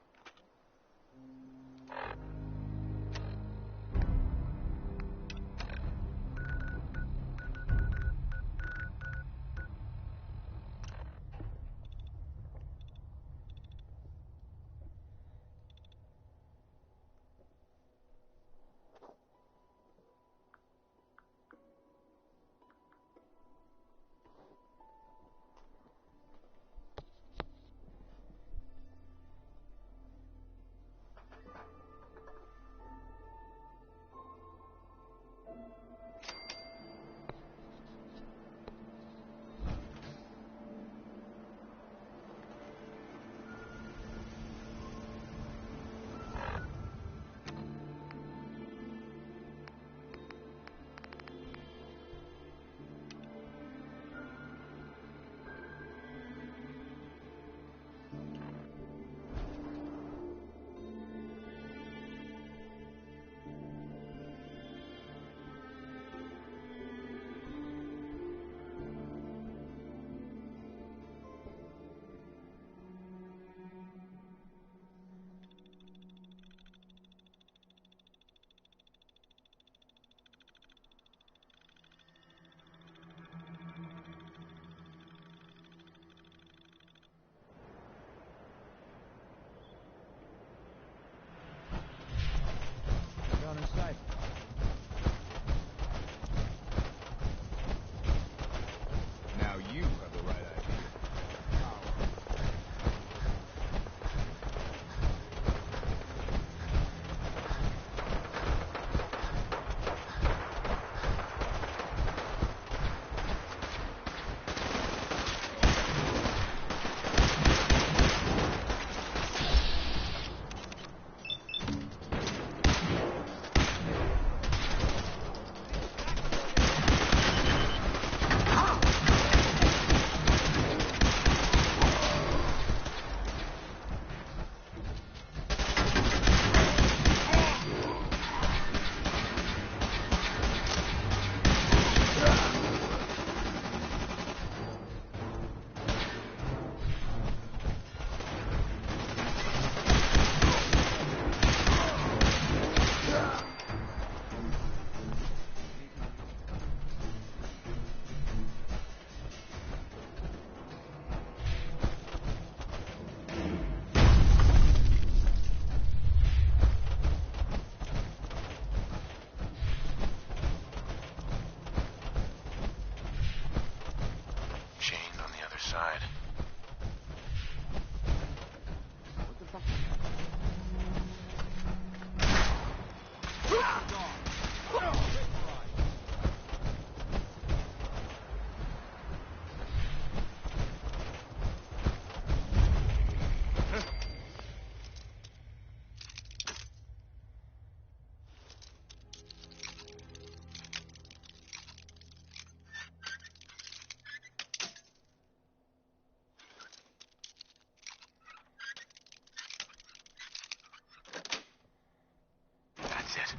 it.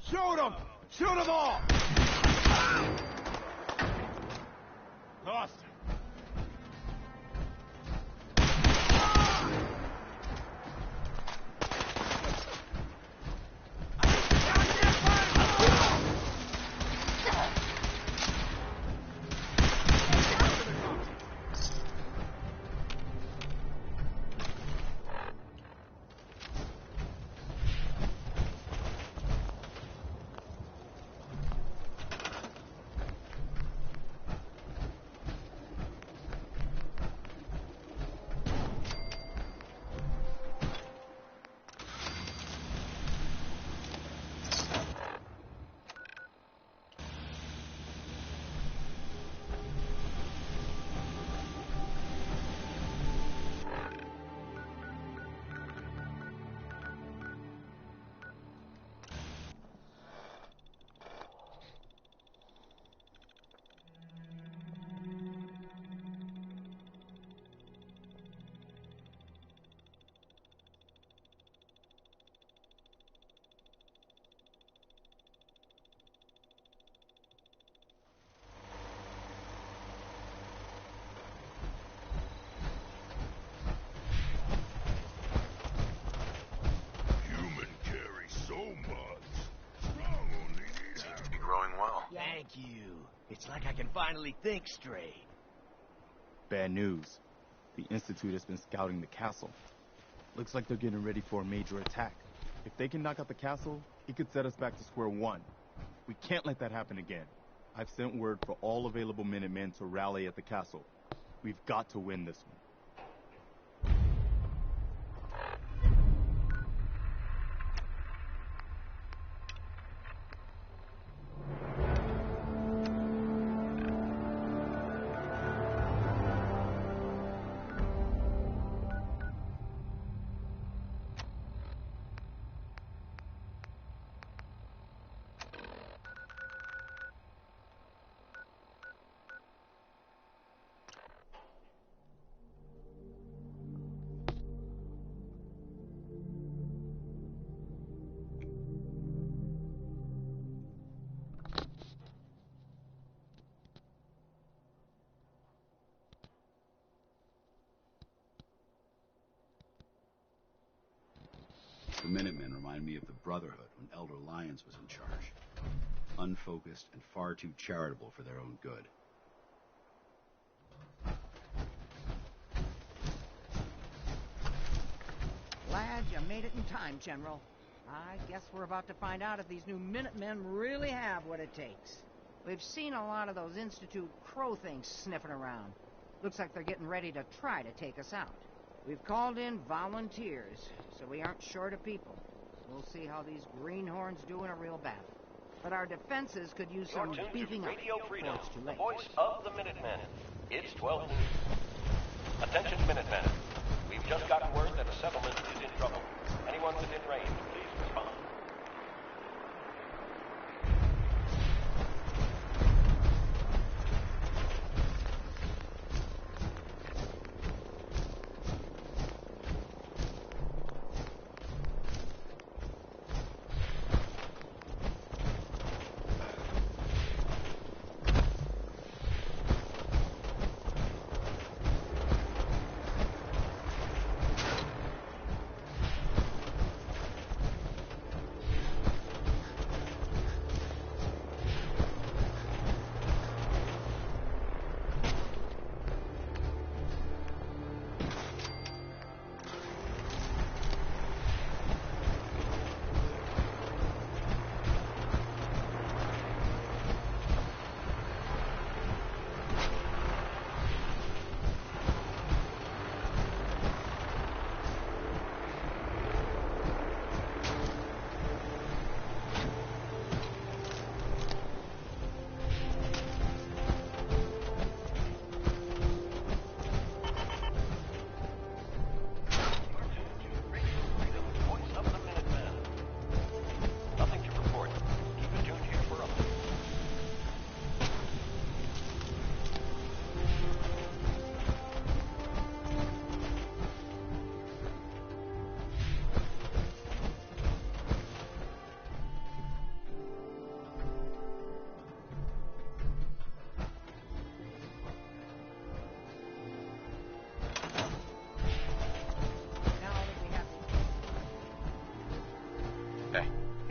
Shoot them! Shoot them all! Lost. Thank you. It's like I can finally think straight. Bad news. The Institute has been scouting the castle. Looks like they're getting ready for a major attack. If they can knock out the castle, it could set us back to square one. We can't let that happen again. I've sent word for all available Minutemen to rally at the castle. We've got to win this one. The Minutemen remind me of the Brotherhood when Elder Lyons was in charge. Unfocused and far too charitable for their own good. Glad you made it in time, General. I guess we're about to find out if these new Minutemen really have what it takes. We've seen a lot of those Institute Crow things sniffing around. Looks like they're getting ready to try to take us out. We've called in volunteers, so we aren't short of people. We'll see how these greenhorns do in a real battle. But our defenses could use some beefing up before it's too late. Voice of the Minutemen. It's 12 noon. Attention, Minutemen. We've just gotten word that a settlement is in trouble. Anyone within range, please respond.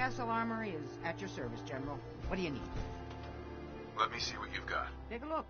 Castle Armory is at your service, General. What do you need? Let me see what you've got. Take a look.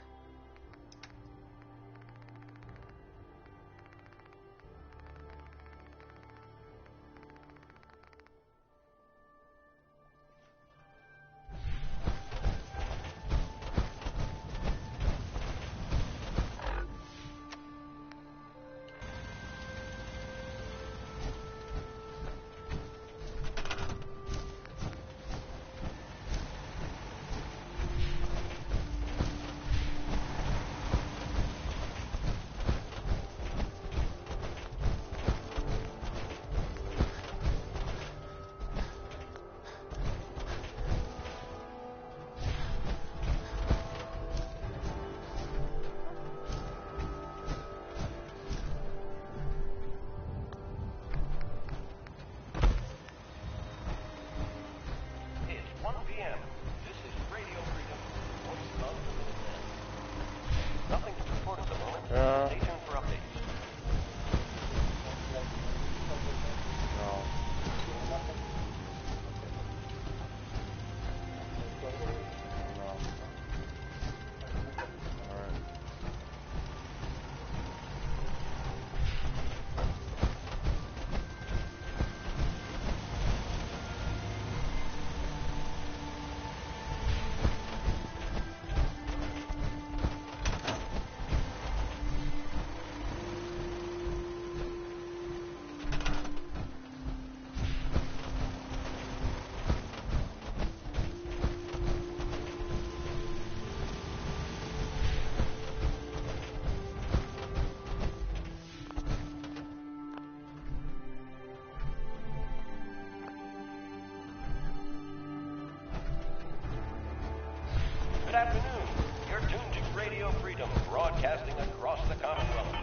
Good afternoon. You're tuned to Radio Freedom, broadcasting across the Commonwealth.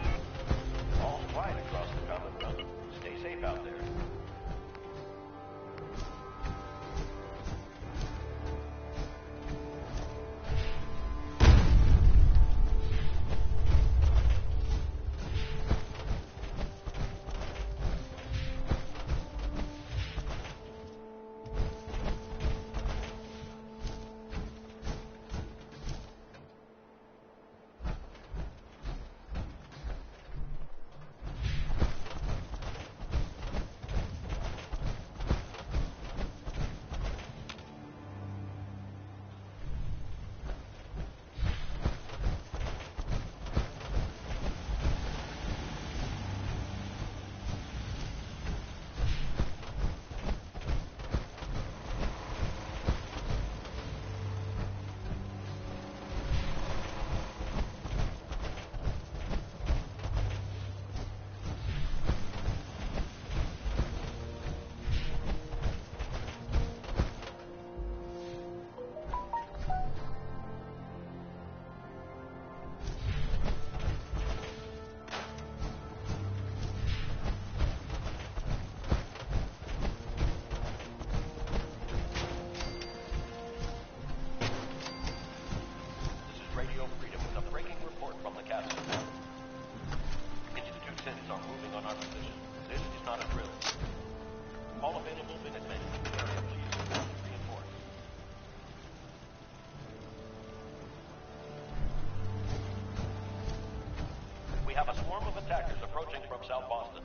All's quiet across the Commonwealth. Stay safe out there. We have a swarm of attackers approaching from South Boston.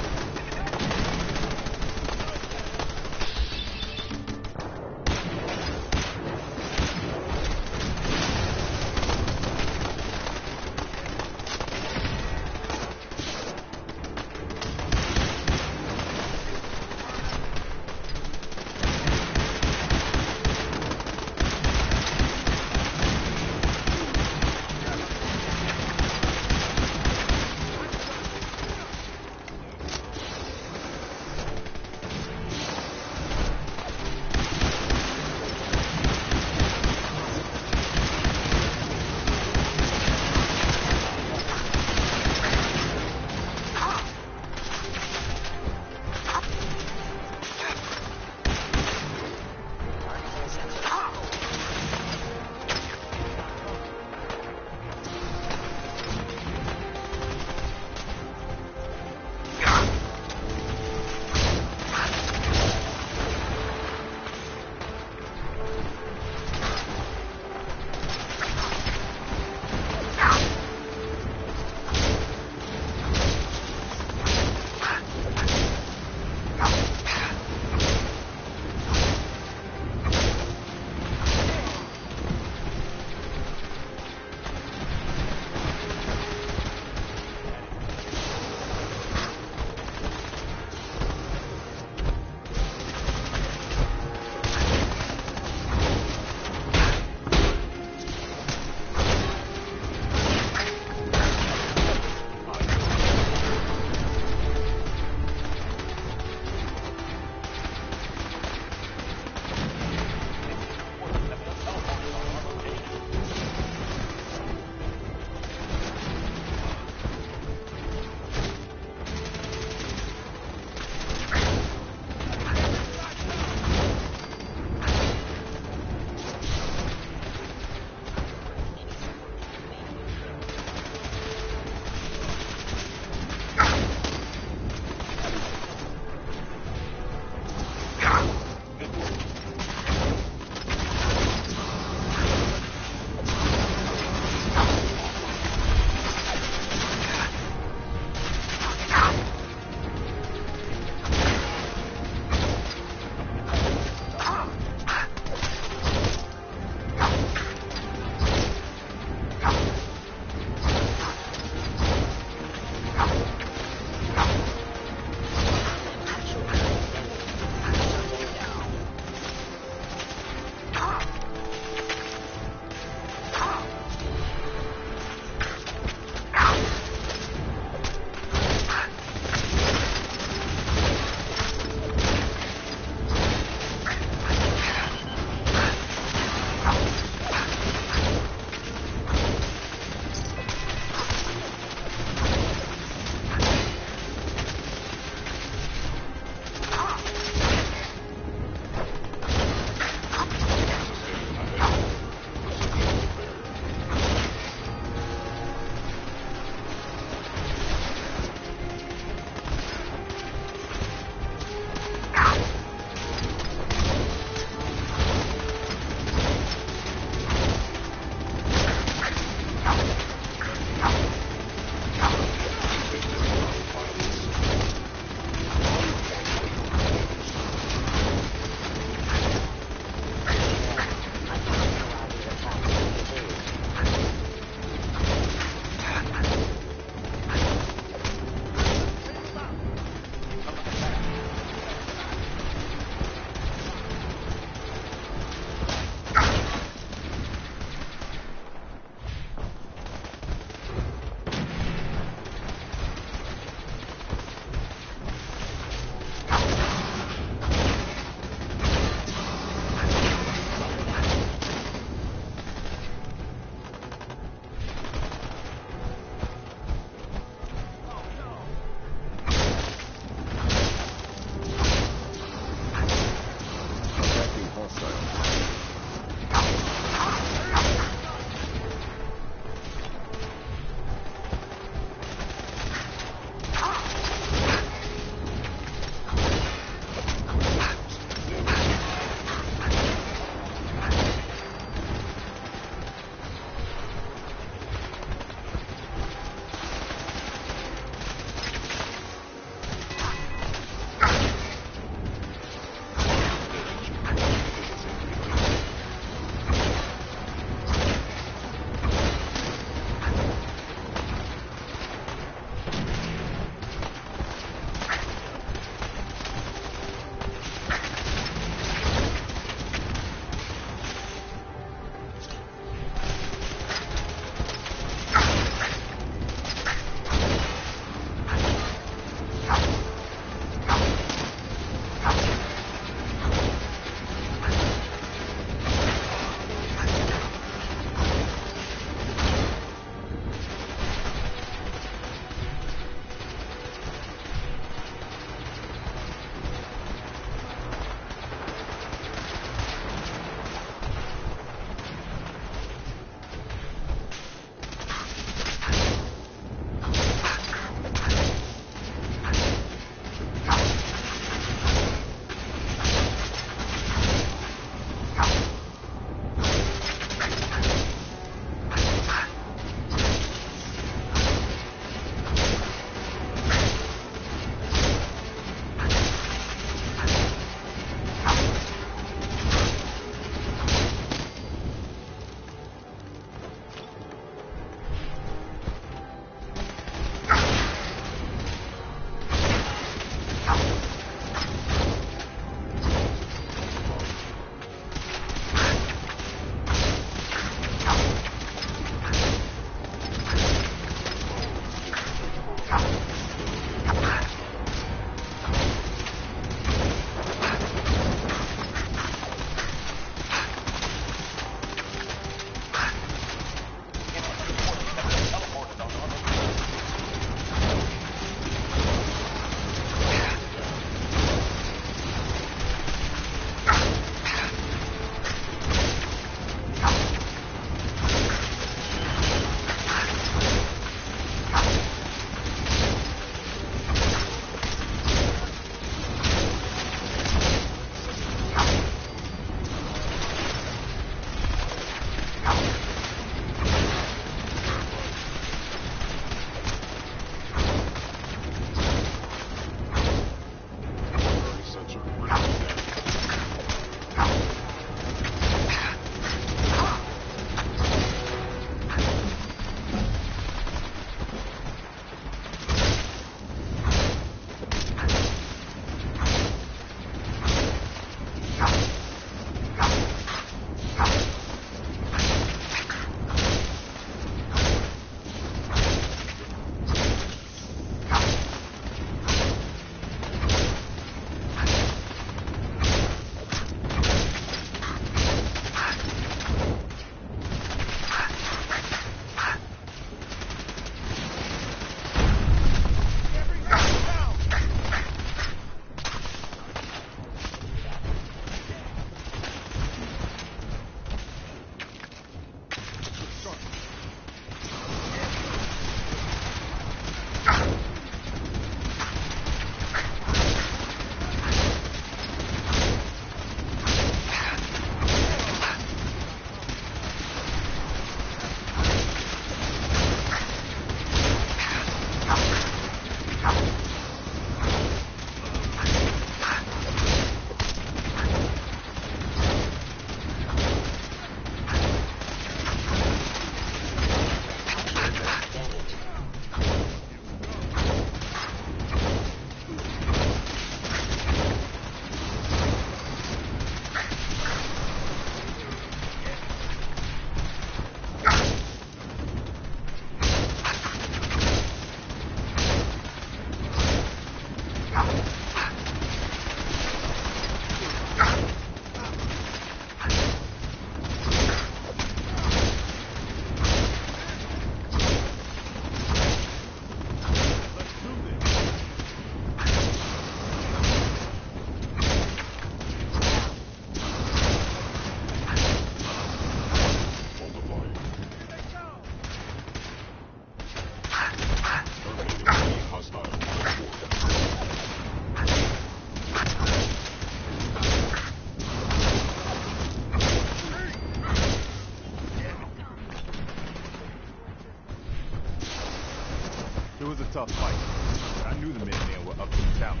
fight. I knew the Minutemen were up to the challenge.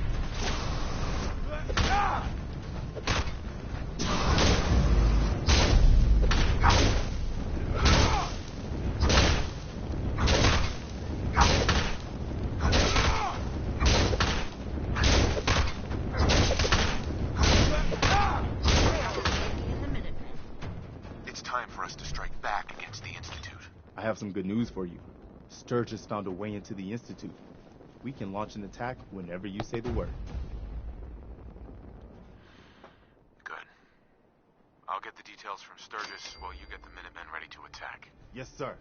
It's time for us to strike back against the Institute. I have some good news for you. Sturgis found a way into the Institute. We can launch an attack whenever you say the word. Good. I'll get the details from Sturgis while you get the Minutemen ready to attack. Yes, sir.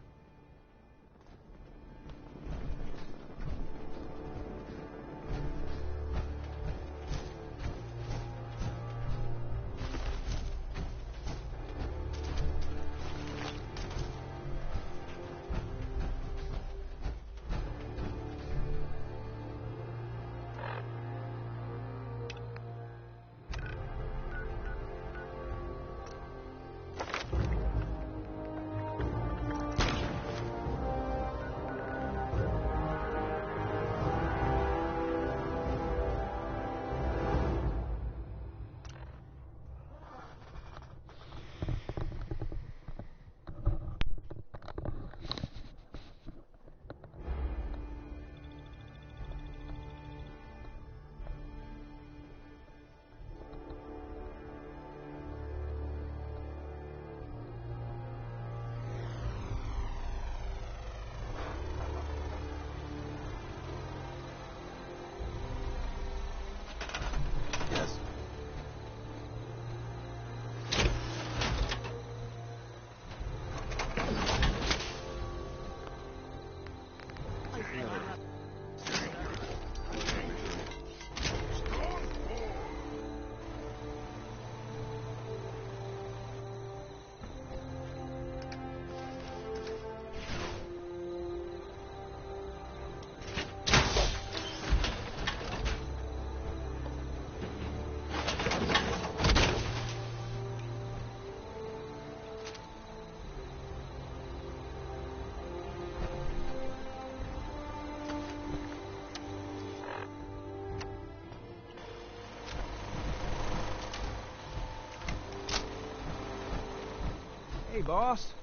Hey, boss.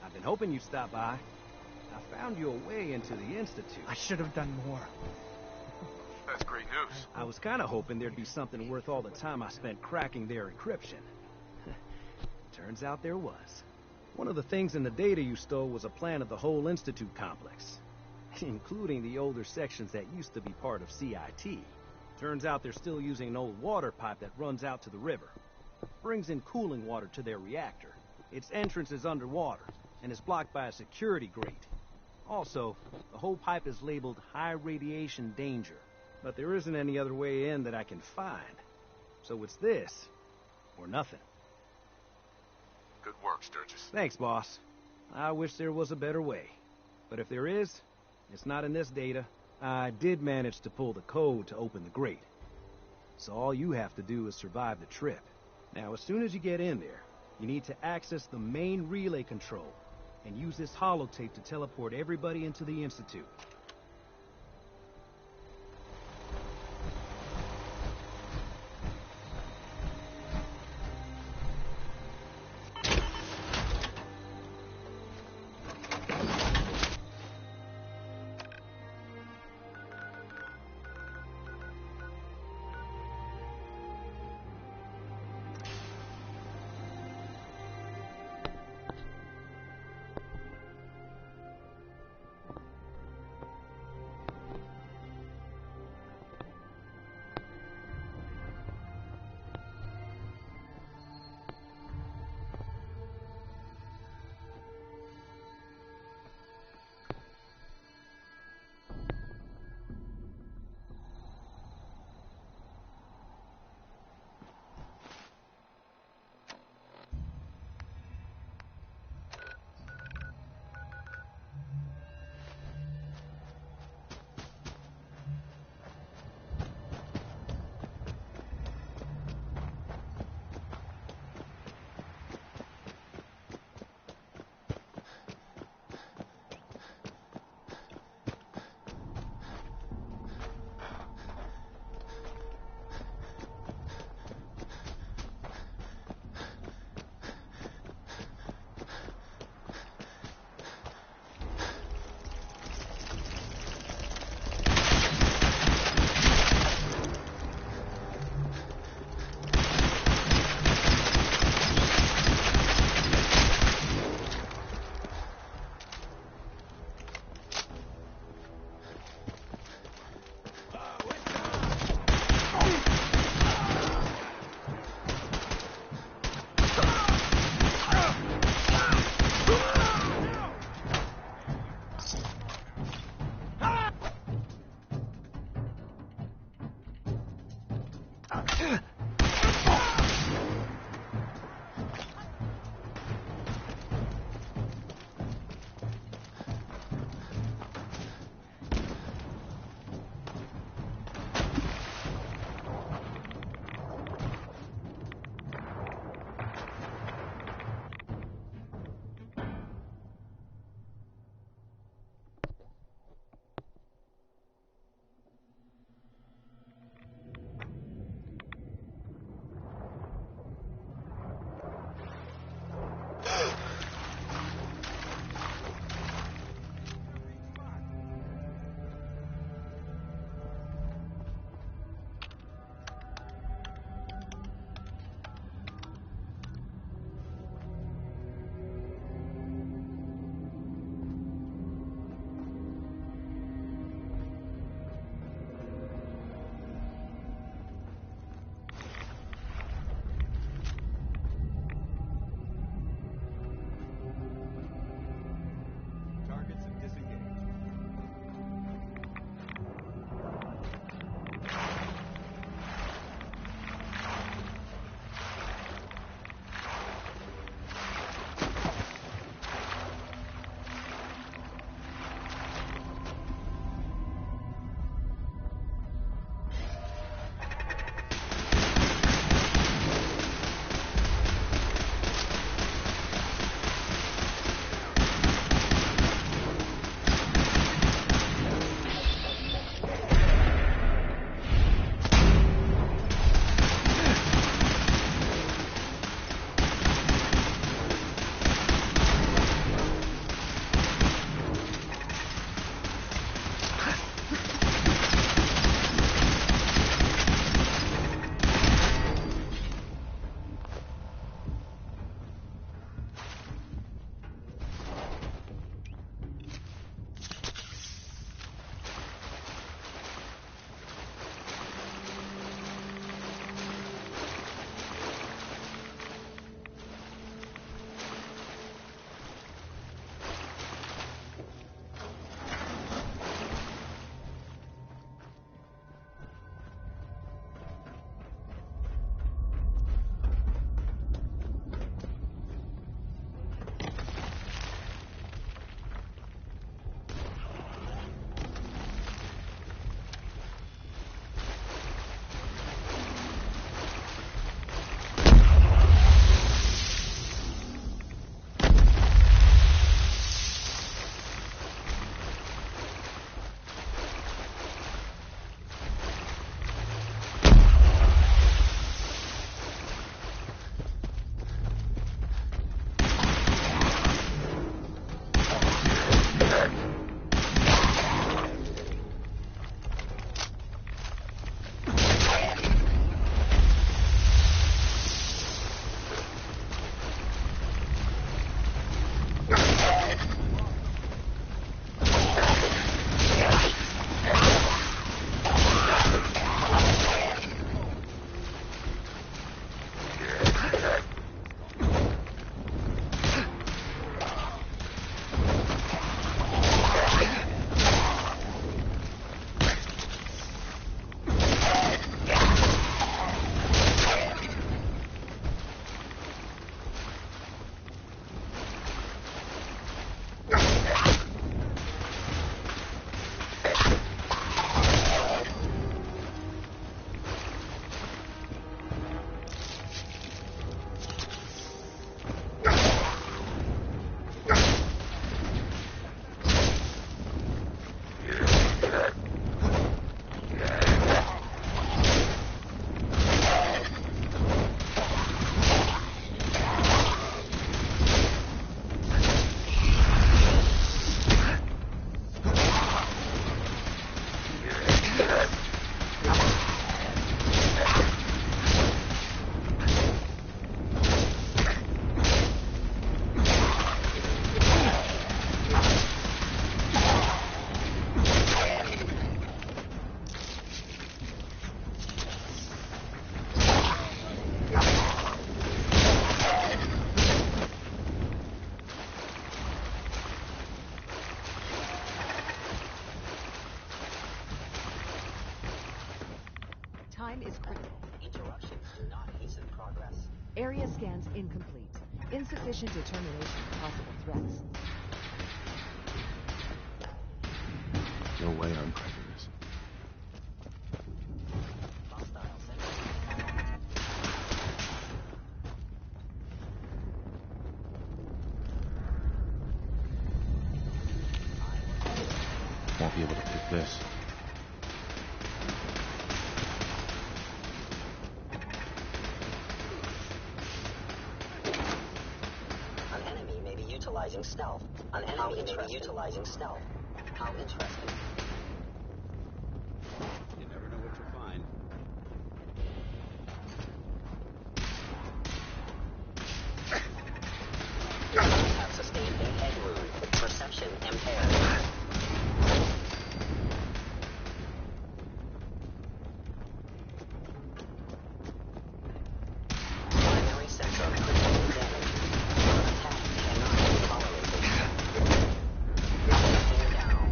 I've been hoping you'd stop by. I found your way into the Institute. I should have done more. That's great news. I was kind of hoping there'd be something worth all the time I spent cracking their encryption. Turns out there was. One of the things in the data you stole was a plan of the whole Institute complex, including the older sections that used to be part of CIT. Turns out they're still using an old water pipe that runs out to the river. Brings in cooling water to their reactor. Its entrance is underwater, and is blocked by a security grate. Also, the whole pipe is labeled high radiation danger, but there isn't any other way in that I can find. So it's this, or nothing. Good work, Sturgis. Thanks, boss. I wish there was a better way. But if there is, it's not in this data. I did manage to pull the code to open the grate. So all you have to do is survive the trip. Now, as soon as you get in there, you need to access the main relay control and use this holotape to teleport everybody into the Institute. Time is critical. Interruptions do not hasten progress. Area scans incomplete. Insufficient determination of possible threats. No way I'm cracking this. Won't be able to pick this. An enemy may be utilizing stealth. An enemy may be utilizing stealth. How interesting. You never know what you'll find. Have sustained a head wound. Perception impaired. Primary sensor critically damaged. Your attack cannot be tolerated. Taking down.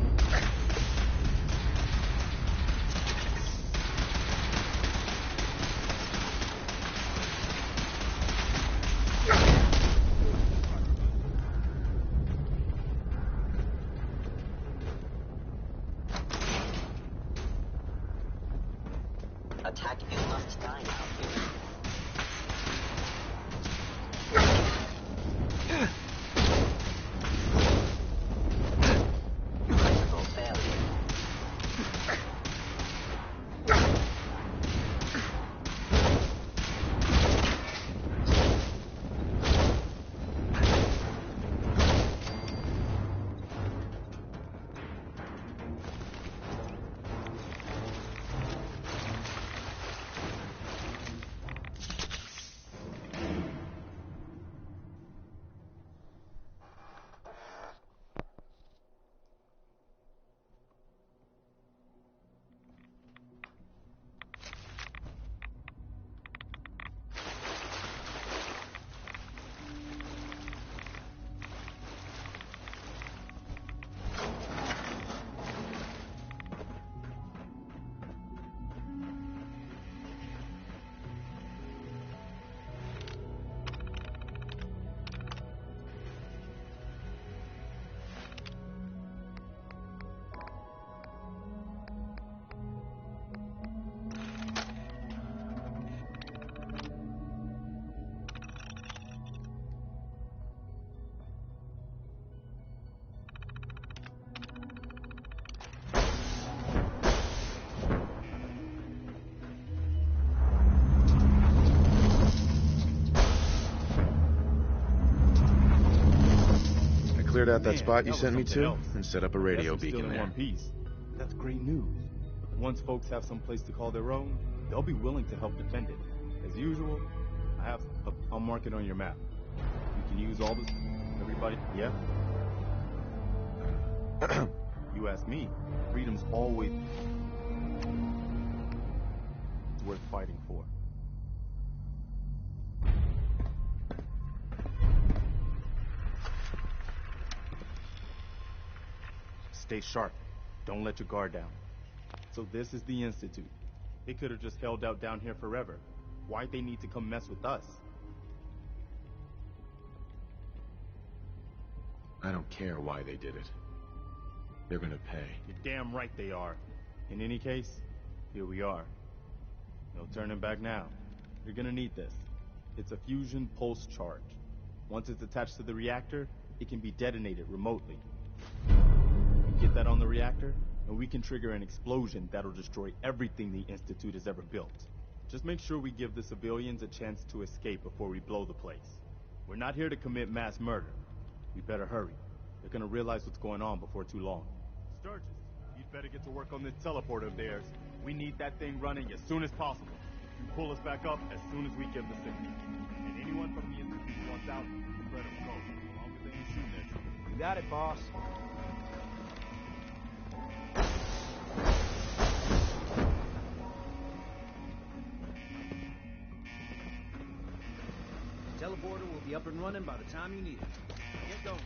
Attack, you must die now, human. Critical failure. Cleared out that Man, spot you that sent me was to something else. and set up a radio Guess we're still beacon in there. one piece. That's great news. Once folks have some place to call their own, they'll be willing to help defend it. As usual, I'll mark it on your map. You can use all this. Everybody, yeah? You ask me. Freedom's always worth fighting for. Stay sharp. Don't let your guard down. So this is the Institute. They could have just held out down here forever. Why'd they need to come mess with us? I don't care why they did it. They're gonna pay. You're damn right they are. In any case, here we are. No turning back now. You're gonna need this. It's a fusion pulse charge. Once it's attached to the reactor, it can be detonated remotely. Get that on the reactor, and we can trigger an explosion that'll destroy everything the Institute has ever built. Just make sure we give the civilians a chance to escape before we blow the place. We're not here to commit mass murder. We better hurry. They're gonna realize what's going on before too long. Sturgis, you'd better get to work on this teleporter of theirs. We need that thing running as soon as possible. You pull us back up as soon as we give the signal. And anyone from the Institute who wants out, let them go. As long as they ain't shooting us. You got it, boss. Teleporter will be up and running by the time you need it. Get going.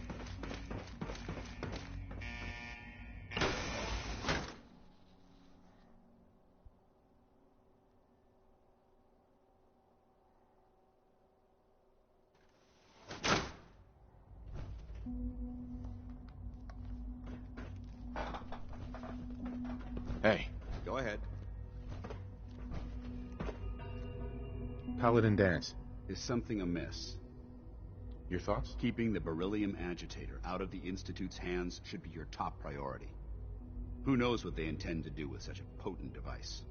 Hey. Go ahead. Paladin Danse. Is something amiss? Your thoughts? Keeping the beryllium agitator out of the Institute's hands should be your top priority. Who knows what they intend to do with such a potent device?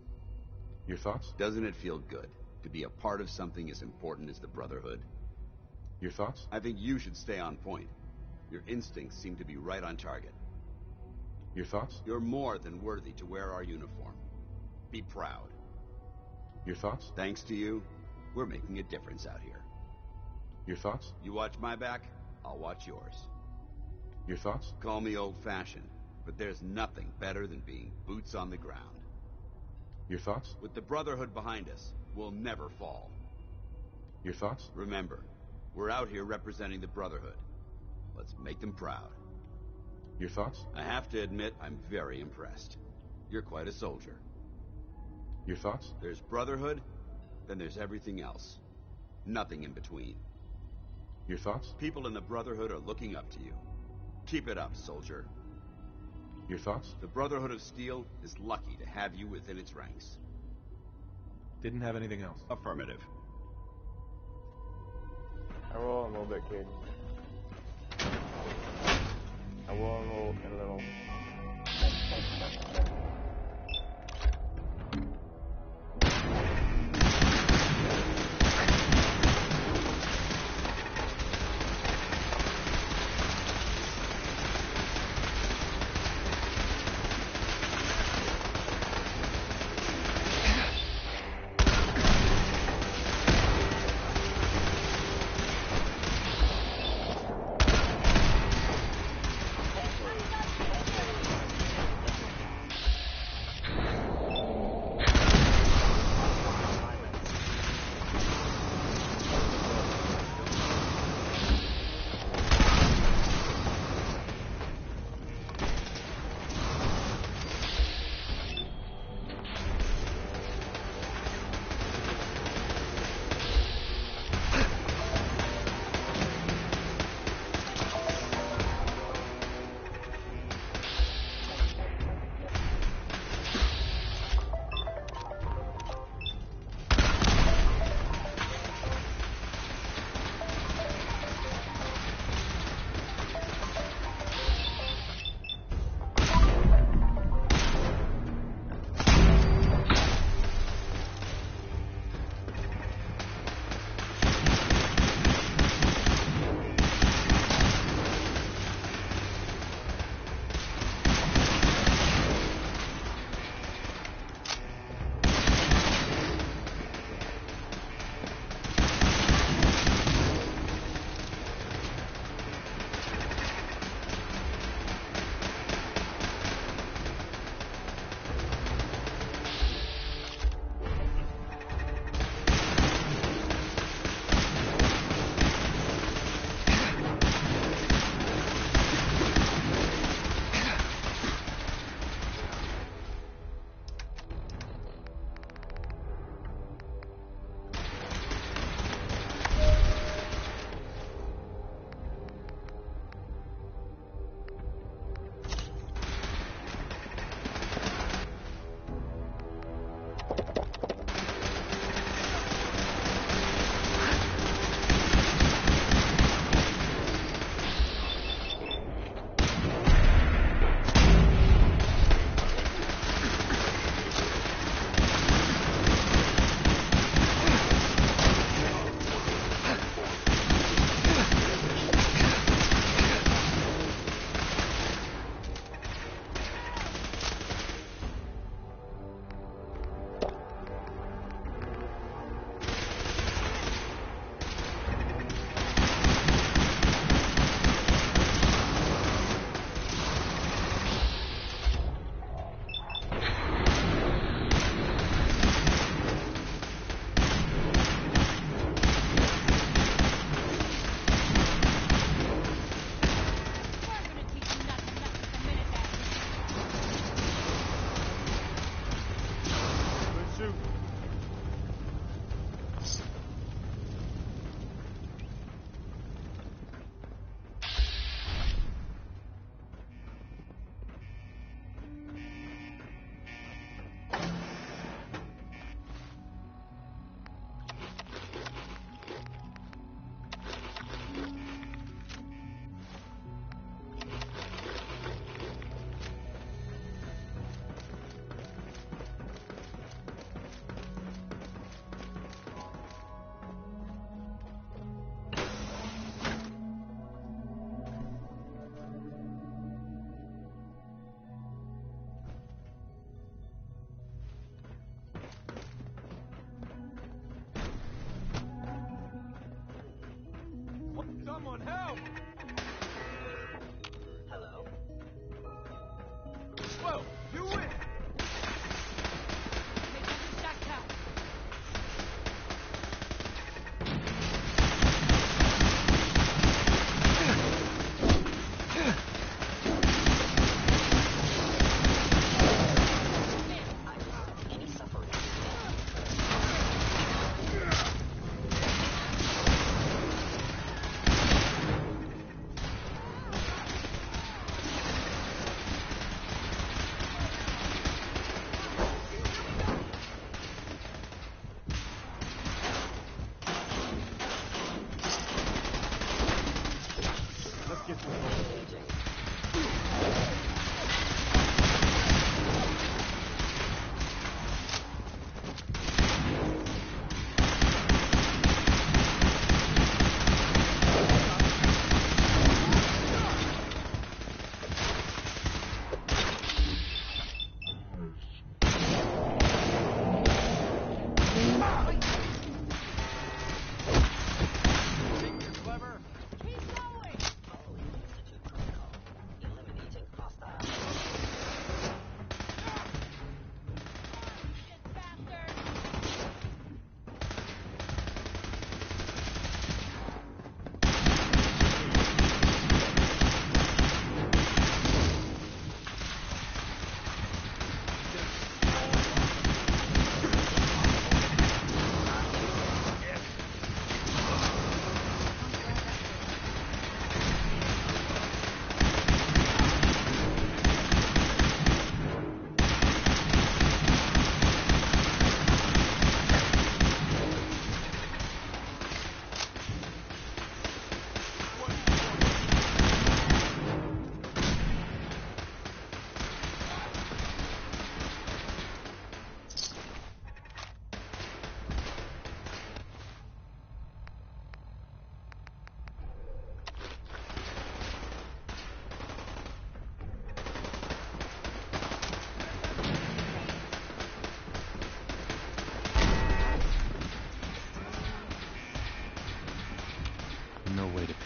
Your thoughts? Doesn't it feel good to be a part of something as important as the Brotherhood? Your thoughts? I think you should stay on point. Your instincts seem to be right on target. Your thoughts? You're more than worthy to wear our uniform. Be proud. Your thoughts? Thanks to you, we're making a difference out here. Your thoughts? You watch my back, I'll watch yours. Your thoughts? Call me old-fashioned, but there's nothing better than being boots on the ground. Your thoughts? With the Brotherhood behind us, we'll never fall. Your thoughts? Remember, we're out here representing the Brotherhood. Let's make them proud. Your thoughts? I have to admit, I'm very impressed. You're quite a soldier. Your thoughts? There's Brotherhood, then there's everything else. Nothing in between. Your thoughts? People in the Brotherhood are looking up to you. Keep it up, soldier. Your thoughts? The Brotherhood of Steel is lucky to have you within its ranks. Didn't have anything else. Affirmative. I will in a little bit, kid. I will in a little.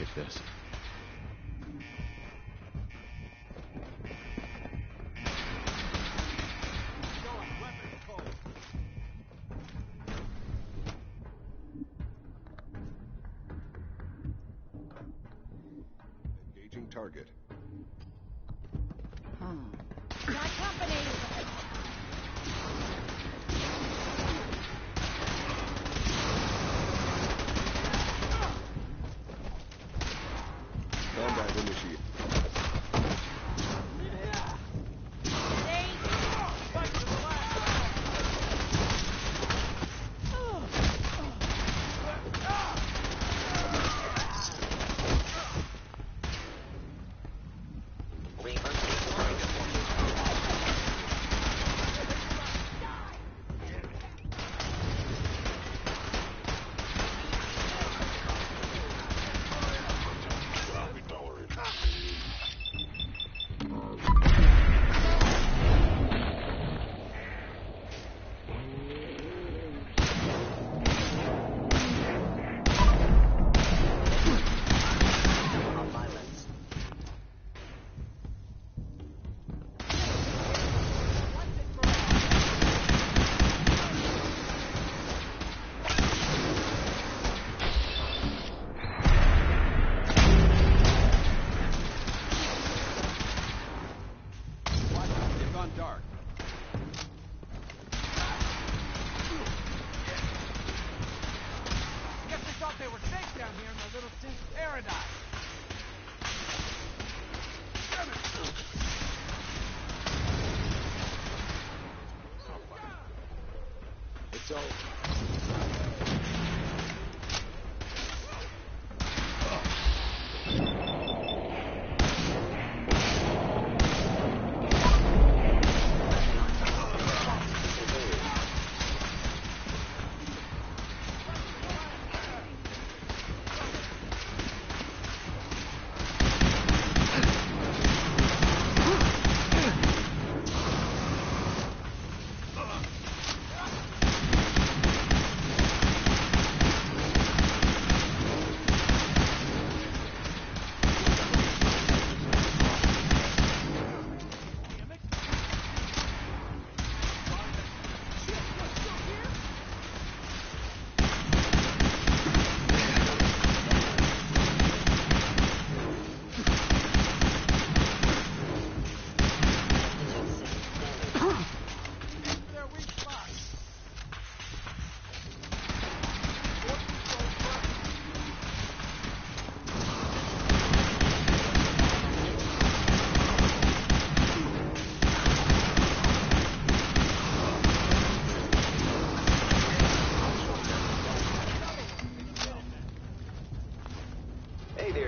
at this. Engaging target. My company! Combat initiated.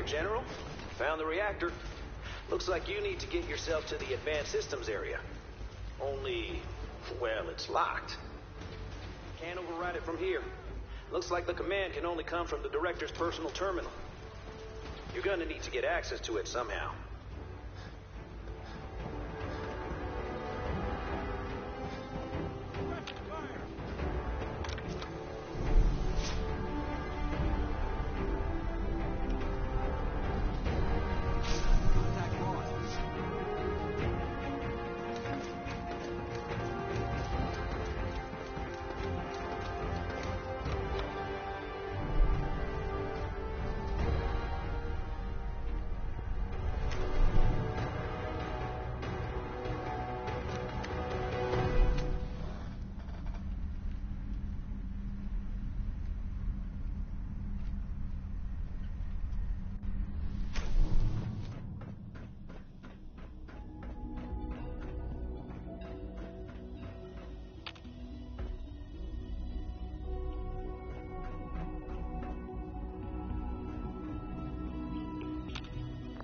General. Found the reactor. Looks like you need to get yourself to the advanced systems area. Only, well, it's locked. Can't override it from here. Looks like the command can only come from the director's personal terminal. You're gonna need to get access to it somehow.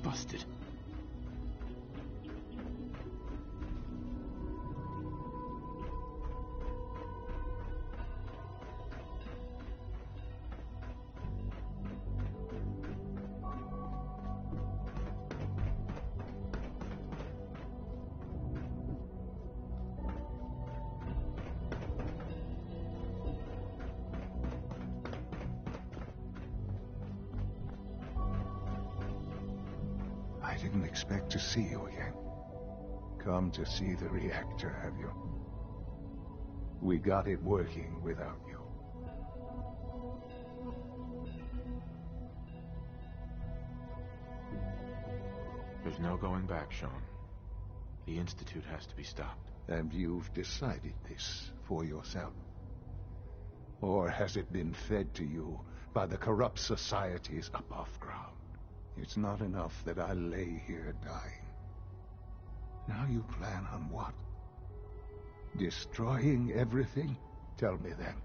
Busted. didn't expect to see you again. Come to see the reactor, have you? We got it working without you. There's no going back, Sean. The Institute has to be stopped. And you've decided this for yourself? Or has it been fed to you by the corrupt societies above ground? It's not enough that I lay here dying. Now you plan on what? Destroying everything? Tell me then.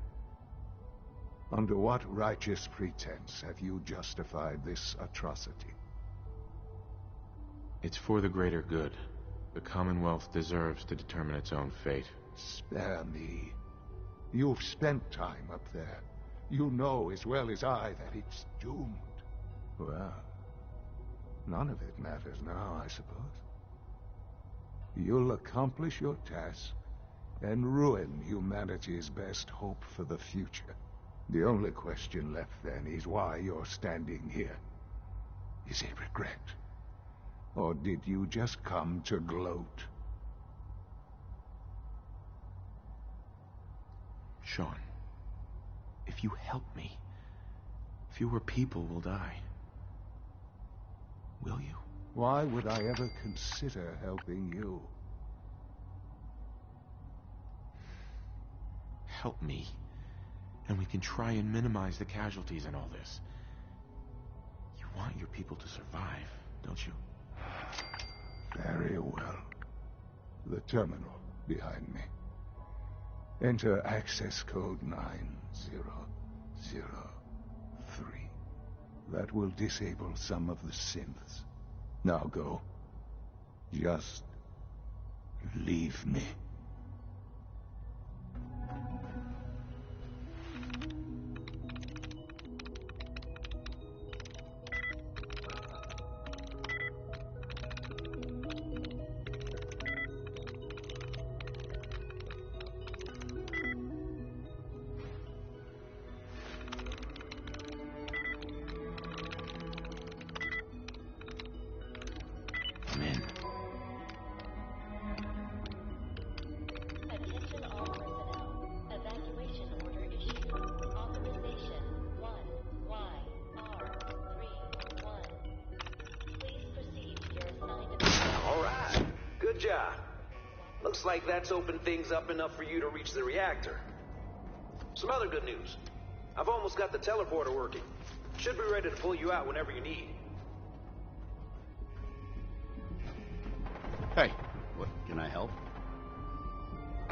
Under what righteous pretense have you justified this atrocity? It's for the greater good. The Commonwealth deserves to determine its own fate. Spare me. You've spent time up there. You know as well as I that it's doomed. Well, none of it matters now, I suppose. You'll accomplish your task and ruin humanity's best hope for the future. The only question left then is why you're standing here. Is it regret? Or did you just come to gloat? Sean, if you help me, fewer people will die. Will you? Why would I ever consider helping you? Help me, and we can try and minimize the casualties in all this. You want your people to survive, don't you? Very well. The terminal behind me. Enter access code 9003. That will disable some of the synths. Now go. Just leave me. Like that's opened things up enough for you to reach the reactor. Some other good news. I've almost got the teleporter working. Should be ready to pull you out whenever you need. Hey. What, can I help?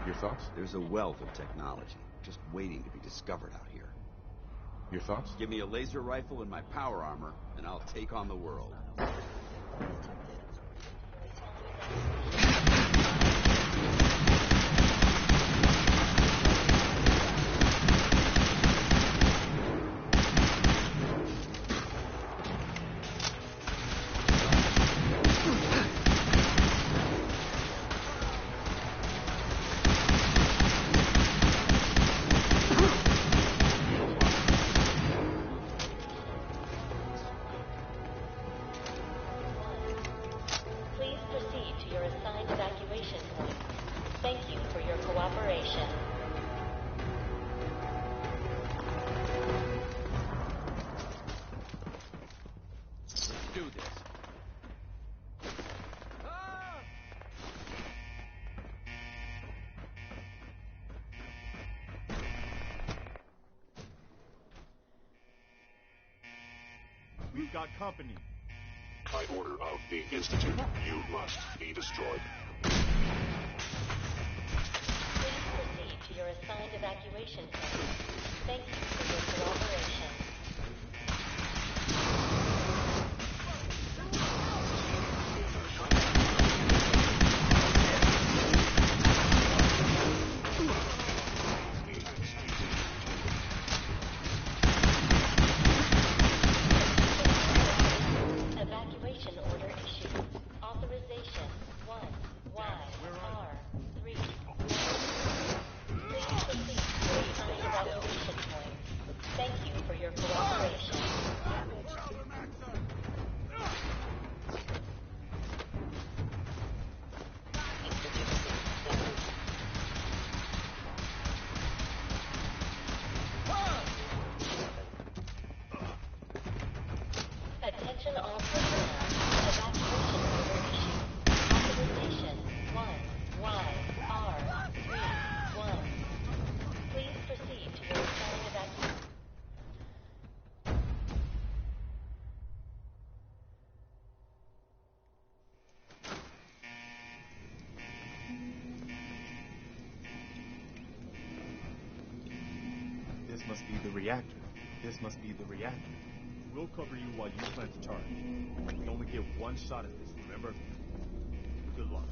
Your thoughts? There's a wealth of technology just waiting to be discovered out here. Your thoughts? Give me a laser rifle and my power armor, and I'll take on the world. We've got company. By order of the Institute, you must be destroyed. Please proceed to your assigned evacuation point. Thank you for your cooperation. Attention all personnel. Evacuation order issued. Authorization 1YR31. Please proceed to your assigned evacuation. This must be the reactor. This must be the reactor. We'll cover you while you plant the charge. We only get one shot at this, remember? Good luck.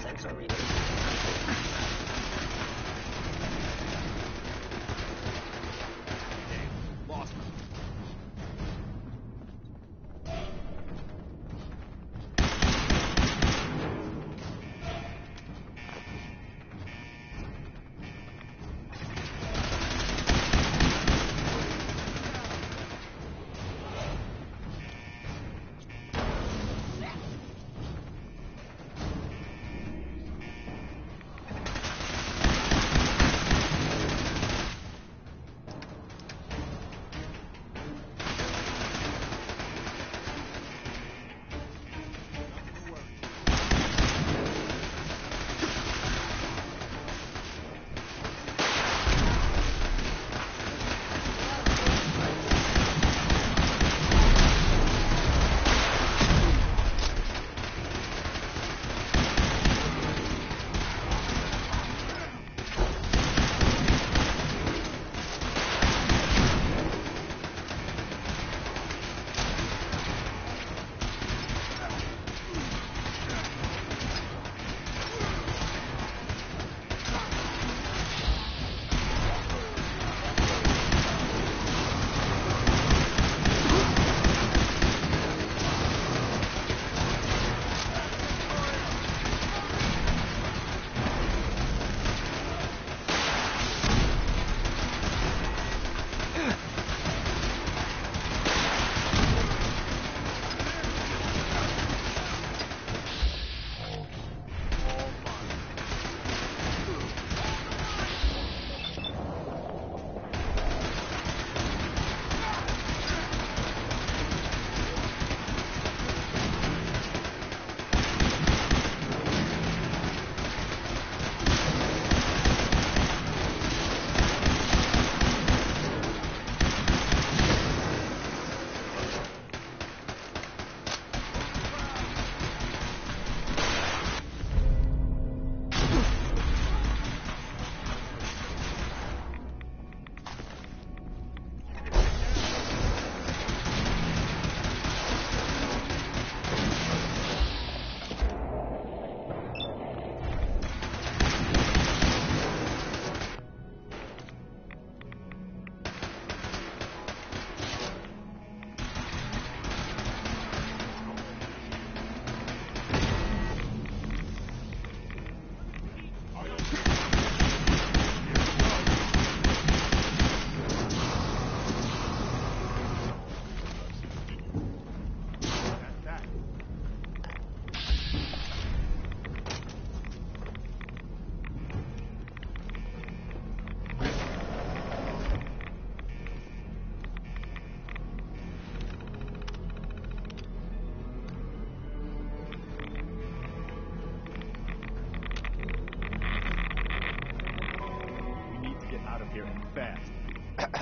Sensor reading. Lost me.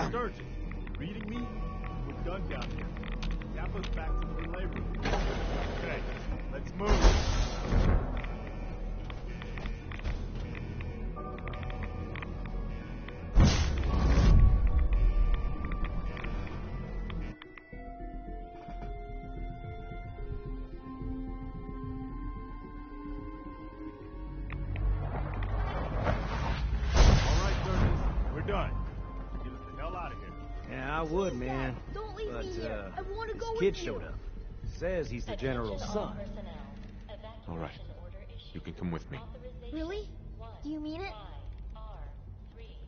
Sturgis, reading me? We're done down here. Zap us back to the relay room. Okay, let's move. I would, man. Don't leave But, me here. I want to this go kid with you. showed up. Says he's the general's son. All right. You can come with me. Really? Do you mean it?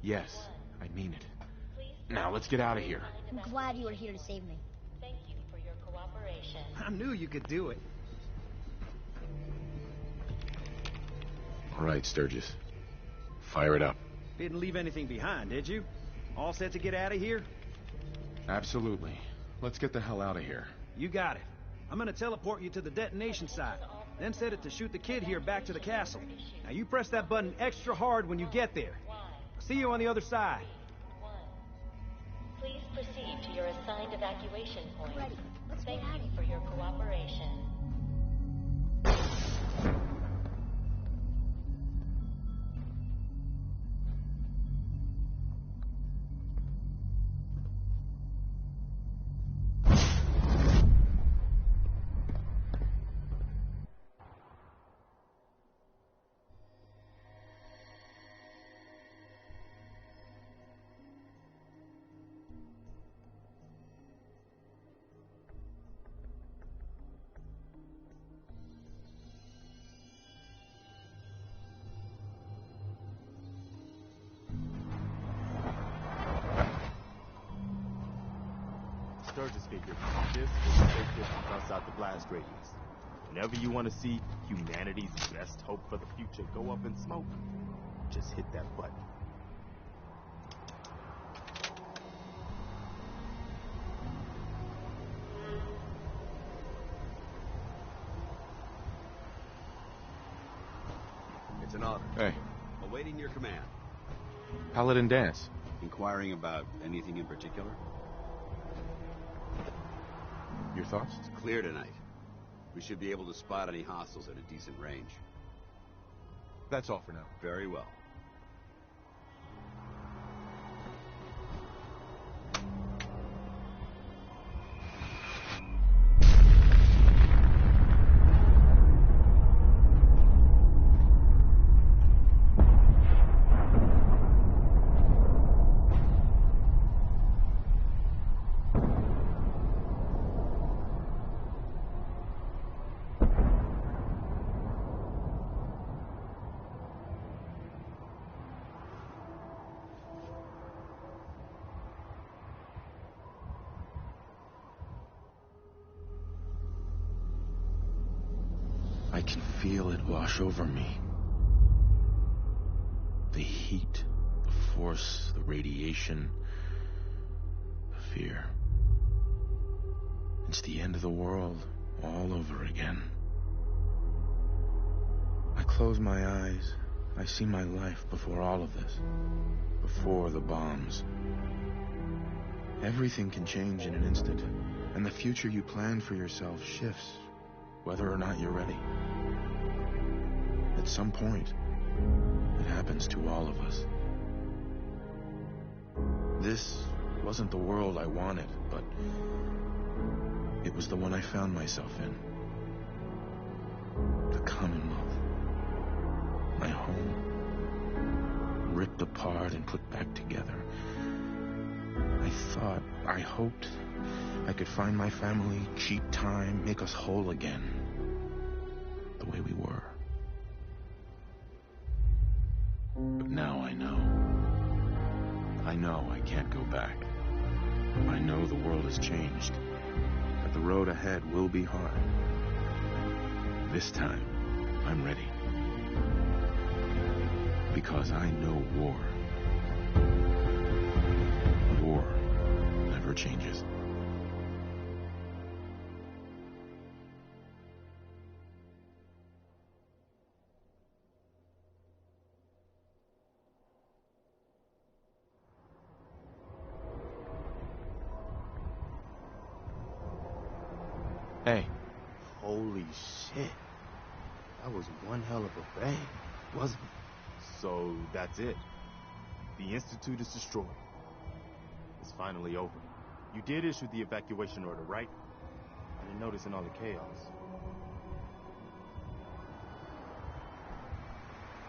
Yes, I mean it. Now, let's get out of here. I'm glad you were here to save me. Thank you for your cooperation. I knew you could do it. All right, Sturgis. Fire it up. Didn't leave anything behind, did you? All set to get out of here? Absolutely. Let's get the hell out of here. You got it. I'm gonna teleport you to the detonation site, then set it to shoot the kid here back to the castle. Now you press that button extra hard when you get there. I'll see you on the other side. Please proceed to your assigned evacuation point. Ready. Let's Thank get out of you here. for your cooperation. Sturgis figured this was a safe distance outside the blast radius. Whenever you want to see humanity's best hope for the future go up in smoke, just hit that button. It's an order. Hey, Awaiting your command. Paladin Dance. Inquiring about anything in particular? Your thoughts? It's clear tonight. We should be able to spot any hostiles at a decent range. That's all for now. Very well. I can feel it wash over me. The heat, the force, the radiation, the fear. It's the end of the world all over again. I close my eyes. I see my life before all of this. Before the bombs. Everything can change in an instant, and the future you plan for yourself shifts, whether or not you're ready. At some point, it happens to all of us. This wasn't the world I wanted, but it was the one I found myself in. The Commonwealth. My home. Ripped apart and put back together. I hoped I could find my family, cheat time, make us whole again. The way we were. But now I know. I know I can't go back. I know the world has changed. That the road ahead will be hard. This time, I'm ready. Because I know war. War never changes. Hey. Holy shit. That was one hell of a bang, wasn't it? So that's it. The Institute is destroyed. It's finally over. You did issue the evacuation order, right? I didn't notice in all the chaos.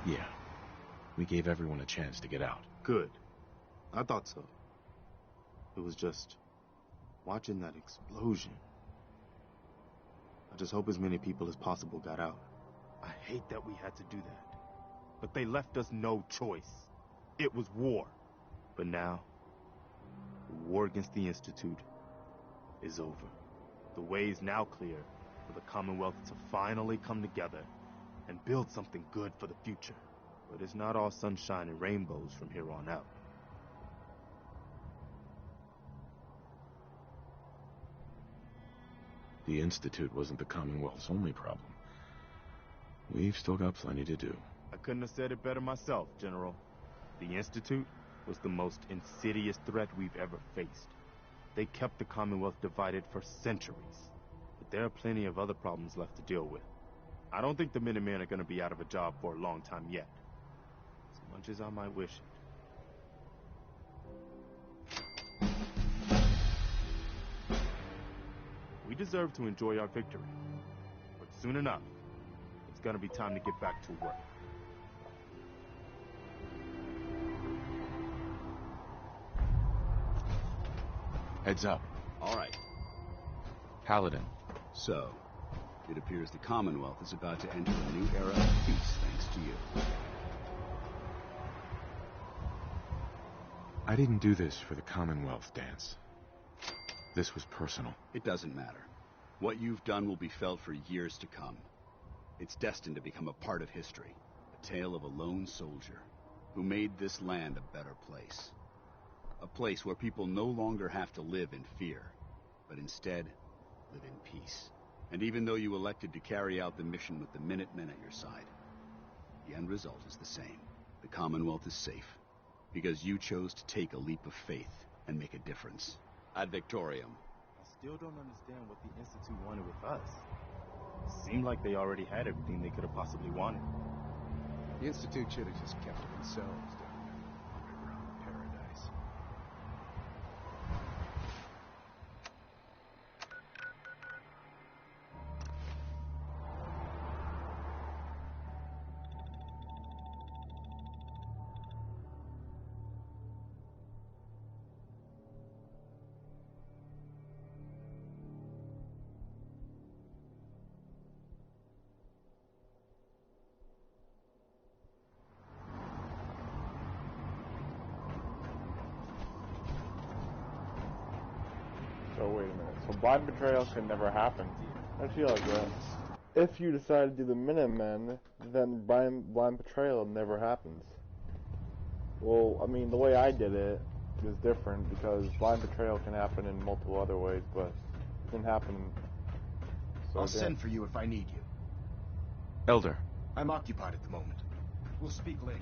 Yeah. We gave everyone a chance to get out. Good. I thought so. It was just watching that explosion. I just hope as many people as possible got out. I hate that we had to do that. But they left us no choice. It was war. But now, the war against the Institute is over. The way is now clear for the Commonwealth to finally come together and build something good for the future. But it's not all sunshine and rainbows from here on out. The Institute wasn't the Commonwealth's only problem. We've still got plenty to do. I couldn't have said it better myself, General. The Institute was the most insidious threat we've ever faced. They kept the Commonwealth divided for centuries. But there are plenty of other problems left to deal with. I don't think the Minutemen are going to be out of a job for a long time yet. As much as I might wish it. We deserve to enjoy our victory. But soon enough, it's gonna be time to get back to work. Heads up. All right. Paladin. So, it appears the Commonwealth is about to enter a new era of peace thanks to you. I didn't do this for the Commonwealth, Dance. This was personal. It doesn't matter. What you've done will be felt for years to come. It's destined to become a part of history. A tale of a lone soldier who made this land a better place. A place where people no longer have to live in fear, but instead live in peace. And even though you elected to carry out the mission with the Minutemen at your side, the end result is the same. The Commonwealth is safe, because you chose to take a leap of faith and make a difference. Ad Victorium. I still don't understand what the Institute wanted with us. It seemed like they already had everything they could have possibly wanted. The Institute should have just kept to themselves down there, underground paradise. So wait a minute. So blind betrayal can never happen. I feel like that. If you decide to do the Minutemen, then blind betrayal never happens. Well, I mean, the way I did it is different because blind betrayal can happen in multiple other ways, but it can happen. So I'll send for you if I need you. Elder. I'm occupied at the moment. We'll speak later.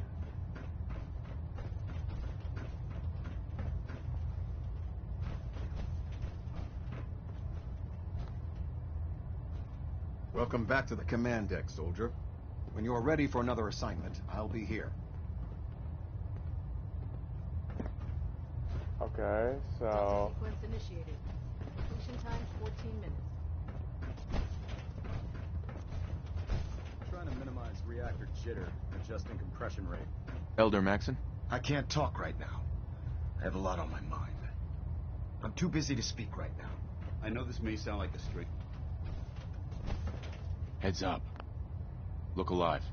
Welcome back to the command deck, soldier. When you're ready for another assignment, I'll be here. Okay, so... Delta sequence initiated. Completion time 14 minutes. Trying to minimize reactor jitter, adjusting compression rate. Elder Maxon? I can't talk right now. I have a lot on my mind. I'm too busy to speak right now. I know this may sound like a strict... Heads up. Look alive.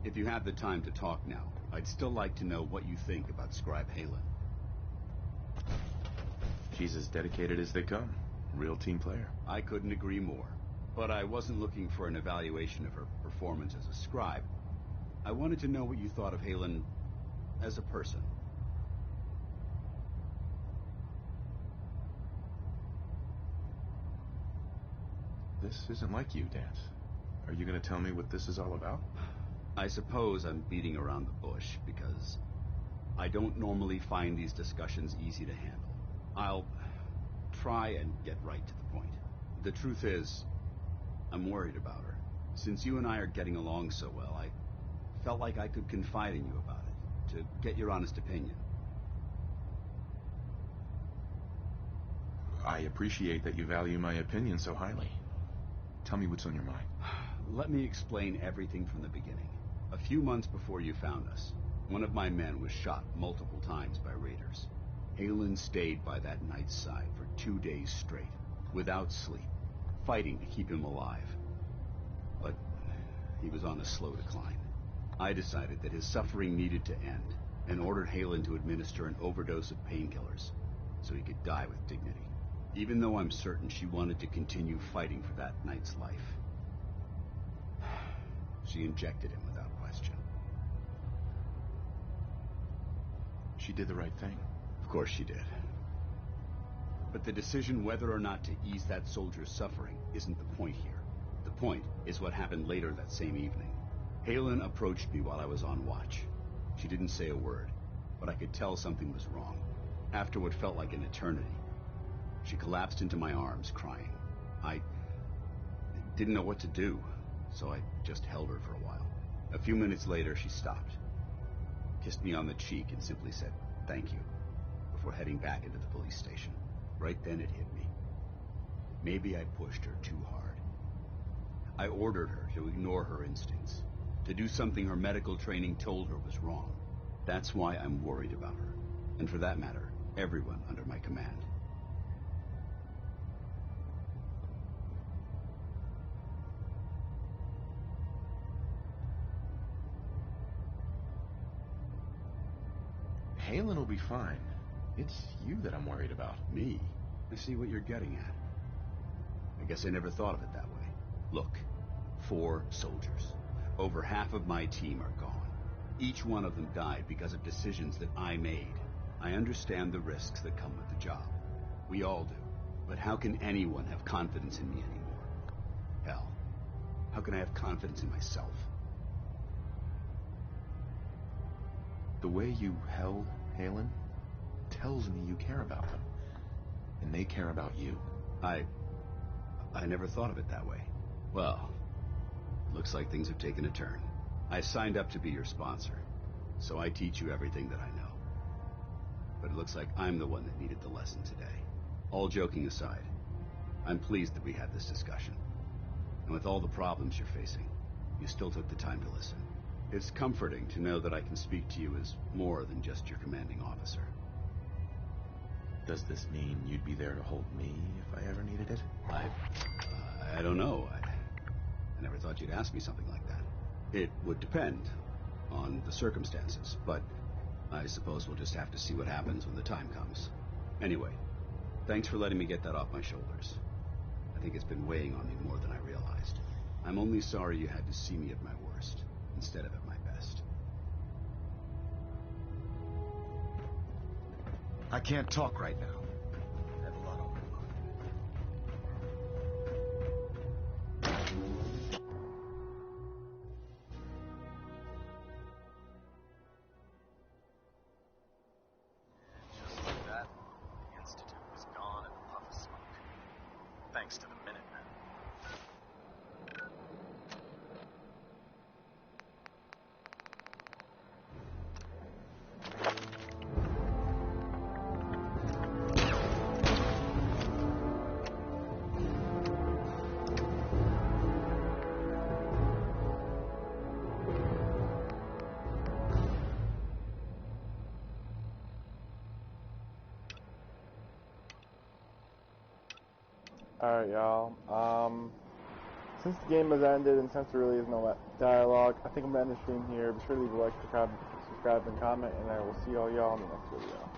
If you have the time to talk now, I'd still like to know what you think about Scribe Haylen. She's as dedicated as they come. Real team player. I couldn't agree more. But I wasn't looking for an evaluation of her performance as a scribe. I wanted to know what you thought of Haylen as a person. This isn't like you, Dance. Are you going to tell me what this is all about? I suppose I'm beating around the bush because I don't normally find these discussions easy to handle. I'll try and get right to the point. The truth is, I'm worried about her. Since you and I are getting along so well, I felt like I could confide in you about it, to get your honest opinion. I appreciate that you value my opinion so highly. Tell me what's on your mind. Let me explain everything from the beginning. A few months before you found us, one of my men was shot multiple times by raiders. Halen stayed by that knight's side for 2 days straight, without sleep, fighting to keep him alive. But he was on a slow decline. I decided that his suffering needed to end, and ordered Halen to administer an overdose of painkillers, so he could die with dignity. Even though I'm certain she wanted to continue fighting for that knight's life. She injected him without question. She did the right thing. Of course she did. But the decision whether or not to ease that soldier's suffering isn't the point here. The point is what happened later that same evening. Halen approached me while I was on watch. She didn't say a word, but I could tell something was wrong. After what felt like an eternity, she collapsed into my arms, crying. I didn't know what to do, so I just held her for a while. A few minutes later, she stopped, kissed me on the cheek, and simply said, "Thank you," before heading back into the police station. Right then it hit me. Maybe I pushed her too hard. I ordered her to ignore her instincts, to do something her medical training told her was wrong. That's why I'm worried about her, and for that matter, everyone under my command. Halen will be fine. It's you that I'm worried about. Me? I see what you're getting at. I guess I never thought of it that way. Look, 4 soldiers. Over half of my team are gone. Each one of them died because of decisions that I made. I understand the risks that come with the job. We all do. But how can anyone have confidence in me anymore? Hell, how can I have confidence in myself? The way you held Halen tells me you care about them. And they care about you. I never thought of it that way. Well, it looks like things have taken a turn. I signed up to be your sponsor, so I teach you everything that I know. But it looks like I'm the one that needed the lesson today. All joking aside, I'm pleased that we had this discussion. And with all the problems you're facing, you still took the time to listen. It's comforting to know that I can speak to you as more than just your commanding officer. Does this mean you'd be there to hold me if I ever needed it? I don't know. I never thought you'd ask me something like that. It would depend on the circumstances, but I suppose we'll just have to see what happens when the time comes. Anyway, thanks for letting me get that off my shoulders. I think it's been weighing on me more than I realized. I'm only sorry you had to see me at my worst instead of at my best. I can't talk right now. I have a lot on my mind. Just like that, the Institute was gone in a puff of smoke. Thanks to the Minutemen. Alright, y'all. Since the game has ended and since there really is no dialogue, I think I'm going to end the stream here. Be sure to leave a like, subscribe, and comment, and I will see all y'all in the next video.